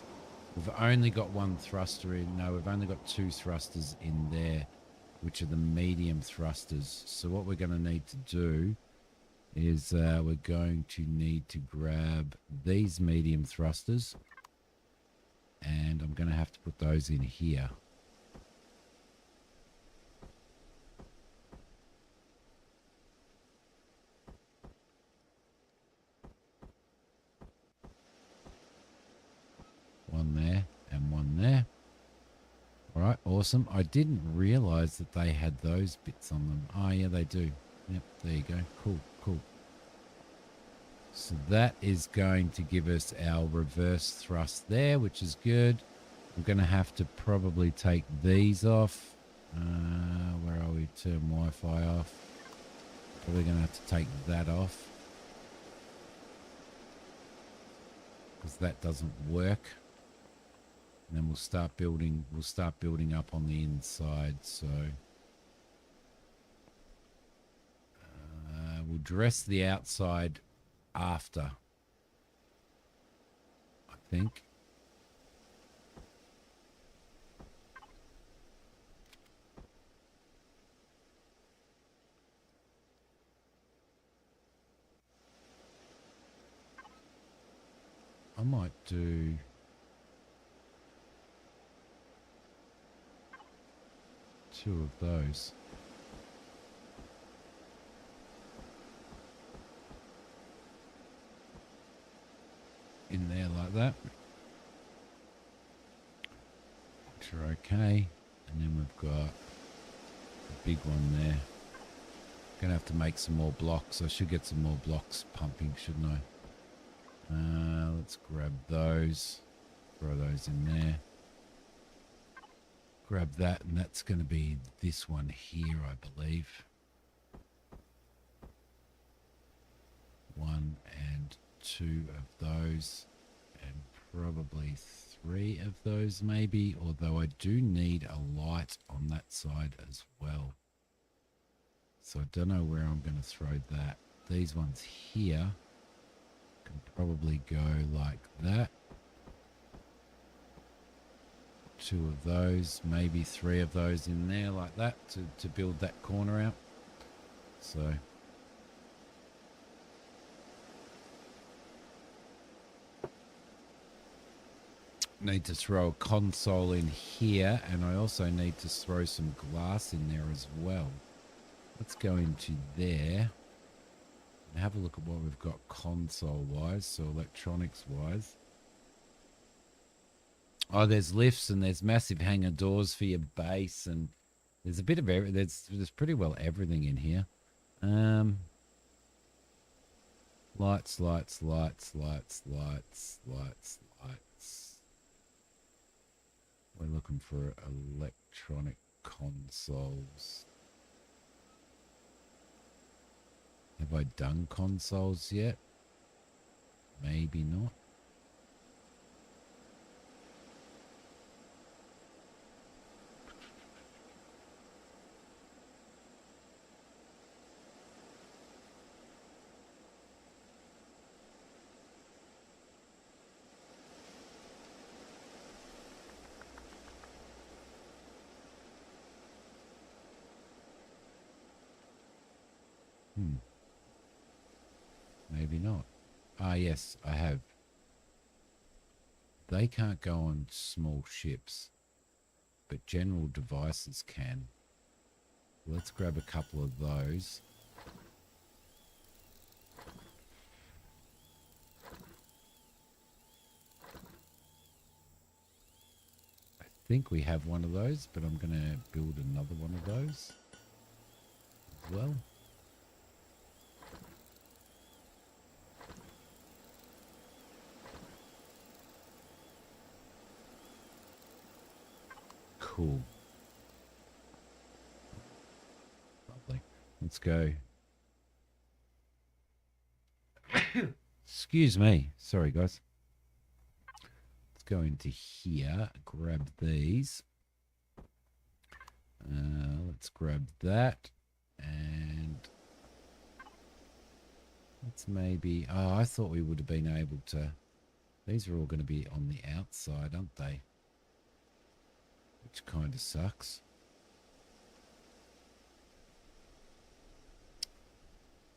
We've only got 1 thruster in. No, we've only got 2 thrusters in there, which are the medium thrusters. So what we're going to need to do is we're going to need to grab these medium thrusters, and I'm going to have to put those in here. One there and one there. All right, awesome. I didn't realize that they had those bits on them. Oh, yeah, they do. Yep, there you go. Cool, cool. So that is going to give us our reverse thrust there, which is good. We're going to have to probably take these off. Where are we? Turn Wi-Fi off. Probably going to have to take that off, because that doesn't work. And then we'll start building up on the inside. So we'll dress the outside after, I think. I might do two of those. In there like that. Which are okay. And then we've got a big one there. Gonna have to make some more blocks. I should get some more blocks pumping, shouldn't I? Let's grab those. Throw those in there. Grab that, and that's going to be this one here, I believe. 1 and 2 of those, and probably 3 of those maybe, although I do need a light on that side as well. So I don't know where I'm going to throw that. These ones here can probably go like that. 2 of those, maybe 3 of those in there like that to build that corner out. So need to throw a console in here, and I also need to throw some glass in there as well. Let's go into there and have a look at what we've got console wise, so electronics wise. Oh, there's lifts and there's massive hangar doors for your base, and there's a bit of there's pretty well everything in here. Lights. We're looking for electronic consoles. Have I done consoles yet? Maybe not. Maybe not. Ah, yes, I have. They can't go on small ships, but general devices can. Let's grab a couple of those. I think we have one of those, but I'm going to build another one of those as well. Cool. Lovely. Let's go. Excuse me. Sorry, guys. Let's go into here. Grab these. Let's grab that. And let's maybe... Oh, I thought we would have been able to... These are all going to be on the outside, aren't they? Which kind of sucks.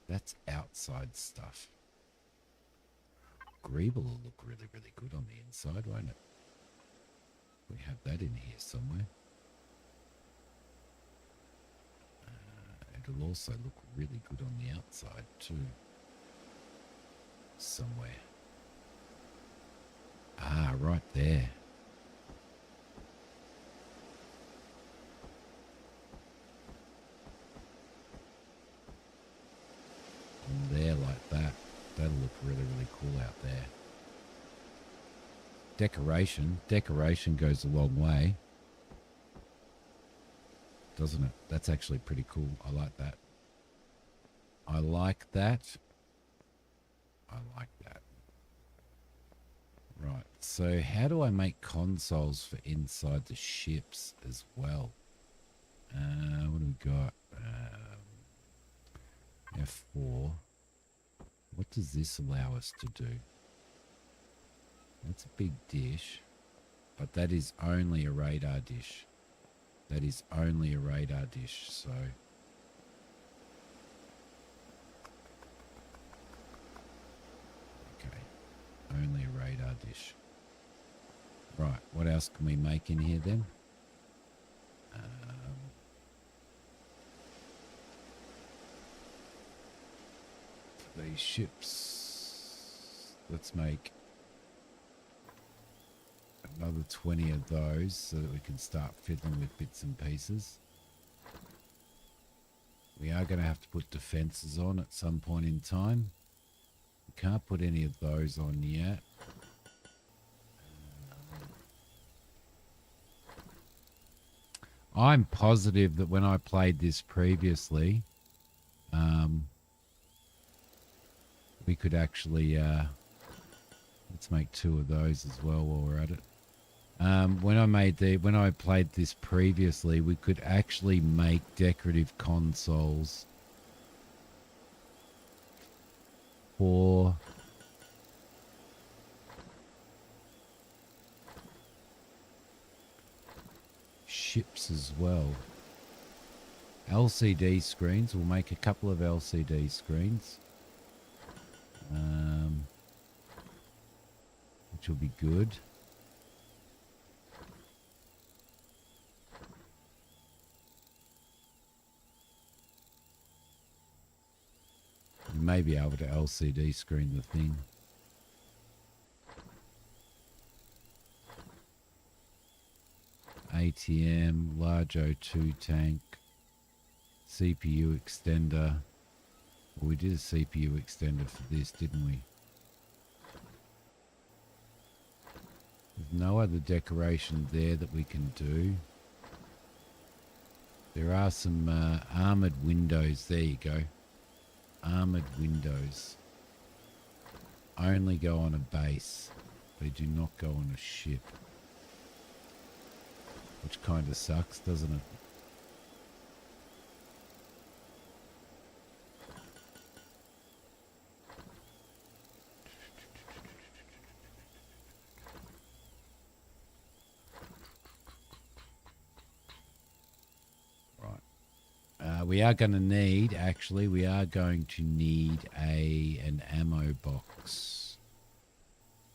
That's outside stuff. Greeble will look really, really good on the inside, won't it? We have that in here somewhere. It'll also look really good on the outside too. Somewhere. Ah, right there. And there like that. That'll look really, really cool out there. Decoration goes a long way. Doesn't it? That's actually pretty cool. I like that. I like that. I like that. Right. So how do I make consoles for inside the ships as well? What do we got? F4. What does this allow us to do? That's a big dish. But that is only a radar dish. That is only a radar dish, so... Okay. Only a radar dish. Right, what else can we make in here then? For these ships, let's make another 20 of those so that we can start fiddling with bits and pieces. We are going to have to put defenses on at some point in time. We can't put any of those on yet. I'm positive that when I played this previously, we could actually, let's make 2 of those as well while we're at it. When I played this previously, we could actually make decorative consoles for ships as well. LCD screens, we'll make a couple of LCD screens, which will be good. You may be able to LCD screen the thing. ATM, large O2 tank, CPU extender. Well, we did a CPU extender for this, didn't we? There's no other decoration there that we can do. There are some armoured windows. There you go. Armoured windows. Only go on a base. They do not go on a ship. Which kind of sucks, doesn't it? We are going to need, actually, we are going to need an ammo box.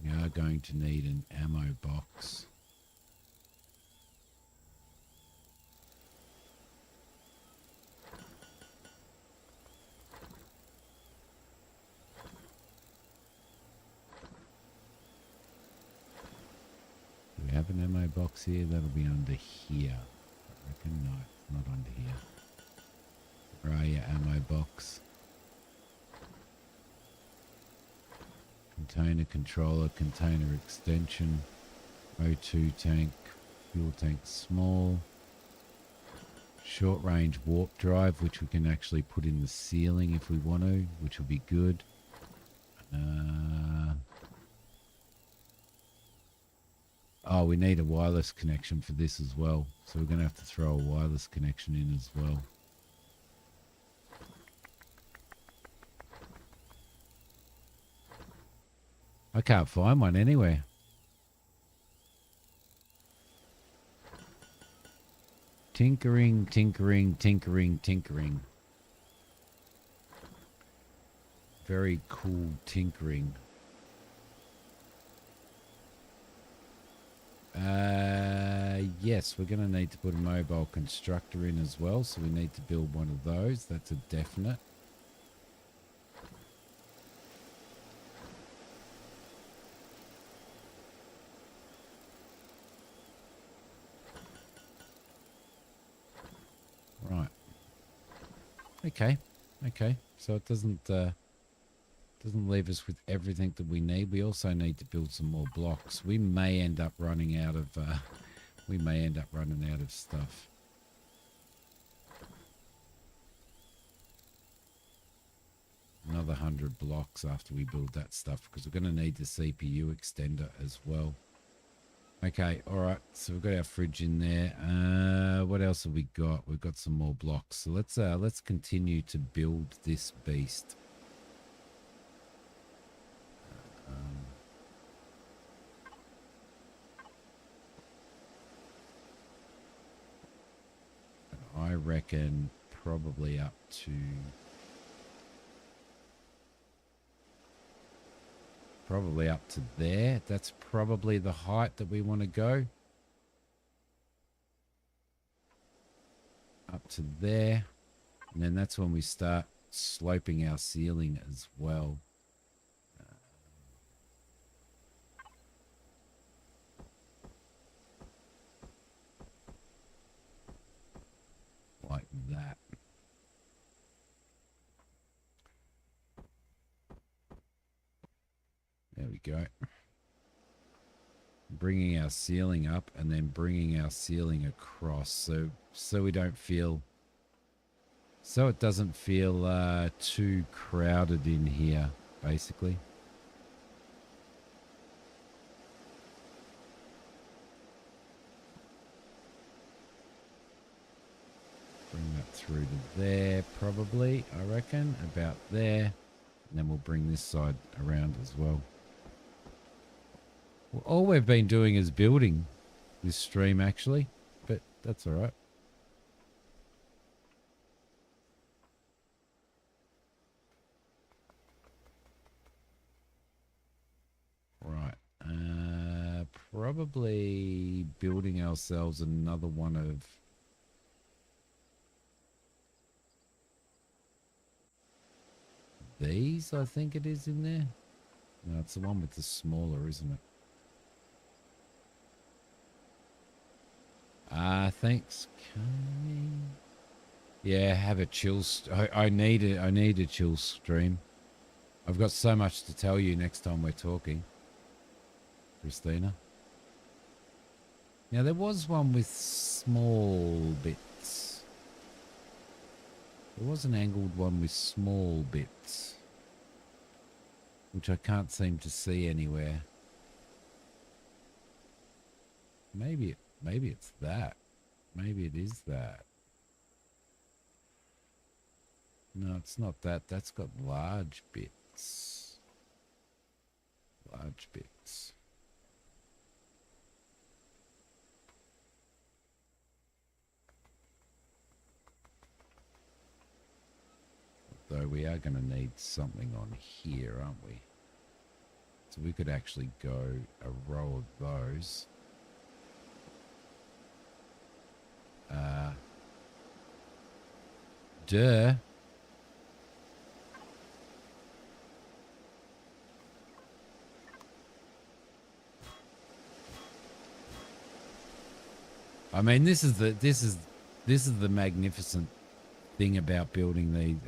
We are going to need an ammo box. Do we have an ammo box here? That'll be under here. I reckon no, it's not under here. Where are you, ammo box? Container controller, container extension, O2 tank, fuel tank small, short range warp drive, which we can actually put in the ceiling if we want to, which will be good. Oh, we need a wireless connection for this as well, so we're going to have to throw a wireless connection in as well. I can't find one anywhere. Tinkering, tinkering, tinkering, tinkering. Very cool tinkering. Yes, we're going to need to put a mobile constructor in as well, so we need to build one of those. That's a definite. Right. Okay. So it doesn't leave us with everything that we need. We also need to build some more blocks. We may end up running out of stuff. Another 100 blocks after we build that stuff, because we're going to need the CPU extender as well. Okay, all right. So we've got our fridge in there. What else have we got? We've got some more blocks. So let's continue to build this beast. I reckon probably up to there. That's probably the height that we want to go. Up to there. And then that's when we start sloping our ceiling as well. Like that. There we go. Bringing our ceiling up and then bringing our ceiling across, so we don't feel, so it doesn't feel too crowded in here. basically. Bring that through to there, probably, I reckon, about there. And then we'll bring this side around as well. Well, all we've been doing is building this stream, actually, but that's all right. Right. Probably building ourselves another one of these, I think it is in there. No, it's the one with the smaller, isn't it? Thanks, Kami. Yeah, have a chill. I need it. I need a chill stream. I've got so much to tell you next time we're talking, Christina. Now, there was one with small bits. There was an angled one with small bits, which I can't seem to see anywhere. Maybe it's that. Maybe it is that. No, it's not that. That's got large bits. Large bits. Though we are going to need something on here, aren't we? So we could actually go a row of those. Duh. I mean, this is the magnificent thing about building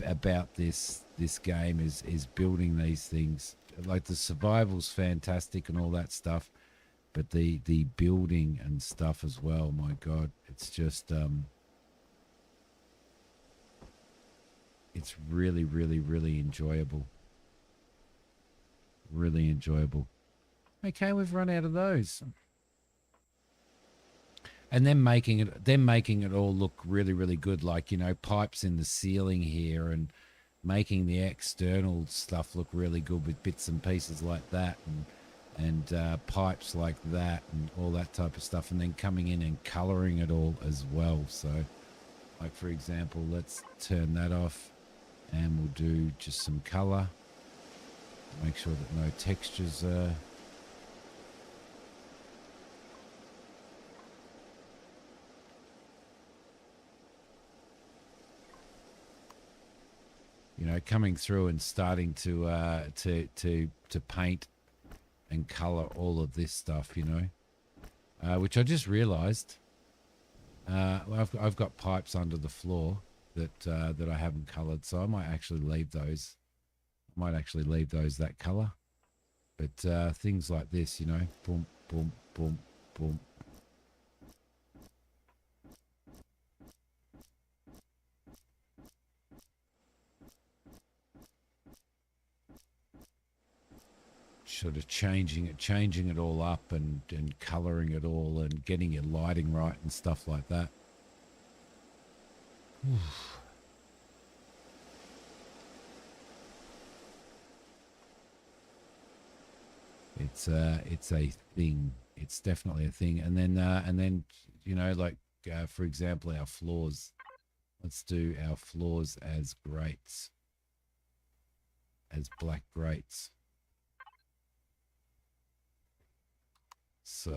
about this game is building these things. Like the survival's fantastic and all that stuff, but the building and stuff as well. My God, it's just it's really, really, really enjoyable. Really enjoyable. Okay, we've run out of those. And then making it all look really, really good, like, you know, pipes in the ceiling here and making the external stuff look really good with bits and pieces like that and pipes like that and all that type of stuff, and then coming in and colouring it all as well. So, like, for example, let's turn that off and we'll do just some colour. Make sure that no textures are... You know, coming through and starting to paint and colour all of this stuff, you know, which I just realised. I've got pipes under the floor that I haven't coloured, so I might actually leave those. I might actually leave those that colour. But things like this, you know, boom, boom, boom, boom. Sort of changing it all up and colouring it all and getting your lighting right and stuff like that. It's a thing. It's definitely a thing. And then you know, like for example, our floors. Let's do our floors as grates, as black grates. So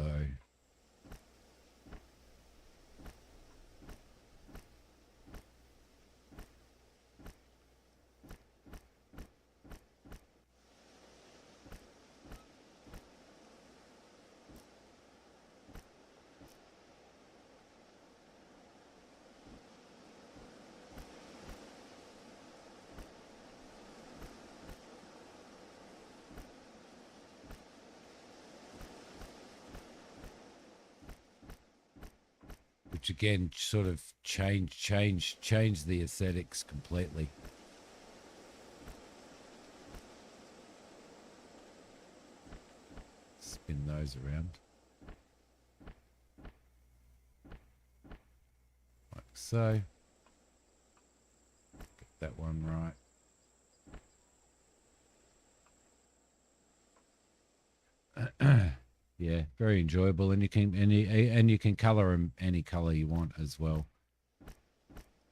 which again sort of change the aesthetics completely. Spin those around. Like so. Get that one right. Yeah, very enjoyable, and you can color them any color you want as well,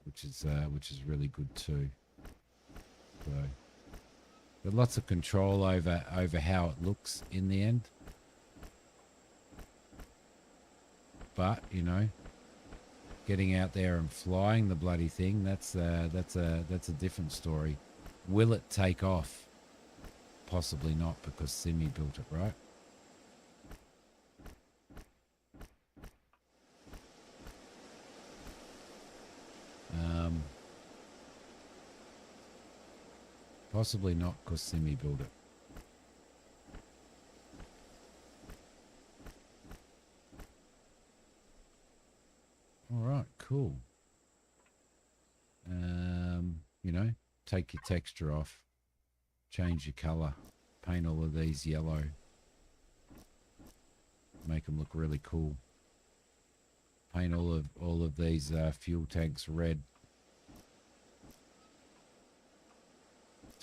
which is really good too. So, got lots of control over how it looks in the end. But you know, getting out there and flying the bloody thing, that's a different story. Will it take off? Possibly not, because Simi built it, right? Possibly not, because Simi built it. All right, cool. You know, take your texture off, change your color, paint all of these yellow, make them look really cool. Paint all of these fuel tanks red.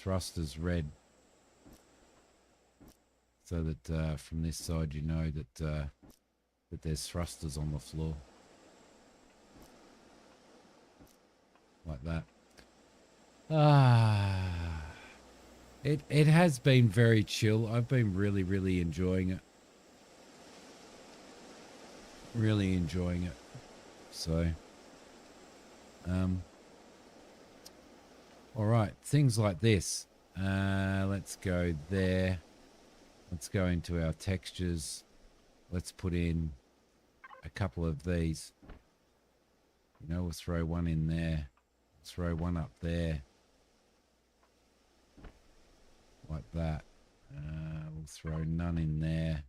Thrusters red, so that from this side you know that there's thrusters on the floor, like that. It has been very chill. I've been really enjoying it. Really enjoying it. So, all right, things like this. Let's go there. Let's go into our textures. Let's put in a couple of these. You know, we'll throw one in there. Throw one up there. Like that. We'll throw none in there.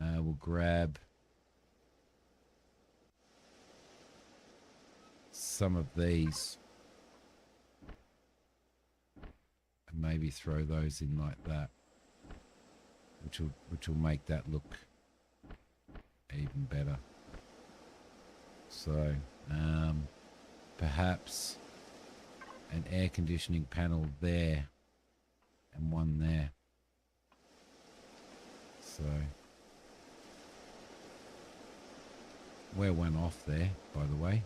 We'll grab some of these. And maybe throw those in like that. Which will make that look even better. So, perhaps an air conditioning panel there and one there. So, wear one off there, by the way.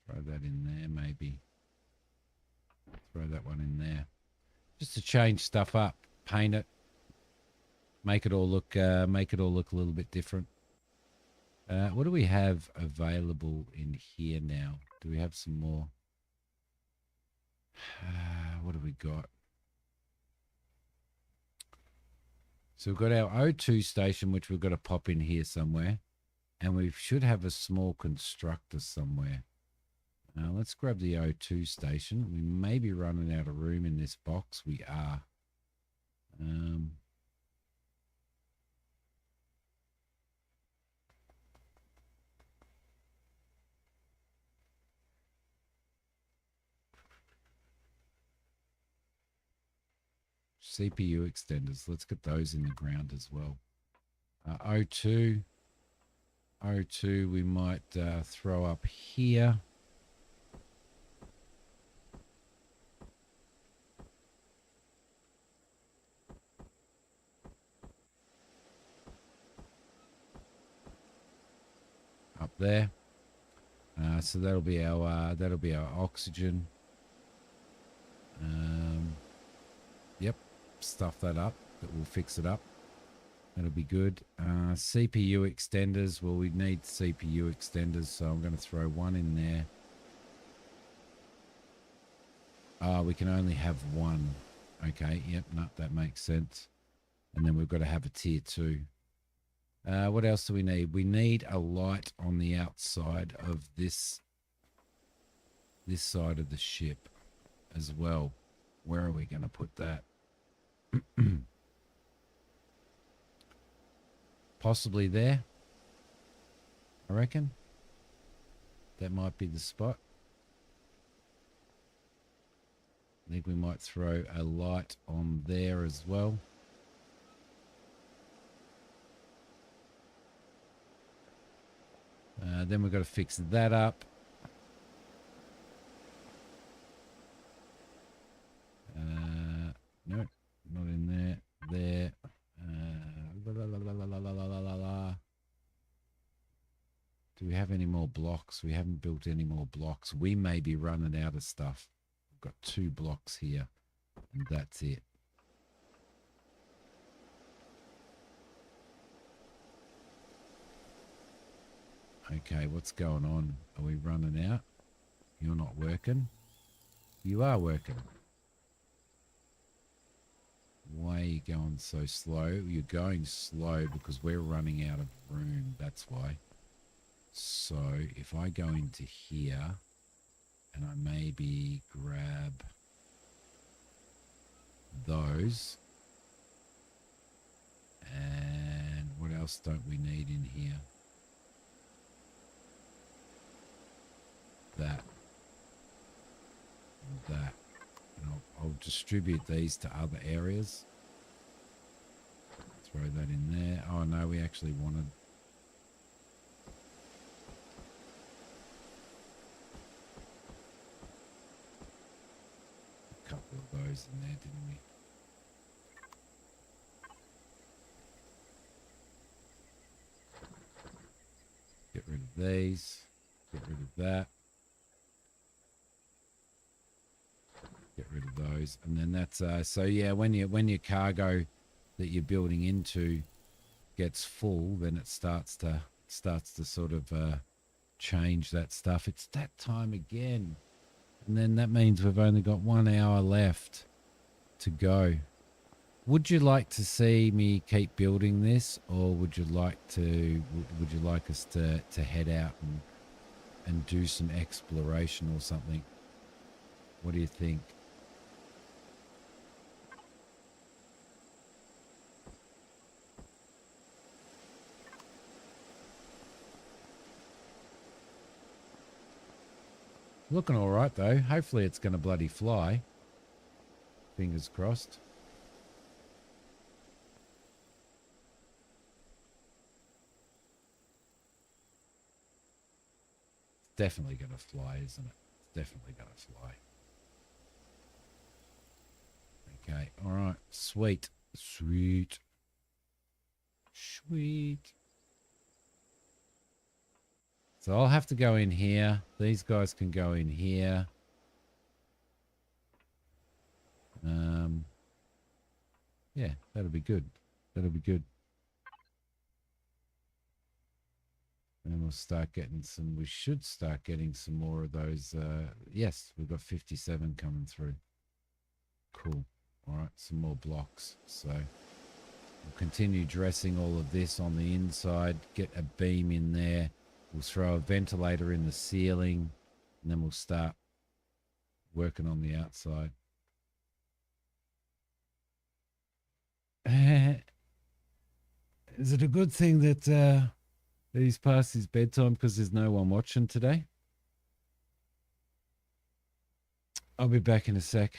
Throw that in there, maybe. Throw that one in there. Just to change stuff up, paint it, make it all look a little bit different. What do we have available in here now? Do we have some more? What have we got? So we've got our O2 station, which we've got to pop in here somewhere, and we should have a small constructor somewhere. Let's grab the O2 station. We may be running out of room in this box. We are. CPU extenders. Let's get those in the ground as well. O2. O2 we might throw up here. Up there. So that'll be our oxygen. Yep, stuff that up. That will fix it up. That'll be good. CPU extenders. Well, we need CPU extenders, so I'm going to throw one in there. We can only have one. Okay, yep, no, that makes sense. And then we've got to have a tier 2. What else do we need? We need a light on the outside of this side of the ship as well. Where are we going to put that? Possibly there, I reckon. That might be the spot. I think we might throw a light on there as well. Then we've got to fix that up. No, not in there. There. Do we have any more blocks? We haven't built any more blocks. We may be running out of stuff. We've got 2 blocks here, and that's it. Okay, what's going on? Are we running out? You're not working? You are working. Why are you going so slow? You're going slow because we're running out of room. That's why. So if I go into here and I maybe grab those, and what else don't we need in here? That and that. And I'll distribute these to other areas. Throw that in there. Oh no, we actually wanted a couple of those in there, didn't we? Get rid of these. Get rid of that. Get rid of those, and then that's so yeah. When your cargo that you're building into gets full, then it starts to sort of change that stuff. It's that time again, and then that means we've only got 1 hour left to go. Would you like to see me keep building this, or would you like us to head out and do some exploration or something? What do you think? Looking all right, though. Hopefully it's going to bloody fly. Fingers crossed. It's definitely going to fly, isn't it? It's definitely going to fly. Okay, all right. Sweet. Sweet. Sweet. So I'll have to go in here. These guys can go in here. Yeah, that'll be good. That'll be good. And we'll start getting some, we should start getting some more of those. Yes, we've got 57 coming through. Cool. All right, some more blocks. So we'll continue dressing all of this on the inside, get a beam in there. We'll throw a ventilator in the ceiling, and then we'll start working on the outside. Is it a good thing that he's past his bedtime because there's no one watching today? I'll be back in a sec.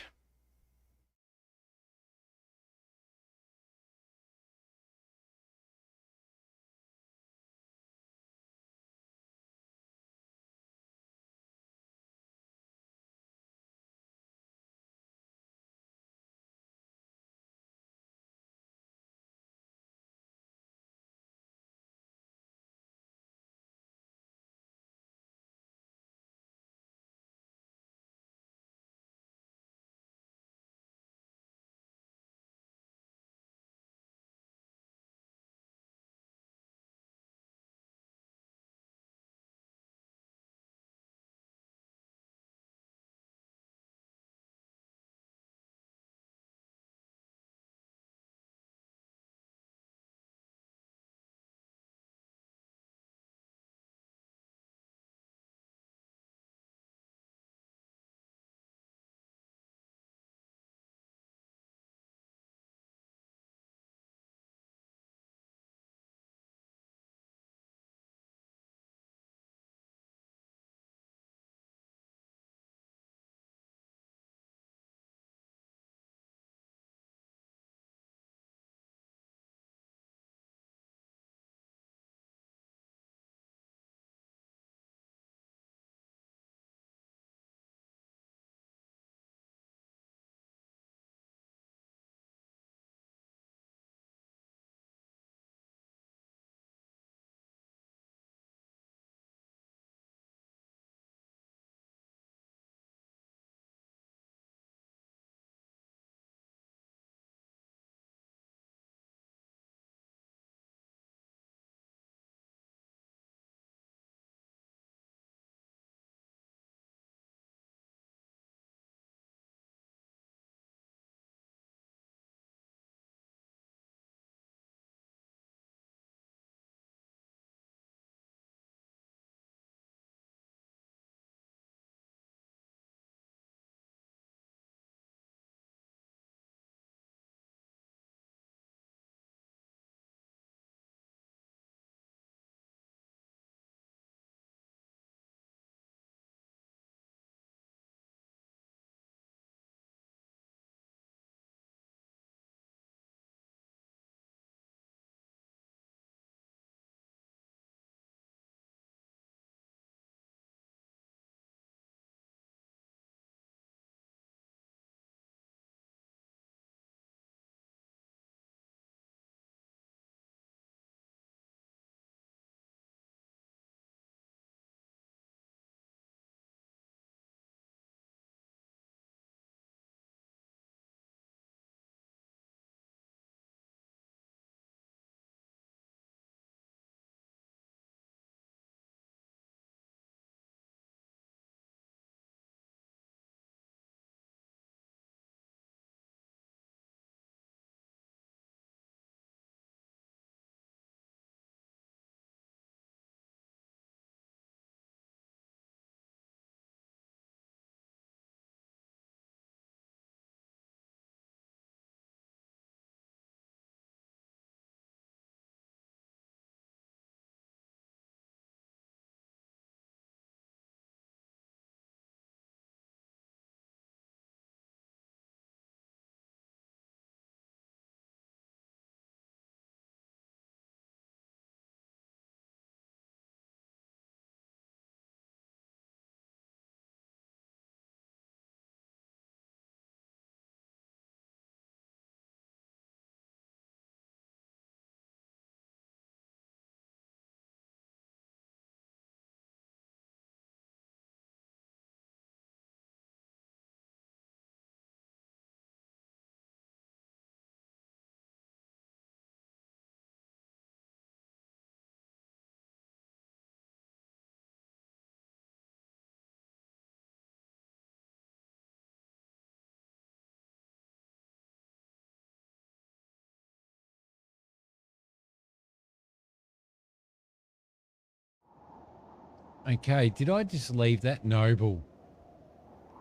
Okay, did I just leave that? Noble.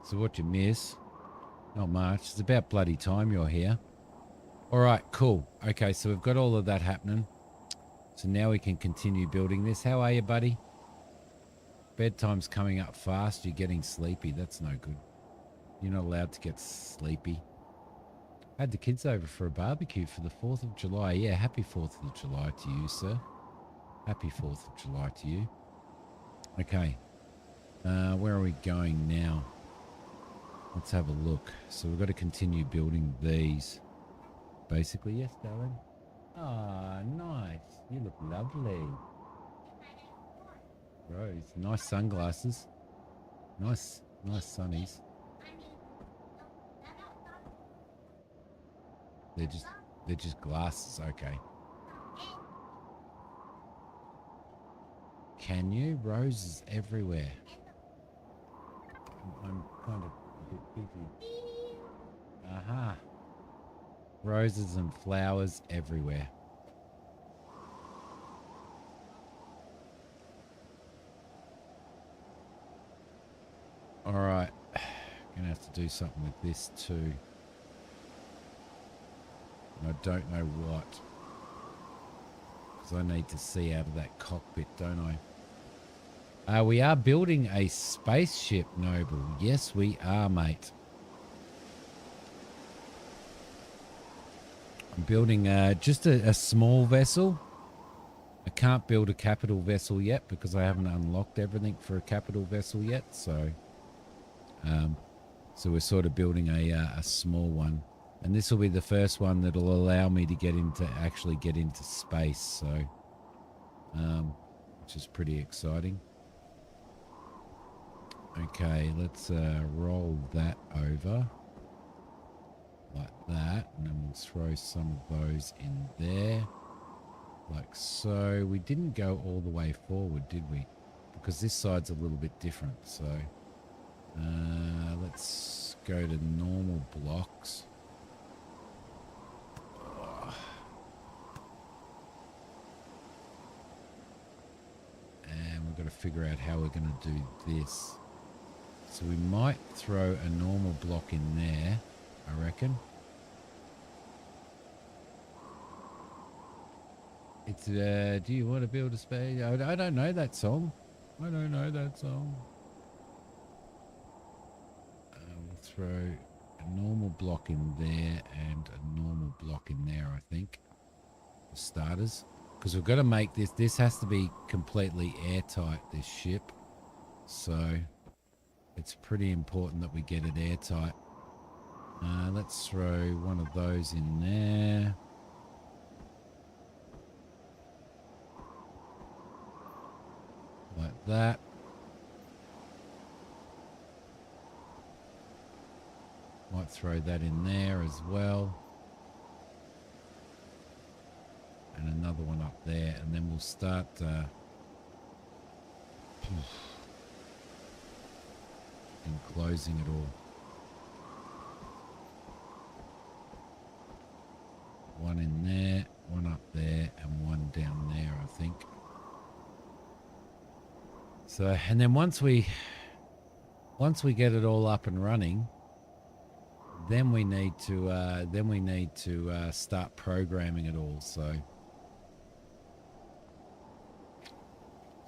So what you miss? Not much. It's about bloody time you're here. All right, cool. Okay, so we've got all of that happening. So now we can continue building this. How are you, buddy? Bedtime's coming up fast. You're getting sleepy. That's no good. You're not allowed to get sleepy. I had the kids over for a barbecue for the 4th of July. Yeah, happy 4th of July to you, sir. Happy 4th of July to you. Okay. Where are we going now? Let's have a look. So we've got to continue building these. Basically, yes, darling. Ah, nice. You look lovely. Rose, nice sunglasses. Nice sunnies. They're just glasses. Okay. Can you? Roses everywhere. I'm kind of a bit busy. Aha. Roses and flowers everywhere. All right. Gonna have to do something with this too. And I don't know what. Because I need to see out of that cockpit, don't I? We are building a spaceship, Noble. Yes, we are, mate. I'm building just a small vessel. I can't build a capital vessel yet because I haven't unlocked everything for a capital vessel yet. So we're sort of building a small one. And this will be the first one that will allow me to actually get into space. So, which is pretty exciting. Okay, let's roll that over like that, and then we'll throw some of those in there, like so. We didn't go all the way forward, did we? Because this side's a little bit different. So let's go to normal blocks. And we've got to figure out how we're going to do this. So we might throw a normal block in there, I reckon. It's, do you want to build a space? I don't know that song. I don't know that song. We'll throw a normal block in there and a normal block in there, I think, for starters. Because we've got to make this has to be completely airtight, this ship. So it's pretty important that we get it airtight. Let's throw one of those in there. Like that. Might throw that in there as well. And another one up there. And then we'll start... enclosing it all. One in there, one up there, and one down there, I think. So, and then once we get it all up and running, then we need to start programming it all. So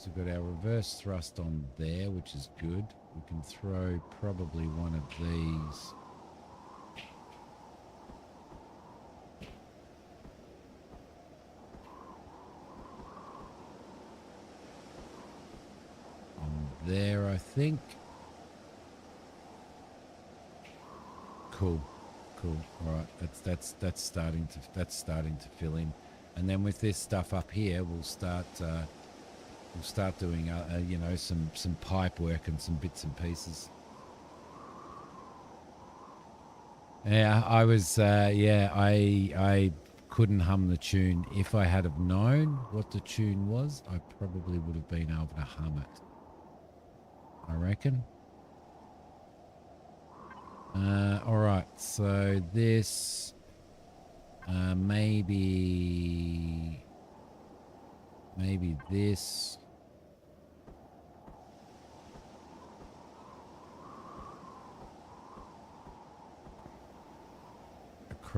we've got our reverse thrust on there, which is good. We can throw probably one of these. On there, I think. Cool. All right, that's starting to fill in, and then with this stuff up here, we'll start doing you know, some pipe work and some bits and pieces. Yeah, I was I couldn't hum the tune. If I had have known what the tune was, I probably would have been able to hum it, I reckon. All right, so this maybe this.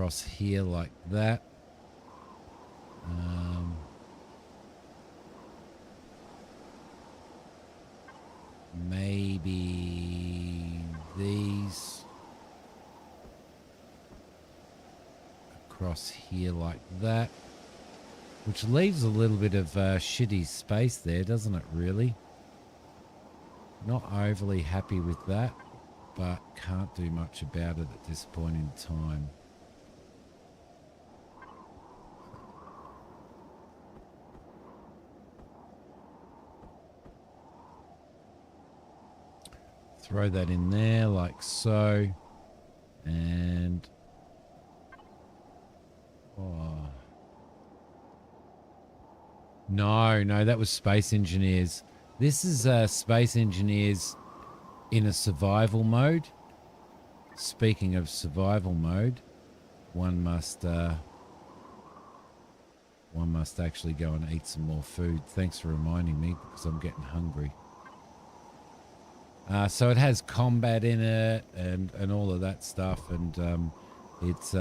across here like that. Maybe these across here like that, which leaves a little bit of shitty space there, doesn't it, really? Not overly happy with that, but can't do much about it at this point in time. Throw that in there like so. And no, that was Space Engineers. This is Space Engineers in a survival mode. Speaking of survival mode, one must actually go and eat some more food. Thanks for reminding me, because I'm getting hungry. So it has combat in it and all of that stuff, and it's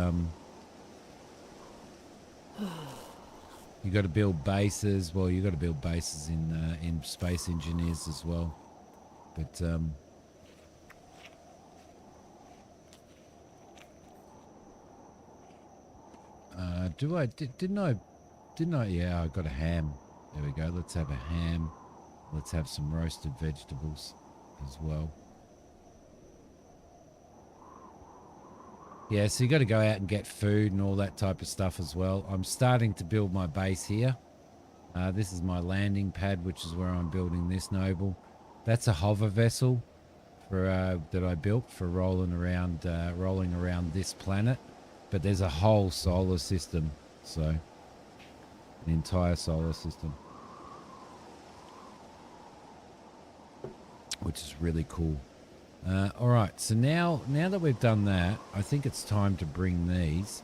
you got to build bases. Well, you got to build bases in Space Engineers as well, but didn't I? Yeah, I got a ham. There we go. Let's have a ham. Let's have some roasted vegetables as well. Yeah, so you got to go out and get food and all that type of stuff as well. I'm starting to build my base here. This is my landing pad, which is where I'm building this noble. That's a hover vessel for that I built for rolling around this planet. But there's a whole solar system, so an entire solar system, which is really cool. All right, so now that we've done that, I think it's time to bring these.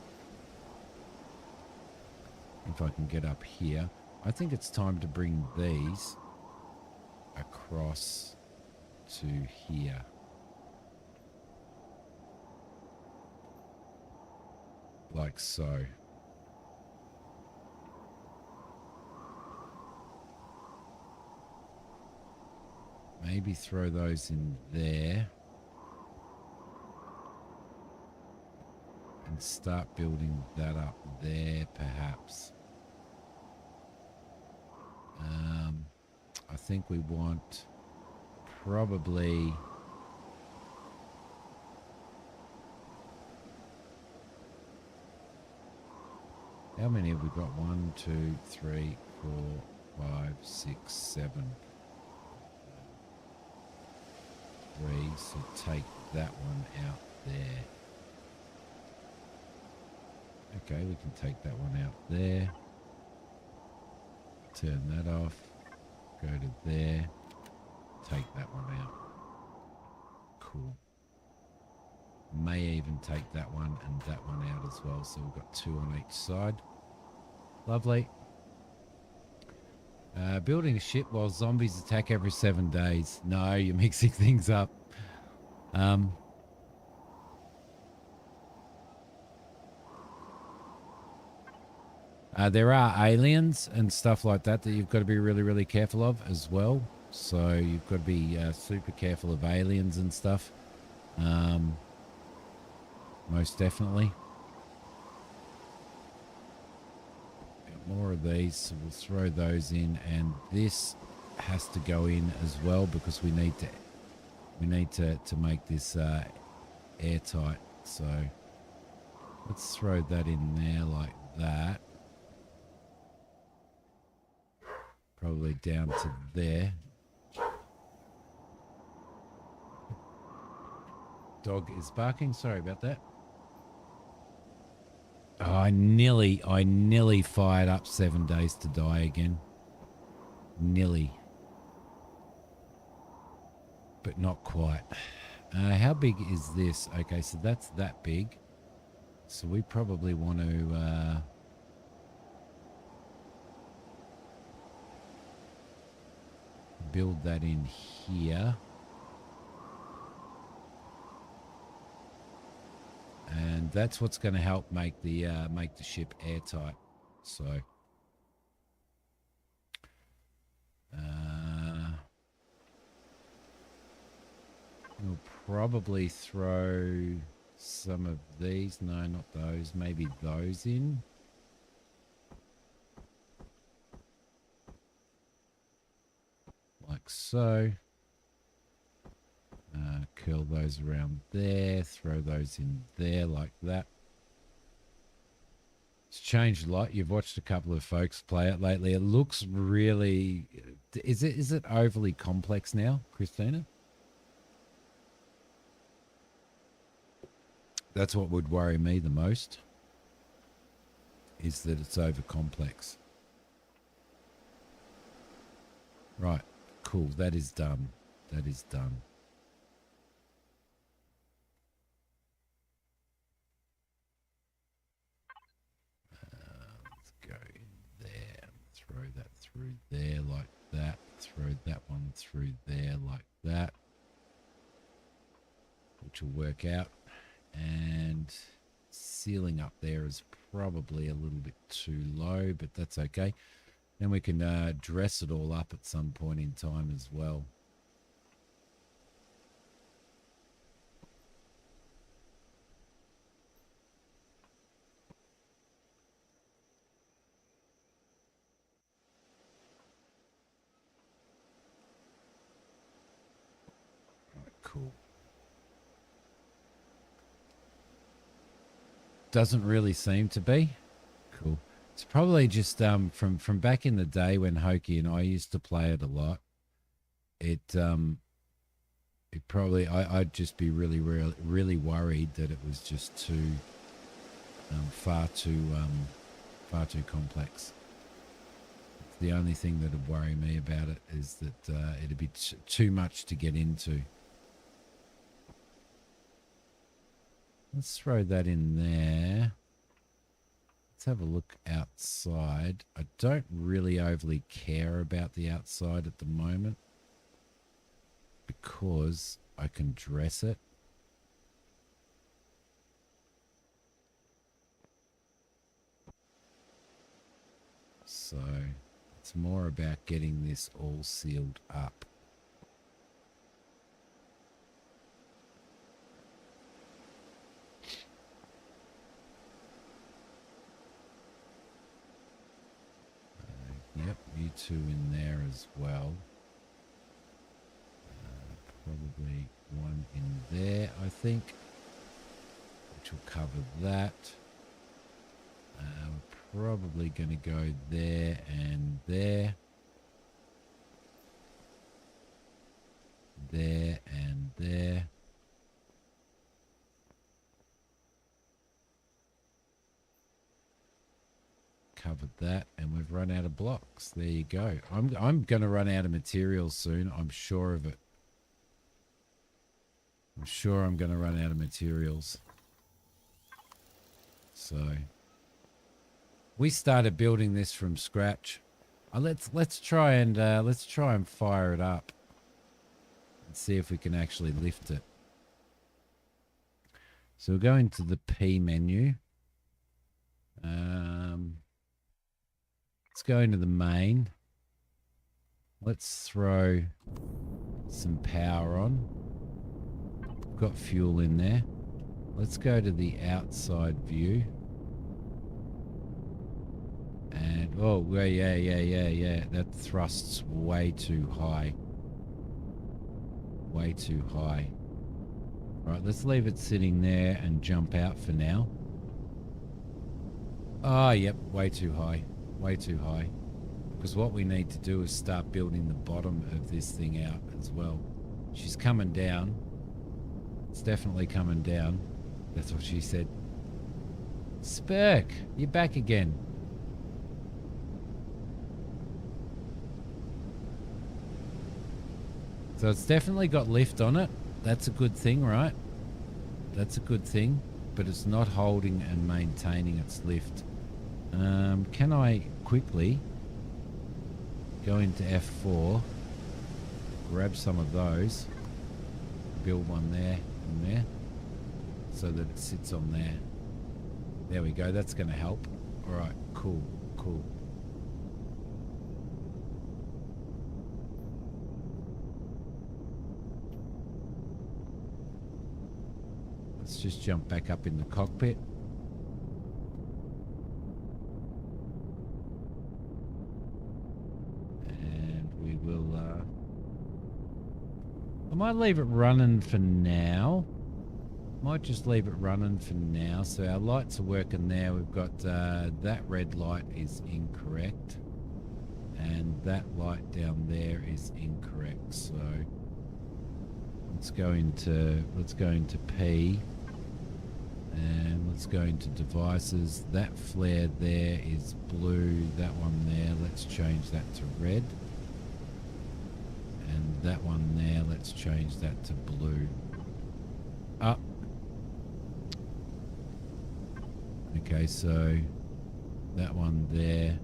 If I can get up here, I think it's time to bring these across to here. Like so. Maybe throw those in there. And start building that up there, perhaps. I think we want probably... How many have we got? 1, 2, 3, 4, 5, 6, 7. 3, so take that one out there. Okay, we can take that one out there. Turn that off. Go to there. Take that one out. Cool. May even take that one and that one out as well. So we've got 2 on each side. Lovely. Building a ship while zombies attack every 7 days. No, you're mixing things up. There are aliens and stuff like that you've got to be really, really careful of as well. So you've got to be super careful of aliens and stuff. Most definitely. Got more of these, so we'll throw those in, and this has to go in as well because we need to make this airtight. So let's throw that in there like that. Probably down to there. Dog is barking. Sorry about that. Oh, I nearly fired up 7 days to die again. Nearly. But not quite. How big is this? Okay, so that's that big. So we probably want to... build that in here. and that's what's going to help make the ship airtight. So we'll probably throw some of these. No, not those. Maybe those in. Like so. Curl those around there. Throw those in there like that. It's changed a lot. You've watched a couple of folks play it lately. It looks really... Is it overly complex now, Christina? That's what would worry me the most, is that it's over complex. Right, cool. That is done. That is done. Let's go in there. Throw that through there like that. Throw that one through there like that, which will work out. And ceiling up there is probably a little bit too low, but that's okay. Then we can dress it all up at some point in time as well. Right, cool. Doesn't really seem to be. Cool. It's probably just from back in the day when Hokey and I used to play it a lot. It probably I'd just be really worried that it was just too far too complex. The only thing that would worry me about it is that it'd be too much to get into. Let's throw that in there. Let's have a look outside. I don't really overly care about the outside at the moment because I can dress it. So it's more about getting this all sealed up. Yep, you two in there as well. Probably one in there, I think, which will cover that. We're probably going to go there and there. There and there. Covered that, and we've run out of blocks. There you go. I'm going to run out of materials soon. I'm sure of it. I'm sure I'm going to run out of materials. So we started building this from scratch. Let's try and fire it up and see if we can actually lift it. So we'll go into the P menu. Let's go into the main. Let's throw some power on. We've got fuel in there. Let's go to the outside view. And, oh, yeah. That thrust's way too high. Way too high. Right, let's leave it sitting there and jump out for now. Ah, yep, way too high. Way too high. Because what we need to do is start building the bottom of this thing out as well. She's coming down. It's definitely coming down. That's what she said. Spurk, you're back again. So it's definitely got lift on it. That's a good thing, right? That's a good thing. But it's not holding and maintaining its lift. Can I quickly go into F4, grab some of those, build one there and there, so that it sits on there. There we go. That's going to help. All right. Cool. Cool. Let's just jump back up in the cockpit. And we will... I might leave it running for now. Might just leave it running for now. So our lights are working there. We've got that red light is incorrect. And that light down there is incorrect. So let's go into P. And let's go into devices. That flare there is blue. That one there, let's change that to red. And that one there, let's change that to blue. Up. Okay, so that one there,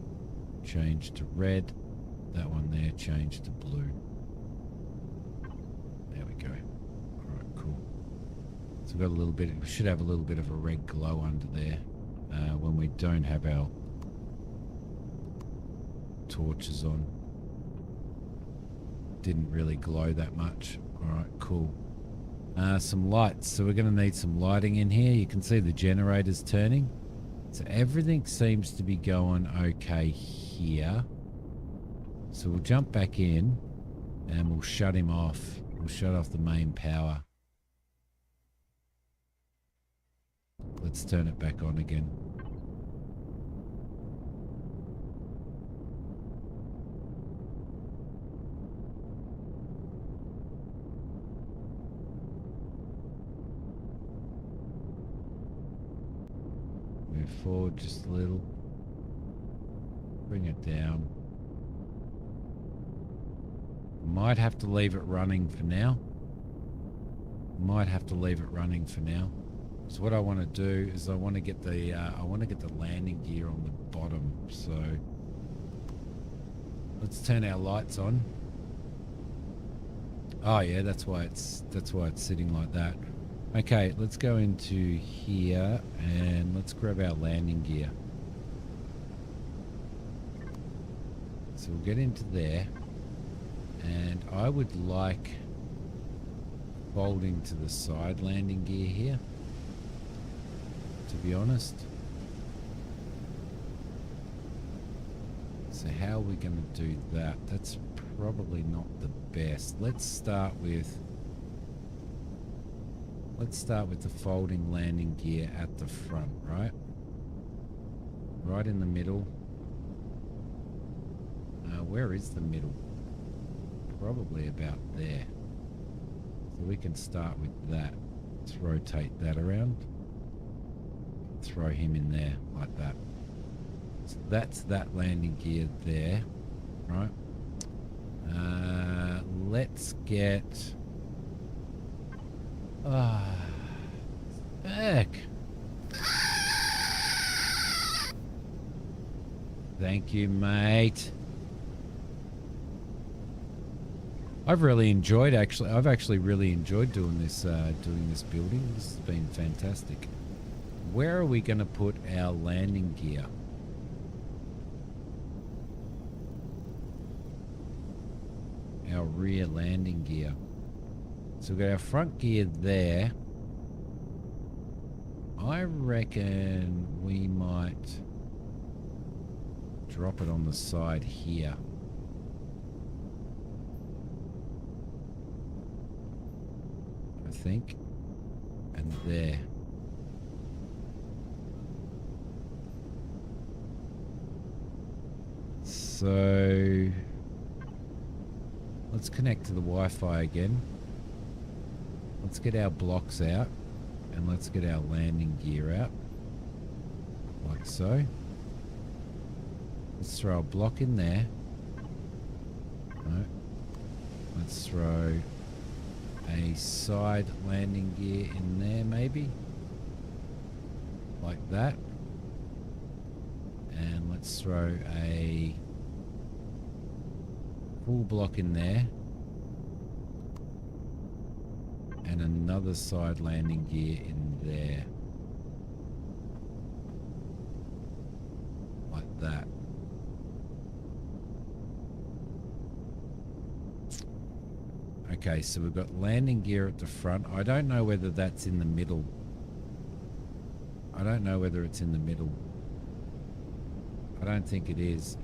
change to red. That one there, change to blue. There we go. All right, cool. So we've got a little bit, we should have a little bit of a red glow under there when we don't have our torches on. Didn't really glow that much. All right, cool. Some lights. So we're going to need some lighting in here. You can see the generators turning. So everything seems to be going okay here. So we'll jump back in and we'll shut him off. We'll shut off the main power. Let's turn it back on again. Move forward just a little. Bring it down. Might have to leave it running for now. Might have to leave it running for now. So what I want to do is I want to get the landing gear on the bottom. So let's turn our lights on. Oh yeah, that's why it's sitting like that. Okay, let's go into here and let's grab our landing gear. So we'll get into there, and I would like folding to the side landing gear here, to be honest. So how are we going to do that? That's probably not the best. Let's start with the folding landing gear at the front, right? Right in the middle. Where is the middle? Probably about there. So we can start with that. Let's rotate that around. Throw him in there like that. So that's that landing gear there, right? Let's get... heck. Thank you, mate. I've actually really enjoyed doing this building. This has been fantastic. Where are we going to put our landing gear? Our rear landing gear. So we've got our front gear there. I reckon we might drop it on the side here. I think. And there. So let's connect to the Wi-Fi again. Let's get our blocks out and let's get our landing gear out. Like so. Let's throw a block in there. No. Let's throw a side landing gear in there maybe. Like that. And let's throw a full block in there. And another side landing gear in there. Like that. Okay, so we've got landing gear at the front. I don't know whether that's in the middle. I don't know whether it's in the middle. I don't think it is.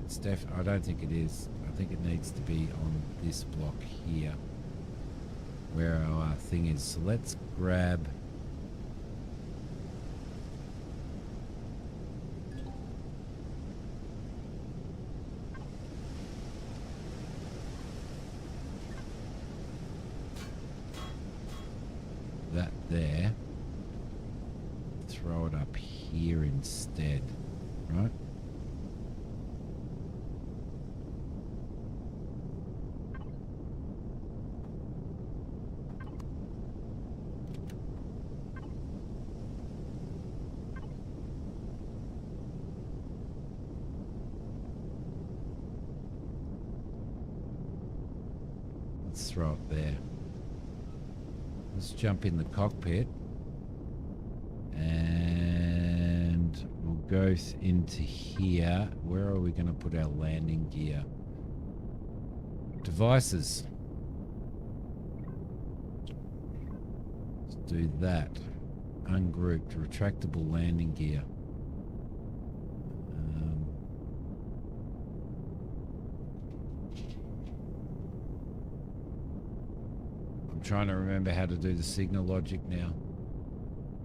I don't think it is. I think it needs to be on this block here, where our thing is. So let's grab. That there. Throw it up here instead, right? Let's throw it there. Let's jump in the cockpit and we'll go into here. Where are we going to put our landing gear? Devices. Let's do that. Ungrouped, retractable landing gear. I'm trying to remember how to do the signal logic now.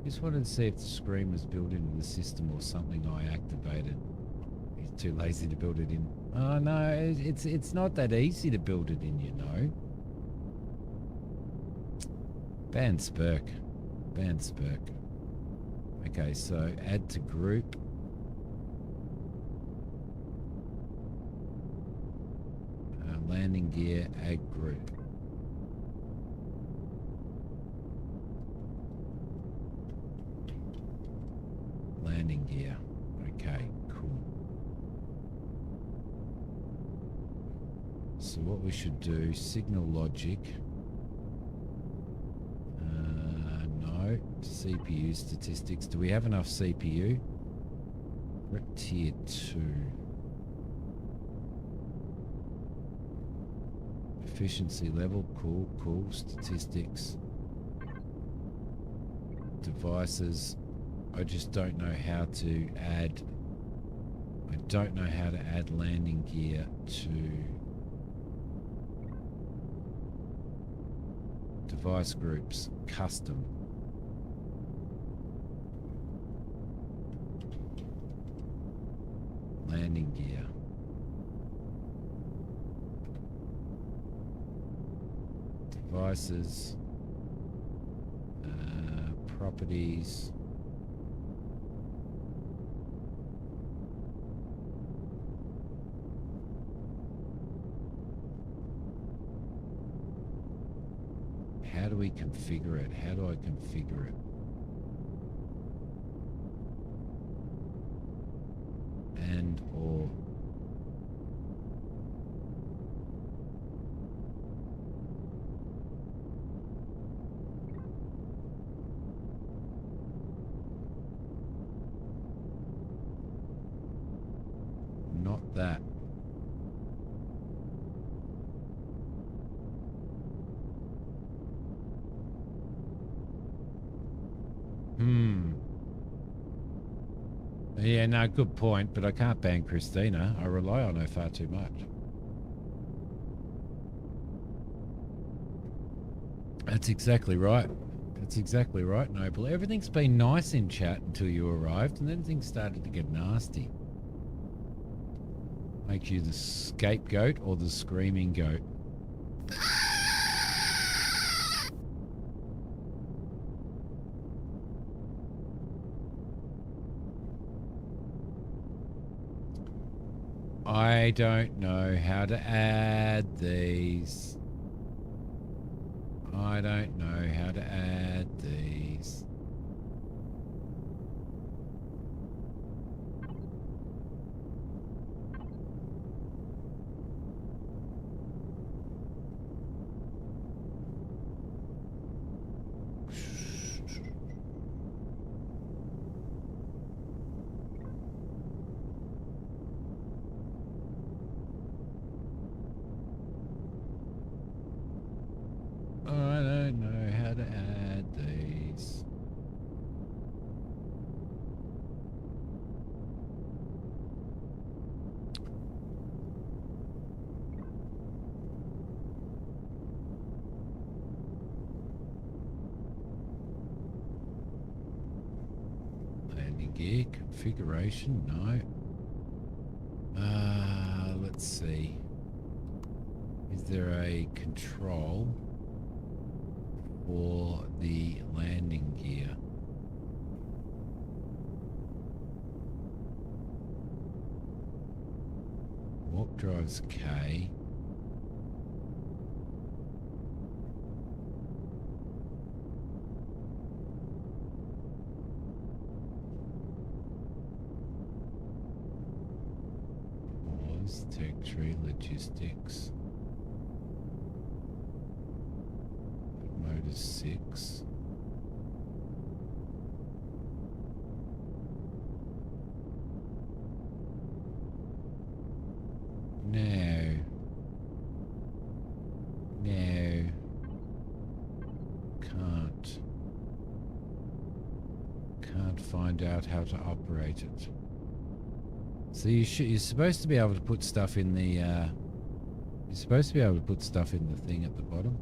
Just wanted to see if the screen was built into the system or something I activated. He's too lazy to build it in. Oh no, it's not that easy to build it in, you know. Ban Spurk. Ban Spurk. Okay, so add to group. Landing gear, add group. Landing gear. Okay, cool. So what we should do, signal logic. No, CPU statistics. Do we have enough CPU? We're at tier 2. Efficiency level, cool, cool. Statistics. Devices. I just don't know how to add. I don't know how to add landing gear to device groups. Custom. Landing gear. Devices. Properties. How do we configure it? How do I configure it? And or not that. Yeah, no, good point, but I can't ban Christina. I rely on her far too much. That's exactly right. That's exactly right, Noble. Everything's been nice in chat until you arrived, and then things started to get nasty. Makes you the scapegoat or the screaming goat. I don't know how to add these. I don't know how to add these. gear configuration? No. Let's see. Is there a control for the landing gear? Warp drive's K. Pause, tech tree, logistics. Mode is 6. No. No. Can't find out how to operate it. So you're supposed to be able to put stuff in the you're supposed to be able to put stuff in the thing at the bottom.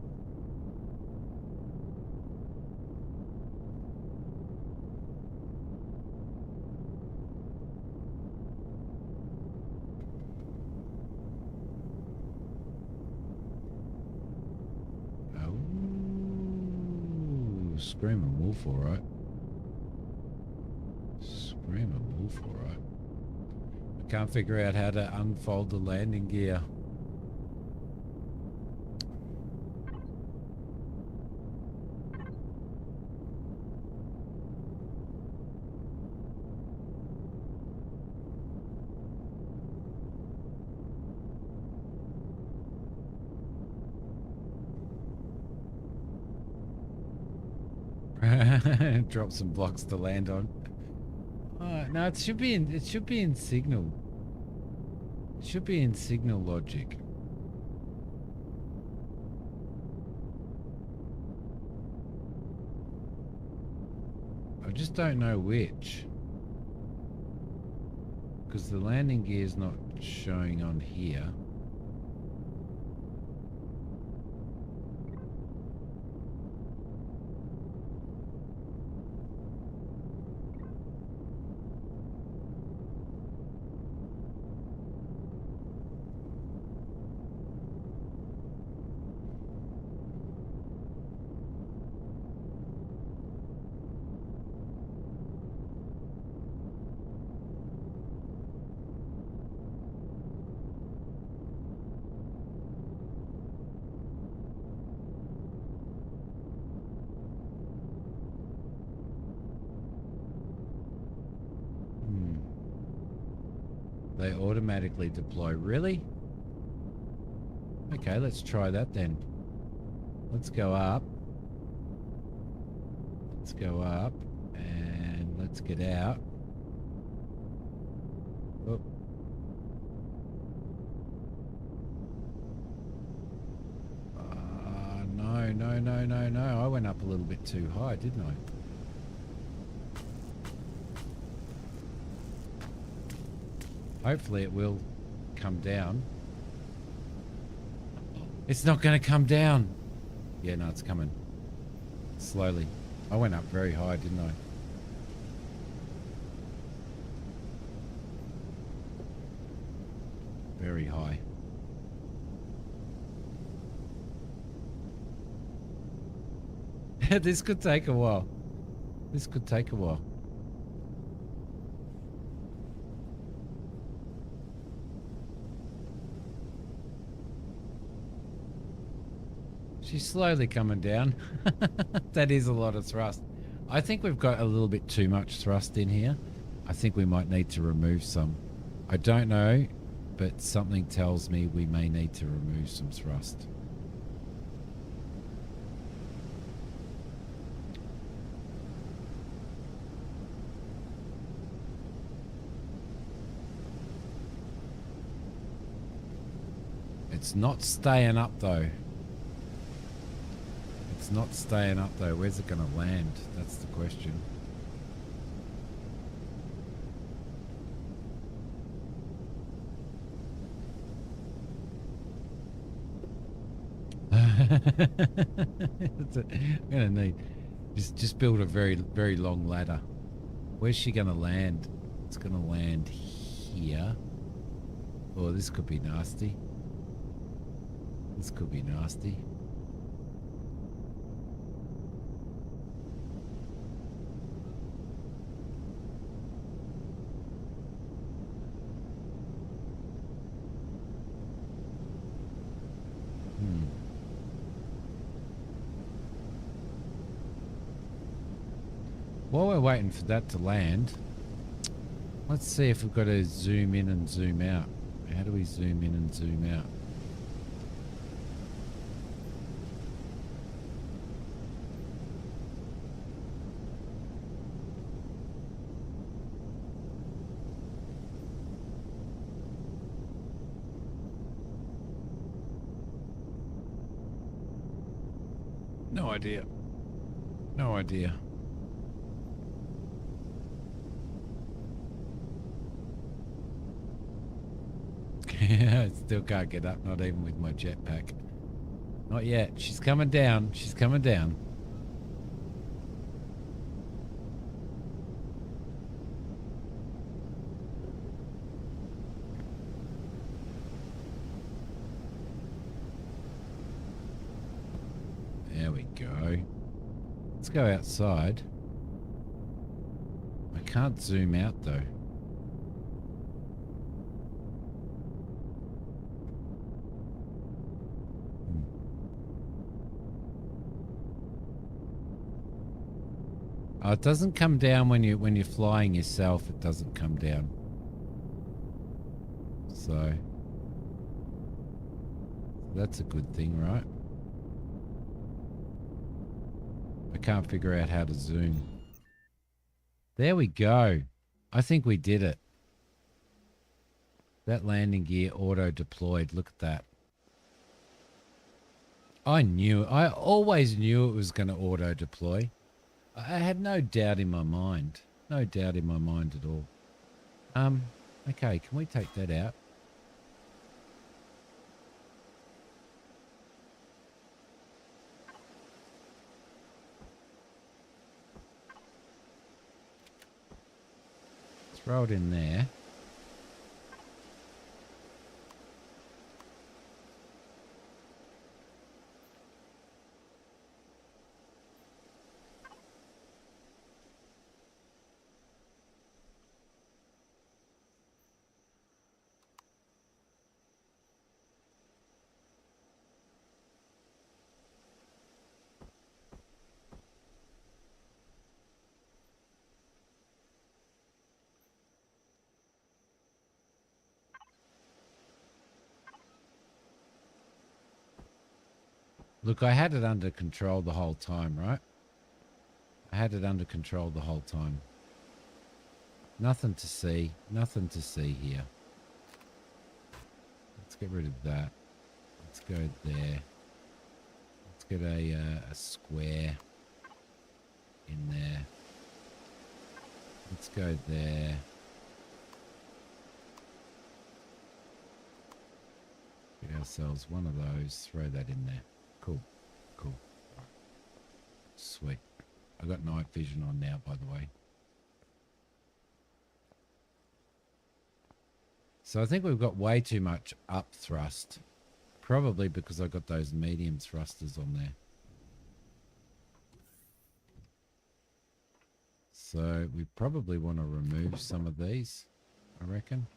Screaming wolf, alright. Screaming wolf, alright. I can't figure out how to unfold the landing gear. Drop some blocks to land on. No, it should be in signal. It should be in signal logic. I just don't know which. Because the landing gear is not showing on here. They automatically deploy. Really? Okay, let's try that then. Let's go up. Let's go up. And let's get out. Oh. No. I went up a little bit too high, didn't I? Hopefully it will come down. It's not going to come down. Yeah, no, it's coming. Slowly. I went up very high, didn't I? Very high. This could take a while. This could take a while. She's slowly coming down. That is a lot of thrust. I think we've got a little bit too much thrust in here. I think we might need to remove some. I don't know, but something tells me we may need to remove some thrust. It's not staying up though. It's not staying up though. Where's it going to land? That's the question. I'm going to need just build a very long ladder. Where's she going to land? It's going to land here. Oh, this could be nasty. This could be nasty. While we're waiting for that to land, let's see if we've got to zoom in and zoom out. How do we zoom in and zoom out? No idea. No idea. I still can't get up, not even with my jetpack. Not yet. She's coming down. She's coming down. There we go. Let's go outside. I can't zoom out though. Oh, it doesn't come down when you're flying yourself. It doesn't come down. So that's a good thing, right? I can't figure out how to zoom. There we go. I think we did it. That landing gear auto deployed. Look at that. I always knew it was going to auto deploy. I had no doubt in my mind. No doubt in my mind at all. Okay, can we take that out? Throw it in there. Look, I had it under control the whole time, right? I had it under control the whole time. Nothing to see. Nothing to see here. Let's get rid of that. Let's go there. Let's get a square in there. Let's go there. Get ourselves one of those. Throw that in there. Cool. Cool. Sweet. I got night vision on now, by the way. So I think we've got way too much up thrust. Probably because I got those medium thrusters on there. So we probably want to remove some of these, I reckon.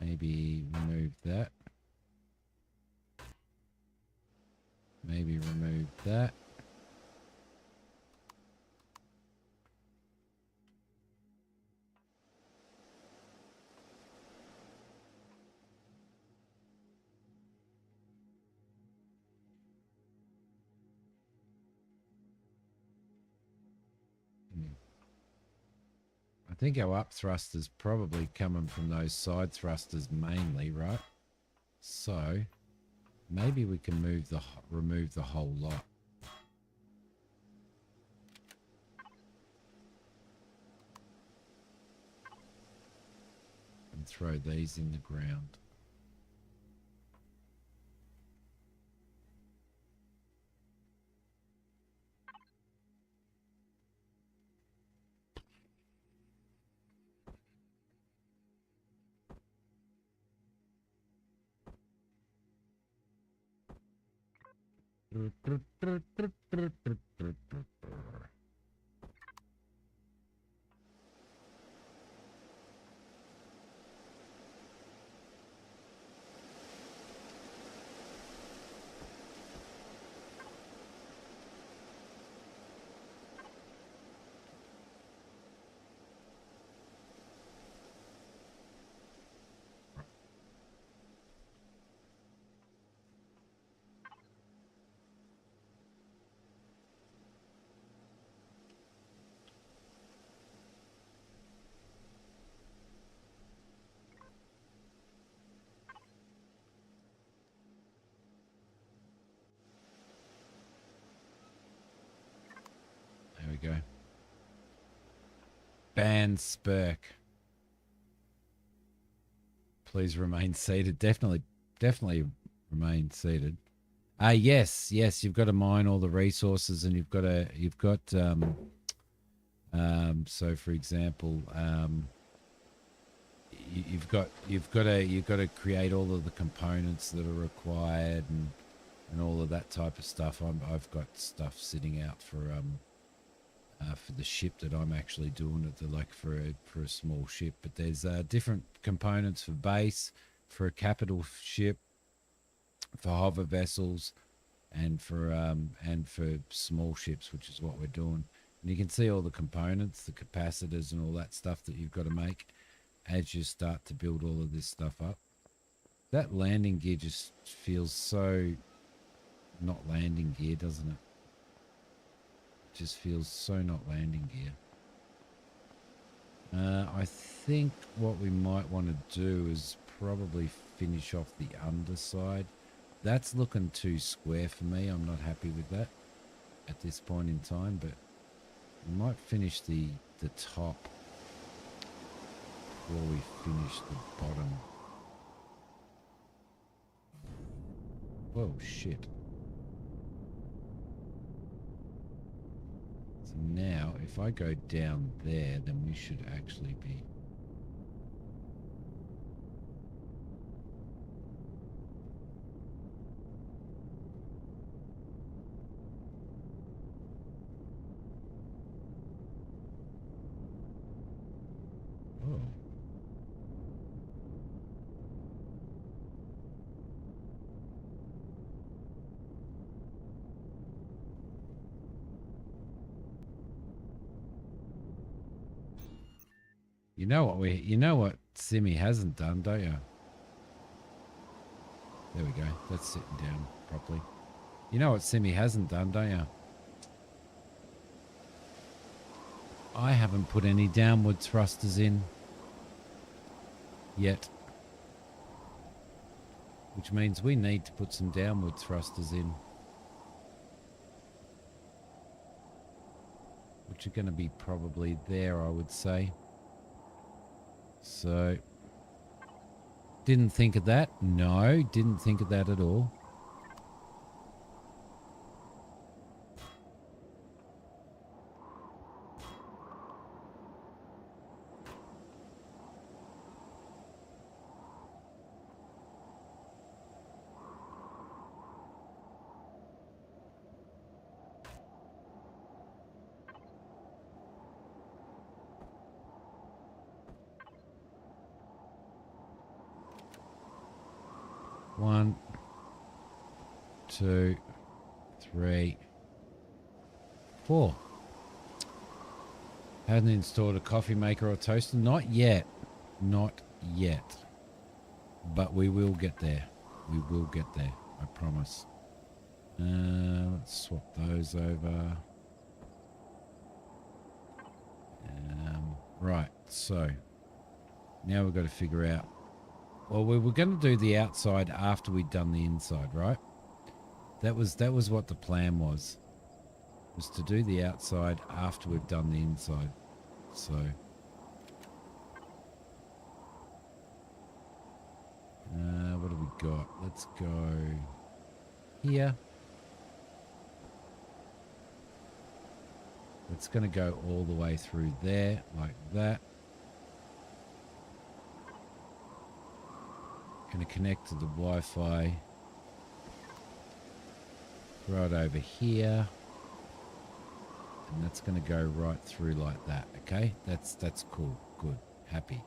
Maybe remove that. Maybe remove that. I think our up thrust is probably coming from those side thrusters mainly, right? So maybe we can remove the whole lot. And throw these in the ground. There we go. Ban Spurk. Please remain seated. Definitely remain seated. Yes, you've got to mine all the resources, and you've got so for example, you've got to create all of the components that are required, and all of that type of stuff. I've got stuff sitting out for the ship that I'm actually doing it, for a small ship. But there's different components for base, for a capital ship, for hover vessels, and for small ships, which is what we're doing. And you can see all the components, the capacitors, and all that stuff that you've got to make as you start to build all of this stuff up. That landing gear just feels so not landing gear, doesn't it? Just feels so not landing gear. I think what we might want to do is probably finish off the underside. That's looking too square for me. I'm not happy with that at this point in time, but we might finish the top before we finish the bottom. Whoa, shit. So now, if I go down there, then we should actually be... Oh. You know what Simi hasn't done, don't you? There we go. That's sitting down properly. You know what Simi hasn't done, don't you? I haven't put any downward thrusters in yet, which means we need to put some downward thrusters in, which are going to be probably there, I would say. So, didn't think of that. No, didn't think of that at all. One, two, three, four. Hadn't installed a coffee maker or toaster? Not yet. Not yet. But we will get there. We will get there. I promise. Let's swap those over. Right. So now we've got to figure out. Well, we were going to do the outside after we'd done the inside, right? That was what the plan was to do the outside after we've done the inside. So what have we got? Let's go here. It's going to go all the way through there like that. Going to connect to the Wi-Fi throw it over here. And that's going to go right through like that, okay? That's cool. Good. Happy.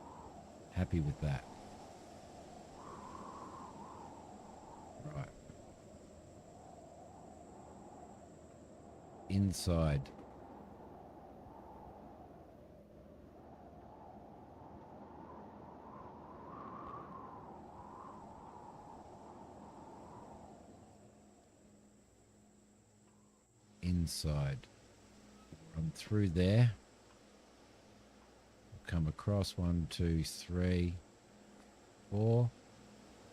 Happy with that. Right. Inside. Inside. Run through there. Come across 1, 2, 3, 4.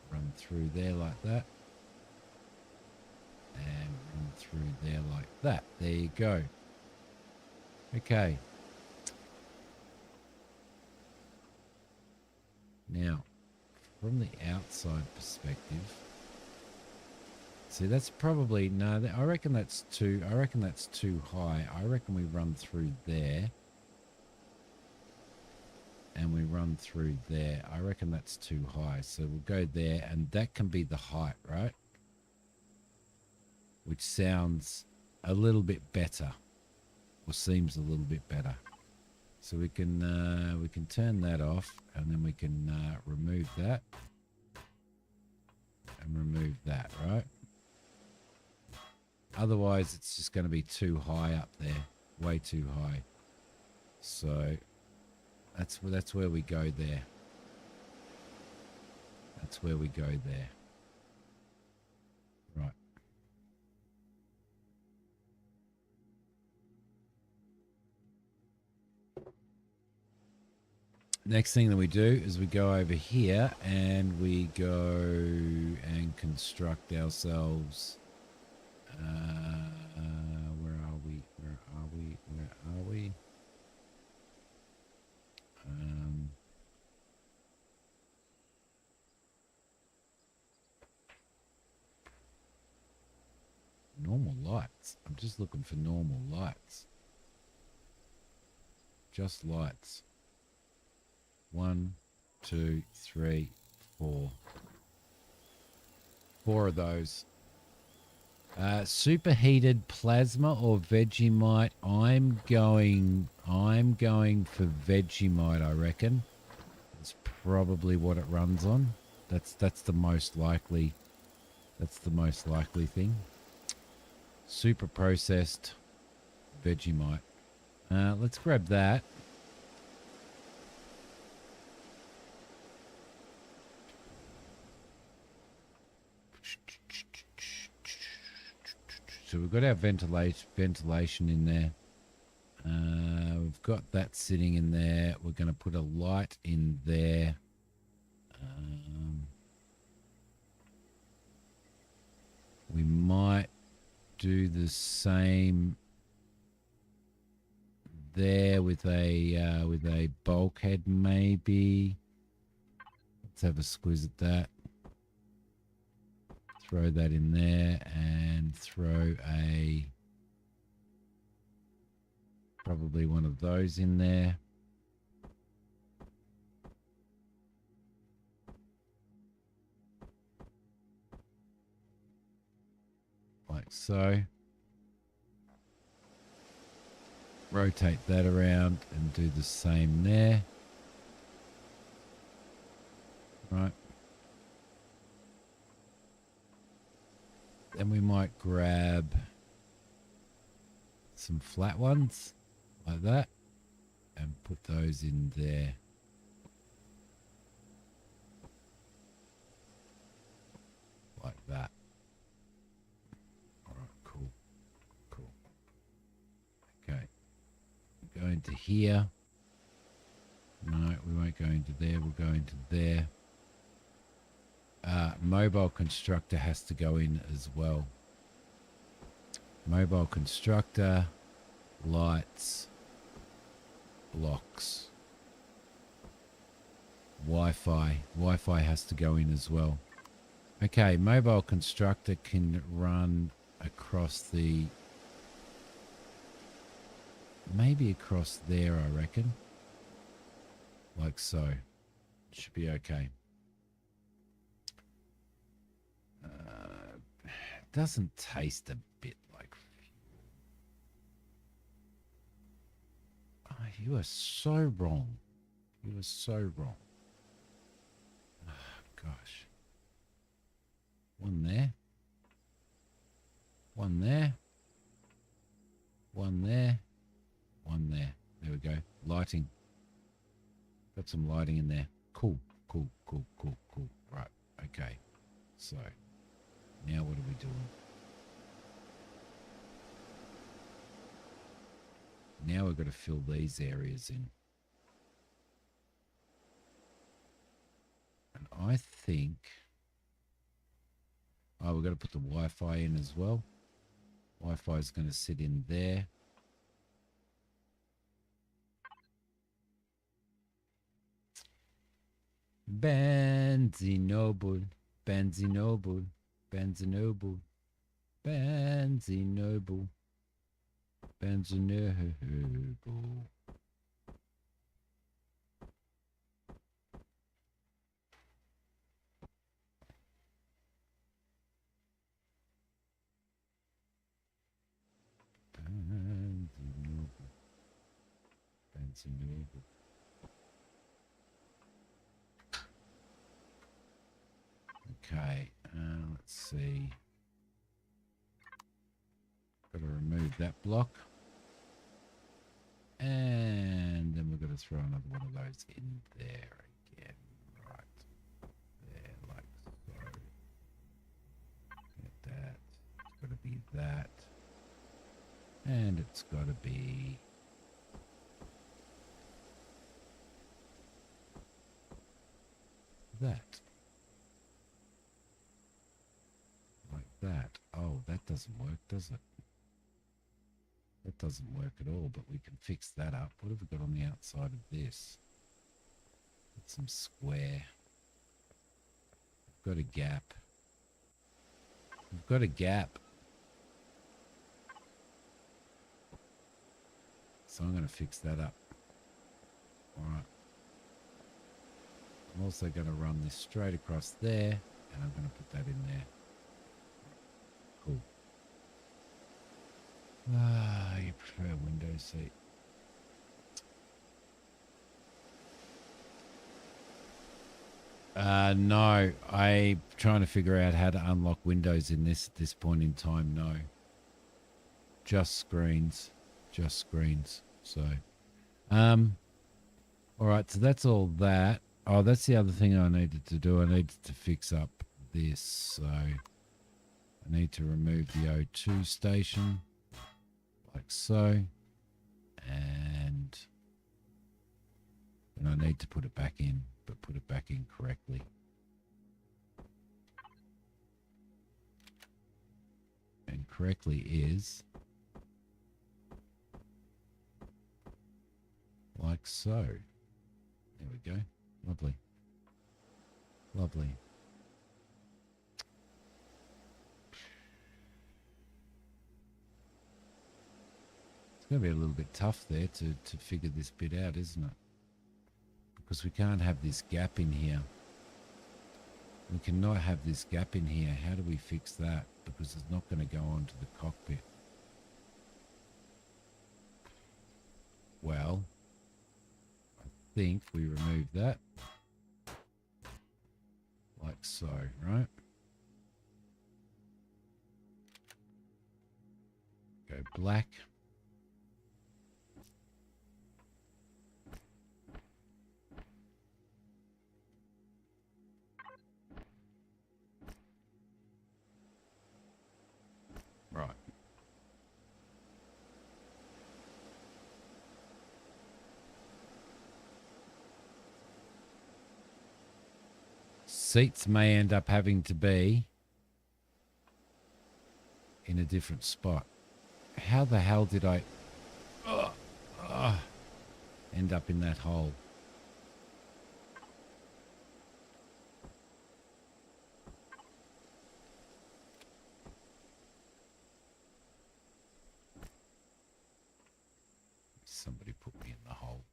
Run through there like that. And run through there like that. There you go. Okay. Now, from the outside perspective, see, that's probably, no, I reckon that's too high. I reckon we run through there. And we run through there. I reckon that's too high. So we'll go there, and that can be the height, right? Which sounds a little bit better, or seems a little bit better. So we can turn that off, and then we can remove that and remove that, right? Otherwise, it's just going to be too high up there, way too high. So that's where we go there. That's where we go there. Right. Next thing that we do is we go over here and we go and construct ourselves. Where are we? Where are we? Where are we? Normal lights. I'm just looking for normal lights. Just lights. 1, 2, 3, 4. 4 of those. Superheated plasma or Vegemite? I'm going for Vegemite, I reckon. That's probably what it runs on. That's the most likely. That's the most likely thing. Super processed Vegemite. Let's grab that. So we've got our ventilation in there. We've got that sitting in there. We're going to put a light in there. We might do the same there with a bulkhead maybe. Let's have a squeeze at that. Throw that in there and throw probably one of those in there. Like so. Rotate that around and do the same there. Right. Then we might grab some flat ones like that and put those in there. Like that. All right, cool. Cool. Okay. Go into here. No, we won't go into there. We'll go into there. Mobile constructor has to go in as well. Mobile constructor, lights, blocks, Wi-Fi. Wi-Fi has to go in as well. Okay, mobile constructor can run across the... maybe across there, I reckon. Like so. Should be okay. doesn't taste a bit like fuel. Oh, you are so wrong. You are so wrong. Oh, gosh. One there. One there. One there. One there. There we go. Lighting. Got some lighting in there. Cool. Cool. Cool. Cool. Cool. Right. Okay. So, now what are we doing? Now we've got to fill these areas in. And I think... Oh, we've got to put the Wi-Fi in as well. Wi-Fi is going to sit in there. Benzinoble, Benzinoble, Benzinoble, Benzinoble, Benzinoble. Benzinoble. Okay, let's see. Got to remove that block. And then we've got to throw another one of those in there again. Right there, like so. Get that. It's got to be that. And it's got to be... that. Like that. Oh, that doesn't work, does it? That doesn't work at all, but we can fix that up. What have we got on the outside of this? Got some square. We've got a gap. We've got a gap. So I'm going to fix that up. Alright. I'm also going to run this straight across there, and I'm going to put that in there. Cool. Ah, you prefer Windows seat. No, I'm trying to figure out how to unlock Windows in this at this point in time. No. Just screens. Just screens. So, all right, so that's all that. Oh, that's the other thing I needed to do. I needed to fix up this. So, I need to remove the O2 station. Like so. And I need to put it back in, but put it back in correctly. And correctly is like so. There we go. Lovely. Lovely. It's going to be a little bit tough there to figure this bit out, isn't it? Because we can't have this gap in here. We cannot have this gap in here. How do we fix that? Because it's not going to go onto the cockpit. Well, I think we remove that. Like so, right? Go black. Right. Seats may end up having to be in a different spot. How the hell did I end up in that hole? Somebody put me in the hole.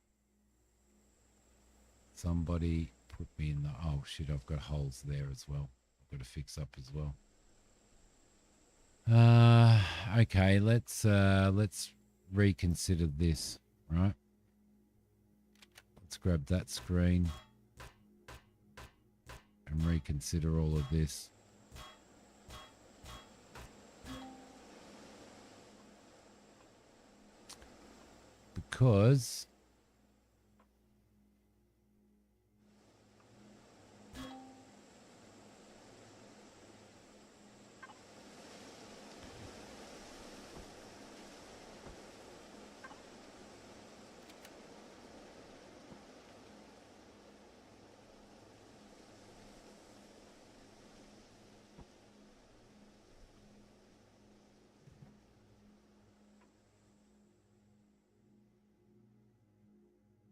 Somebody put me in the... Oh, shit, I've got holes there as well. I've got to fix up as well. Okay, let's reconsider this, right? Let's grab that screen and reconsider all of this. Because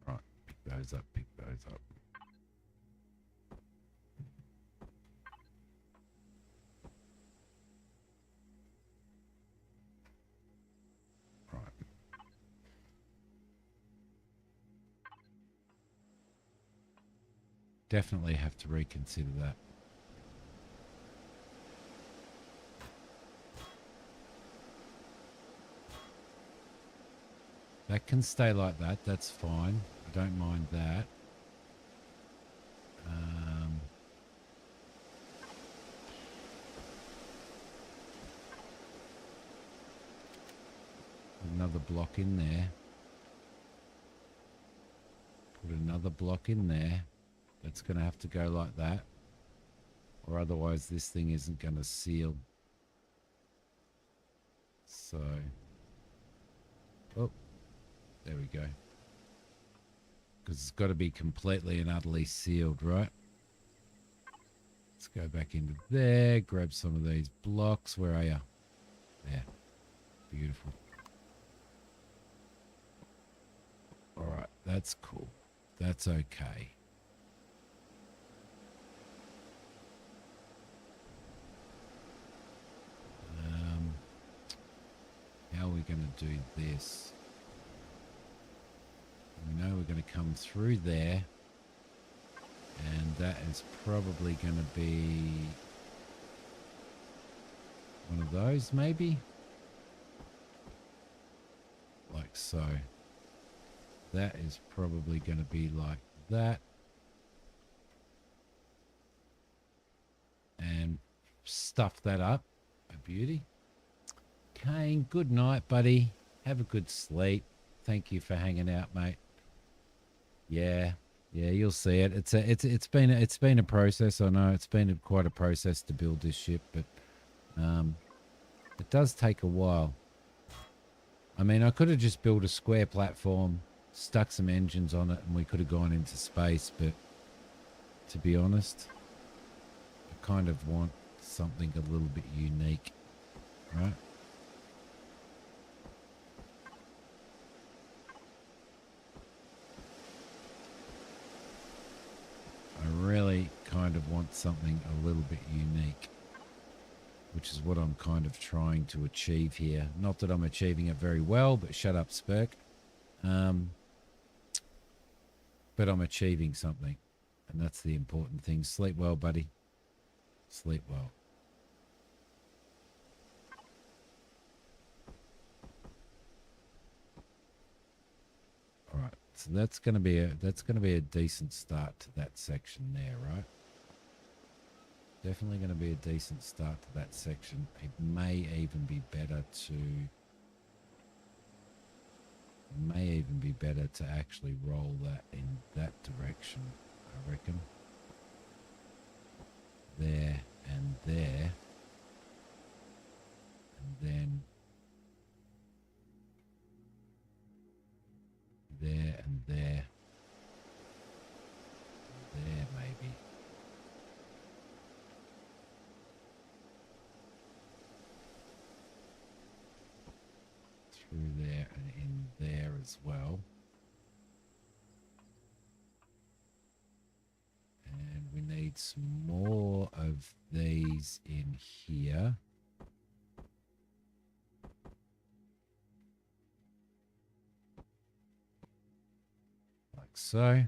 right, pick those up, pick those up. Right. Definitely have to reconsider that. That can stay like that. That's fine. I don't mind that. Another block in there. Put another block in there. That's going to have to go like that. Or otherwise this thing isn't going to seal. So, oh, there we go. Because it's got to be completely and utterly sealed, right? Let's go back into there, grab some of these blocks. Where are you? There. Beautiful. All right, that's cool. That's okay. How are we going to do this? We know we're going to come through there. And that is probably going to be one of those, maybe? Like so. That is probably going to be like that. And stuff that up. A beauty. Kane, good night, buddy. Have a good sleep. Thank you for hanging out, mate. Yeah, you'll see it. It's been a process. I know it's been quite a process to build this ship, but it does take a while. I mean, I could have just built a square platform, stuck some engines on it, and we could have gone into space. But to be honest, I kind of want something a little bit unique, right? I really kind of want something a little bit unique, which is what I'm kind of trying to achieve here. Not that I'm achieving it very well, but shut up, Spurk. But I'm achieving something, and that's the important thing. Sleep well, buddy. Sleep well. All right, so that's going to be a decent start to that section there, right? Definitely going to be a decent start to that section. It may even be better to actually roll that in that direction, I reckon. There and there. And then there and there. There maybe. Through there and in there as well. And we need some more of these in here. Like so.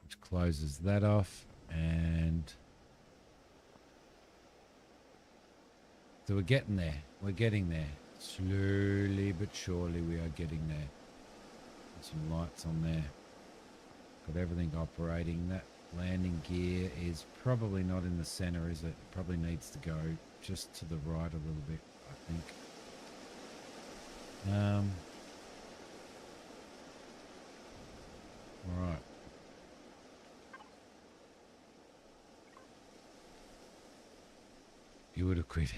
Which closes that off. And So we're getting there. We're getting there. Slowly but surely we are getting there. Some lights on there. Got everything operating. That landing gear is probably not in the center, is it? It probably needs to go just to the right a little bit, I think. All right. You would have quit.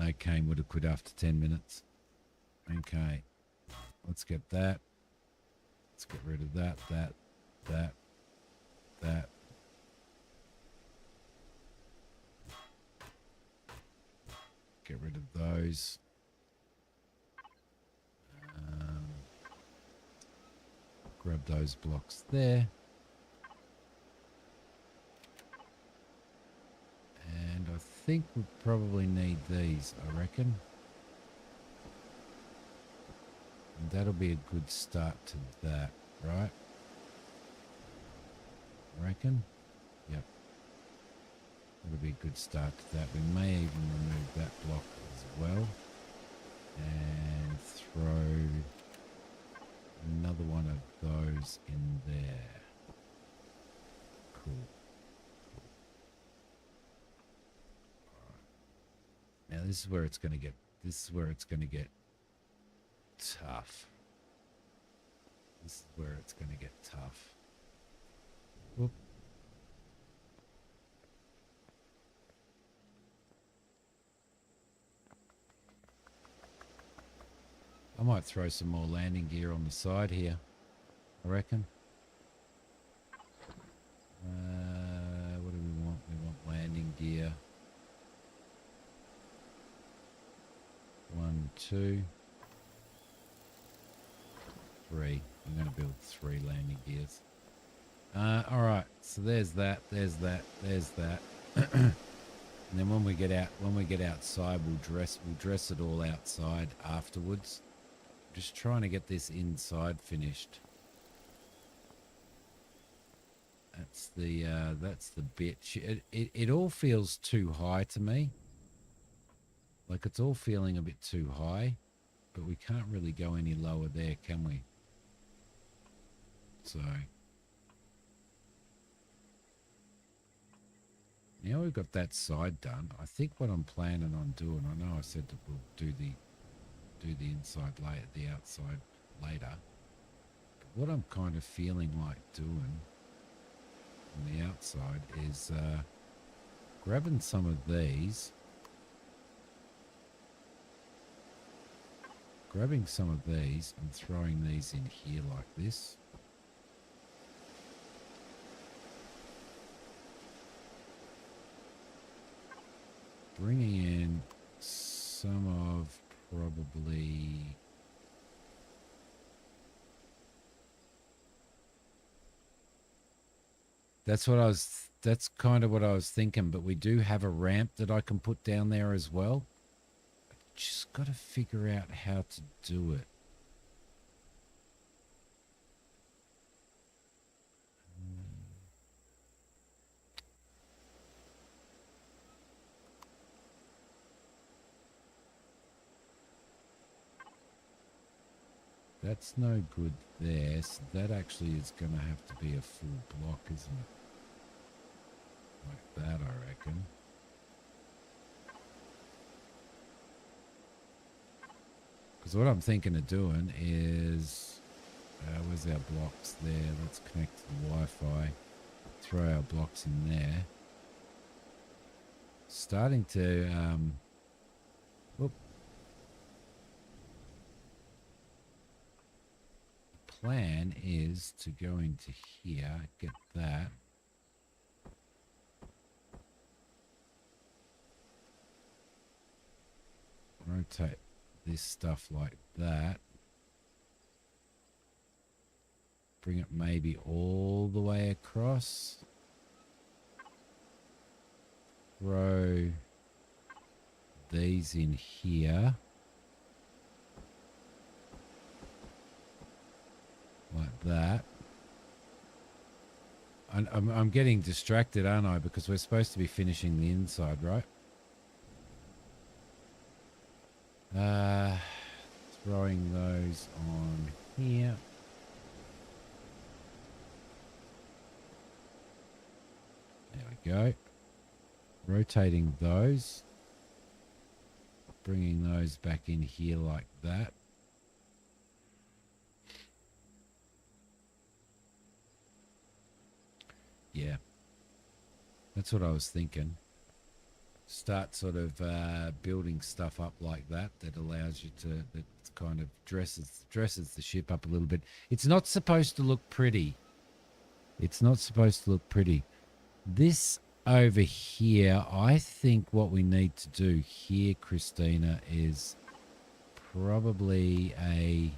Okay, would have quit after 10 minutes. Okay. Let's get that. Let's get rid of that. Get rid of those. Grab those blocks there. And I think we probably need these, I reckon. And that'll be a good start to that, right? I reckon? Yep. That'll be a good start to that. We may even remove that block as well. And throw another one of those in there. Cool. Now this is where it's going to get tough. This is where it's going to get tough. Whoop. I might throw some more landing gear on the side here, I reckon. What do we want? We want landing gear. 1, 2, 3. I'm going to build 3 landing gears. All right, so there's that. And then when we get outside, we'll dress it all outside afterwards. Just trying to get this inside finished. That's the bit. It all feels too high to me. Like it's all feeling a bit too high, but we can't really go any lower there, can we? So now we've got that side done. I think what I'm planning on doing, I know I said that we'll do the inside later, the outside later. But what I'm kind of feeling like doing on the outside is grabbing some of these. Grabbing some of these and throwing these in here like this. Bringing in some of probably... That's kind of what I was thinking, but we do have a ramp that I can put down there as well. Just got to figure out how to do it. That's no good there, so that actually is going to have to be a full block, isn't it? Like that, I reckon. Because what I'm thinking of doing is, where's our blocks there? Let's connect to the Wi-Fi, throw our blocks in there. Starting to, whoop. The plan is to go into here, get that. Rotate this stuff like that. Bring it maybe all the way across. Throw these in here. Like that. I'm getting distracted, aren't I? Because we're supposed to be finishing the inside, right? Throwing those on here. There we go. Rotating those. Bringing those back in here like that. Yeah. That's what I was thinking. Start sort of building stuff up like that allows you to, that kind of dresses the ship up a little bit. It's not supposed to look pretty. It's not supposed to look pretty. This over here, I think what we need to do here, Christina, is probably a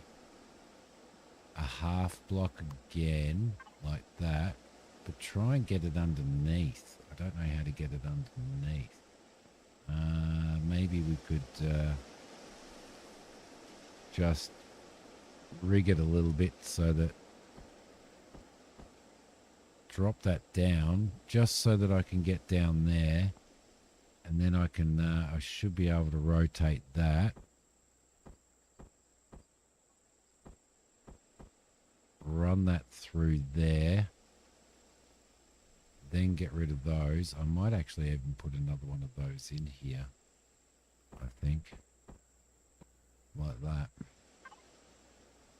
half block again, like that, but try and get it underneath. I don't know how to get it underneath. Maybe we could just rig it a little bit so that, drop that down just so that I can get down there, and then I can I should be able to rotate that, run that through there, then get rid of those. I might actually even put another one of those in here, I think, like that,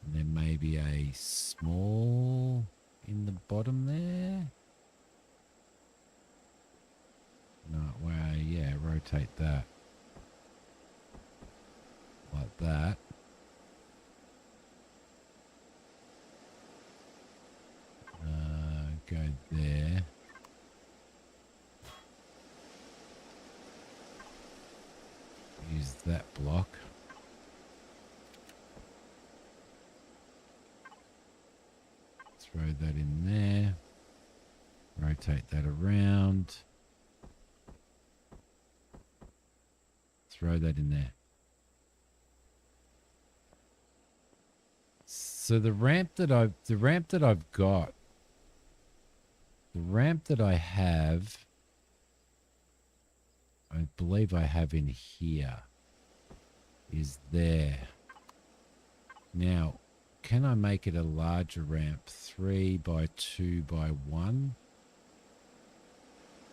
and then maybe a small in the bottom there. No, well, yeah, rotate that like that. Go there. Use that block. Throw that in there. Rotate that around. Throw that in there. So the ramp that I have, I believe I have in here, is there. Now, can I make it a larger ramp? 3 by 2 by 1.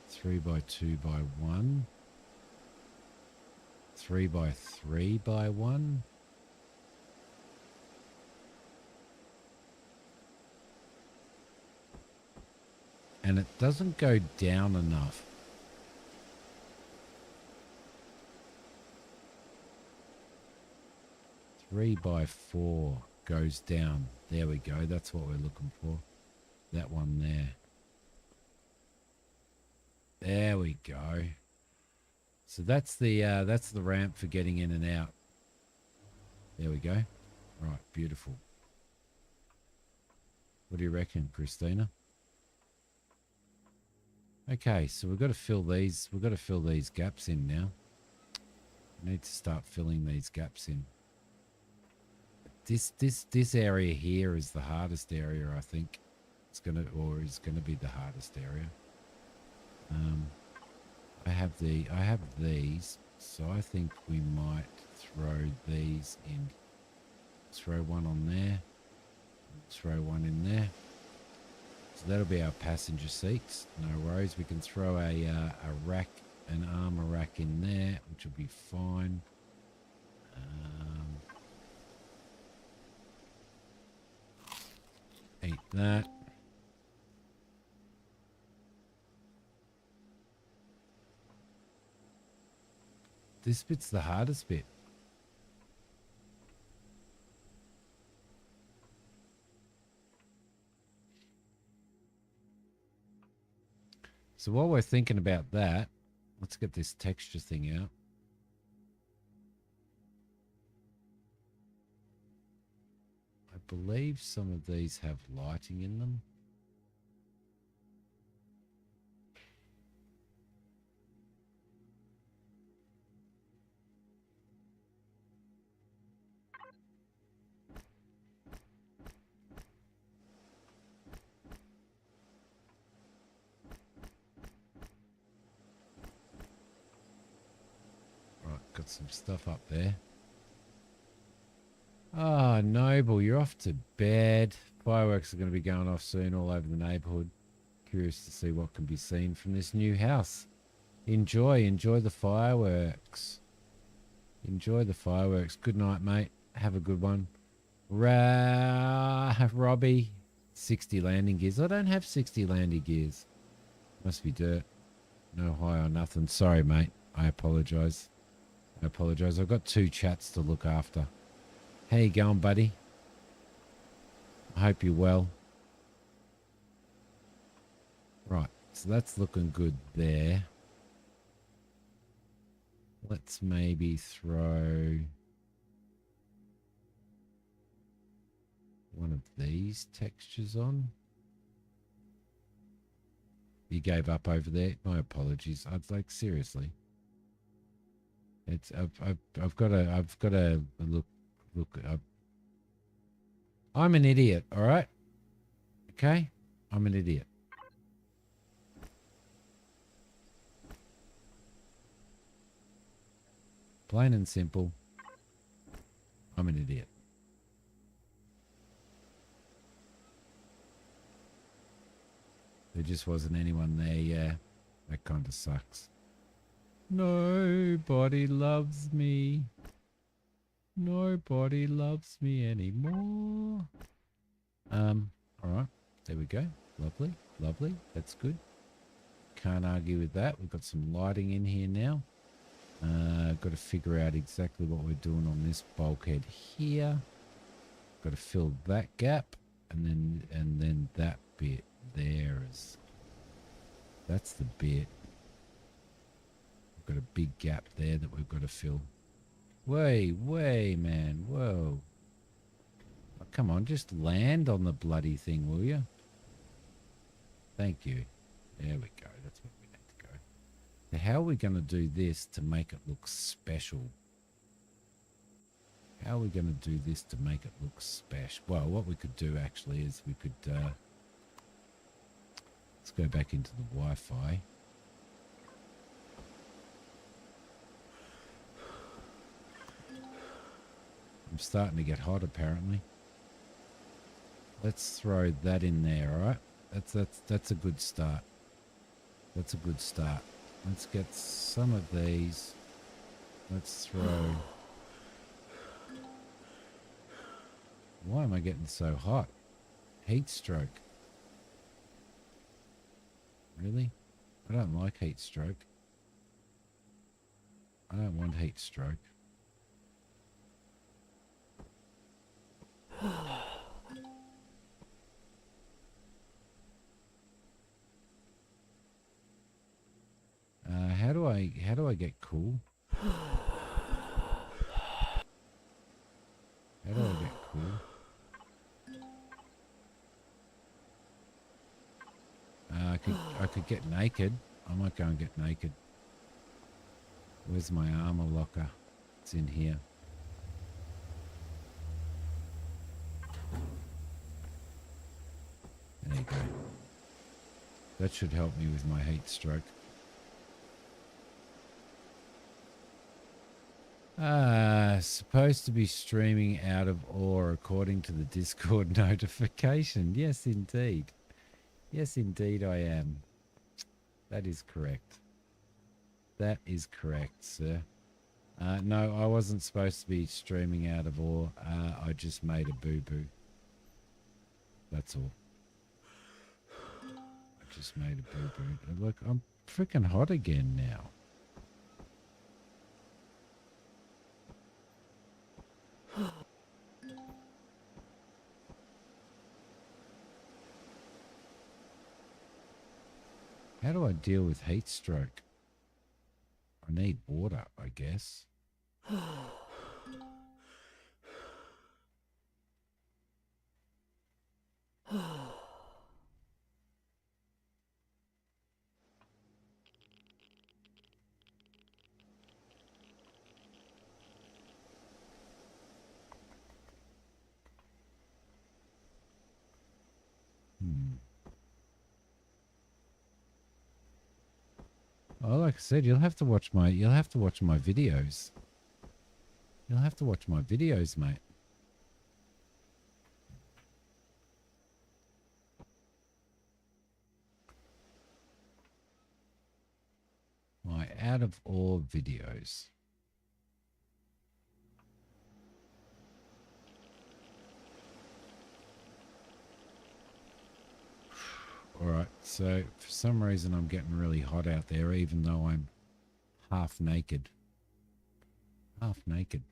3 by 2 by 1. 3 by 3 by 1. And it doesn't go down enough. Three by 4 goes down. There we go. That's what we're looking for. That one there. There we go. So that's the ramp for getting in and out. There we go. Right, beautiful. What do you reckon, Christina? Okay, so we've got to fill these. We've got to fill these gaps in now. We need to start filling these gaps in. This area here is the hardest area, I think. It's gonna be the hardest area. I have these, so I think we might throw these in. Throw one on there. Throw one in there. So that'll be our passenger seats. No worries. We can throw a rack, an armor rack in there, which will be fine. Eat that. This bit's the hardest bit. So while we're thinking about that, let's get this texture thing out. I believe some of these have lighting in them. Right, got some stuff up there. Oh, Noble, you're off to bed. Fireworks are going to be going off soon all over the neighbourhood. Curious to see what can be seen from this new house. Enjoy the fireworks. Enjoy the fireworks. Good night, mate. Have a good one. Robbie, 60 landing gears. I don't have 60 landing gears. Must be dirt. No high or nothing. Sorry, mate. I apologise. I've got 2 chats to look after. How you going, buddy? I hope you're well. Right, so that's looking good there. Let's maybe throw one of these textures on. You gave up over there. My apologies. I'd like, seriously. It's I've got to look. I'm an idiot. All right. Okay. I'm an idiot. Plain and simple. I'm an idiot. There just wasn't anyone there. Yeah. That kind of sucks. Nobody loves me. Nobody loves me anymore. All right. There we go. Lovely. Lovely. That's good. Can't argue with that. We've got some lighting in here now. Got to figure out exactly what we're doing on this bulkhead here. Got to fill that gap, and then that bit there is. That's the bit. We've got a big gap there that we've got to fill. Way, man. Whoa. Oh, come on, just land on the bloody thing, will you? Thank you. There we go. That's what we need to go. Now, how are we going to do this to make it look special? How are we going to do this to make it look special? Well, what we could do actually is we could... let's go back into the Wi-Fi. I'm starting to get hot apparently. Let's throw that in there, all right? That's a good start. That's a good start. Let's get some of these. Let's throw... Why am I getting so hot? Heat stroke. Really? I don't like heat stroke. I don't want heat stroke. How do I get cool? How do I get cool? I could get naked. I might go and get naked. Where's my armor locker? It's in here. There you go. That should help me with my heat stroke. Supposed to be streaming out of ore according to the Discord notification. Yes, indeed. Yes, indeed I am. That is correct. That is correct, sir. No, I wasn't supposed to be streaming out of ore. I just made a boo-boo. That's all. I just made a boo-boo. Look, I'm freaking hot again now. How do I deal with heat stroke? I need water, I guess. Oh, like I said, you'll have to watch my videos. You'll have to watch my videos, mate. out of all videos. Alright, so for some reason I'm getting really hot out there, even though I'm half naked. Half naked.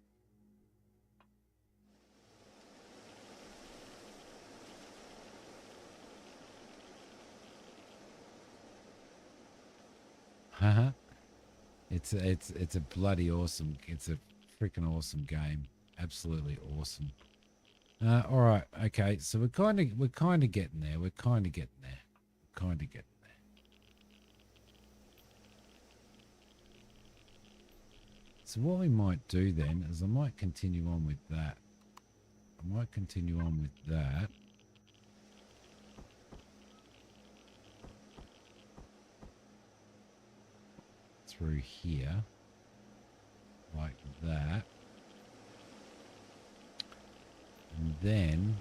Haha. It's a bloody awesome. It's a freaking awesome game. Absolutely awesome. All right. Okay. So we're kind of getting there. We're kind of getting there. Kind of getting there. So what we might do then is I might continue on with that. I might continue on with that. Through here. Like that. And then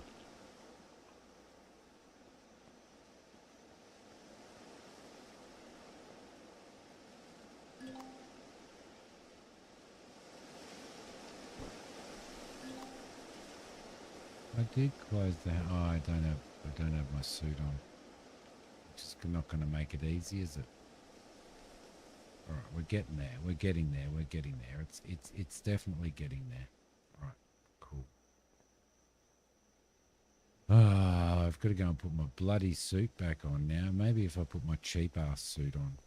I did close that. Oh, I don't have my suit on. Which is not going to make it easy, is it? All right, we're getting there. We're getting there. We're getting there. It's definitely getting there. All right, cool. Ah, I've got to go and put my bloody suit back on now. Maybe if I put my cheap ass suit on,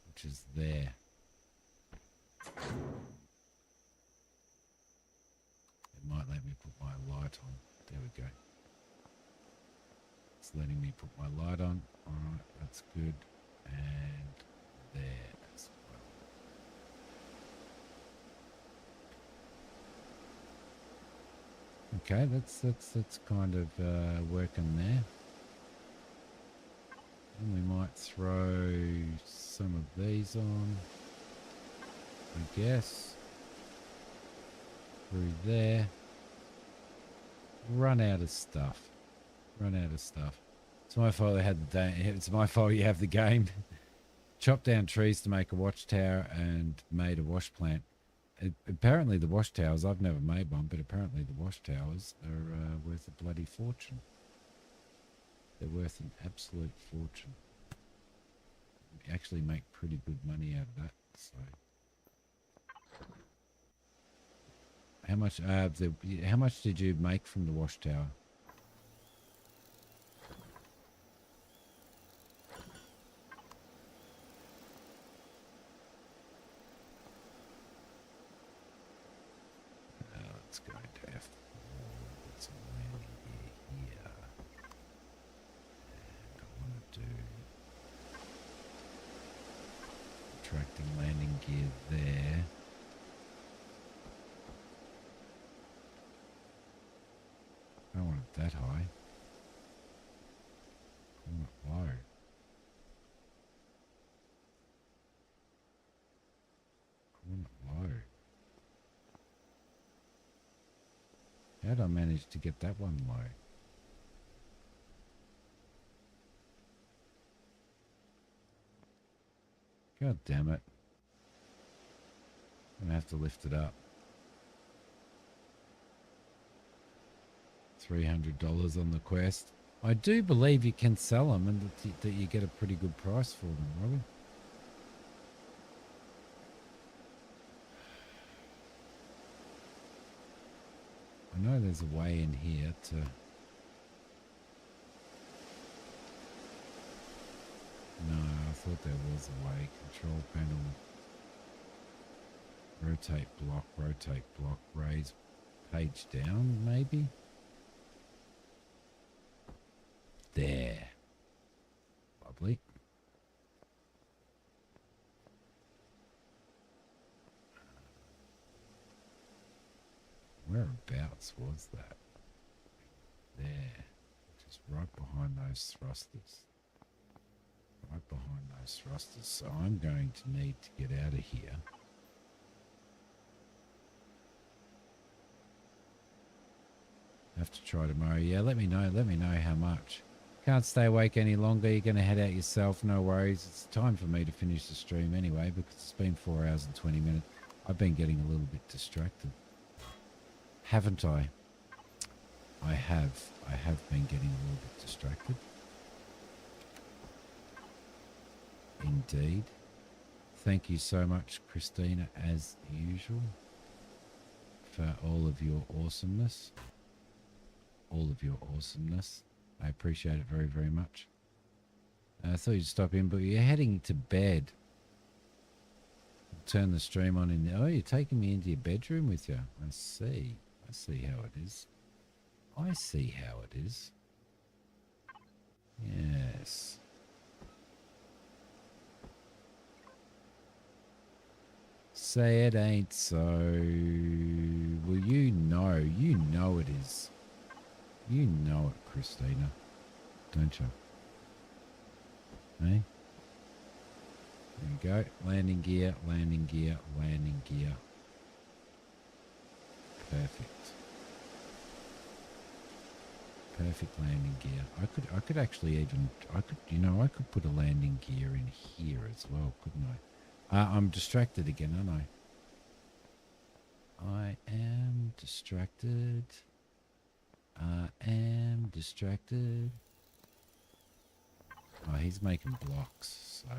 which is there. It might let me put my light on. There we go. It's letting me put my light on. All right, that's good. And there as well. Okay, that's kind of working there. And we might throw some of these on, I guess. Through there. Run out of stuff. Run out of stuff. It's my fault I had the day. It's my fault you have the game. Chopped down trees to make a watchtower and made a wash plant. Apparently the washtowers, I've never made one, but apparently the washtowers are worth a bloody fortune. They're worth an absolute fortune. You actually make pretty good money out of that. So, how much did you make from the washtower? Let's go into F4. It's a landing gear here. And I want to do attracting landing gear there. I don't want it that high. I want it low. I want it low. How'd I manage to get that one low? God damn it. I'm gonna have to lift it up. $300 on the quest. I do believe you can sell them and that you get a pretty good price for them, Robin. I know there's a way in here to... No, I thought there was a way. Control panel. Rotate block, raise page down, maybe? There. Lovely. Whereabouts was that? There. Just right behind those thrusters. Right behind those thrusters. So I'm going to need to get out of here. Have to try tomorrow. Yeah, let me know how much. Can't stay awake any longer. You're going to head out yourself. No worries. It's time for me to finish the stream anyway because it's been 4 hours and 20 minutes. I've been getting a little bit distracted. Haven't I? I have. I have been getting a little bit distracted. Indeed. Thank you so much, Christina, as usual, for all of your awesomeness. All of your awesomeness. I appreciate it very, very much. I thought you'd stop in, but you're heading to bed. Turn the stream on in there. Oh, you're taking me into your bedroom with you. I see. I see how it is. I see how it is. Yes. Say it ain't so. Well, you know it is. You know it, Christina, don't you? Hey? There you go. Landing gear, landing gear, landing gear. Perfect. Perfect landing gear. I could actually even, I could put a landing gear in here as well, couldn't I? I'm distracted again, aren't I? I am distracted. I am distracted. Oh, he's making blocks, so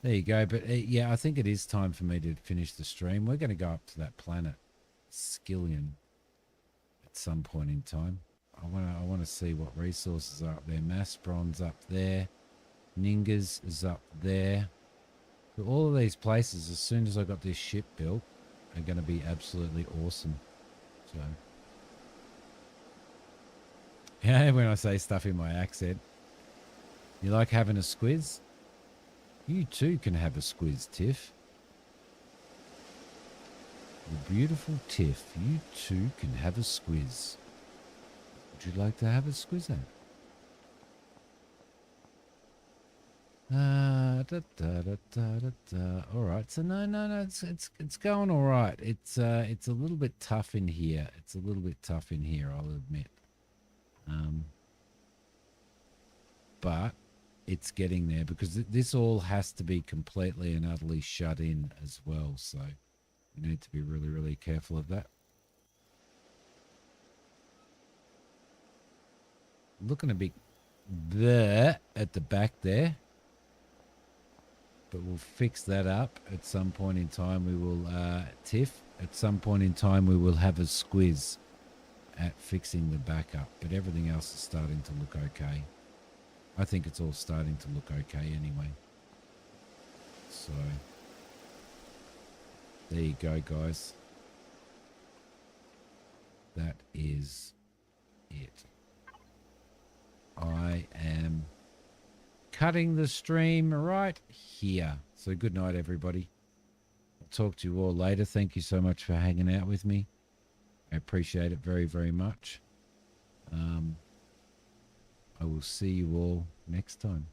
there you go. But yeah, I think it is time for me to finish the stream. We're going to go up to that planet Skillion at some point in time. I want to see what resources are up there. Maspron's up there. Ningas is up there. But all of these places, as soon as I got this ship built, are going to be absolutely awesome. So, yeah, when I say stuff in my accent, you like having a squiz? You too can have a squiz, Tiff. The beautiful Tiff, you too can have a squiz. Would you like to have a squiz? All right. So no. It's going all right. It's a little bit tough in here. It's a little bit tough in here, I'll admit. But it's getting there because this all has to be completely and utterly shut in as well. So you need to be really, really careful of that. Looking a bit there at the back there. But we'll fix that up at some point in time. We will, Tiff, at some point in time we will have a squiz at fixing the backup. But everything else is starting to look okay. I think it's all starting to look okay anyway. So, there you go, guys. That is it. I am cutting the stream right here. So good night, everybody. I'll talk to you all later. Thank you so much for hanging out with me. I appreciate it very, very much. I will see you all next time.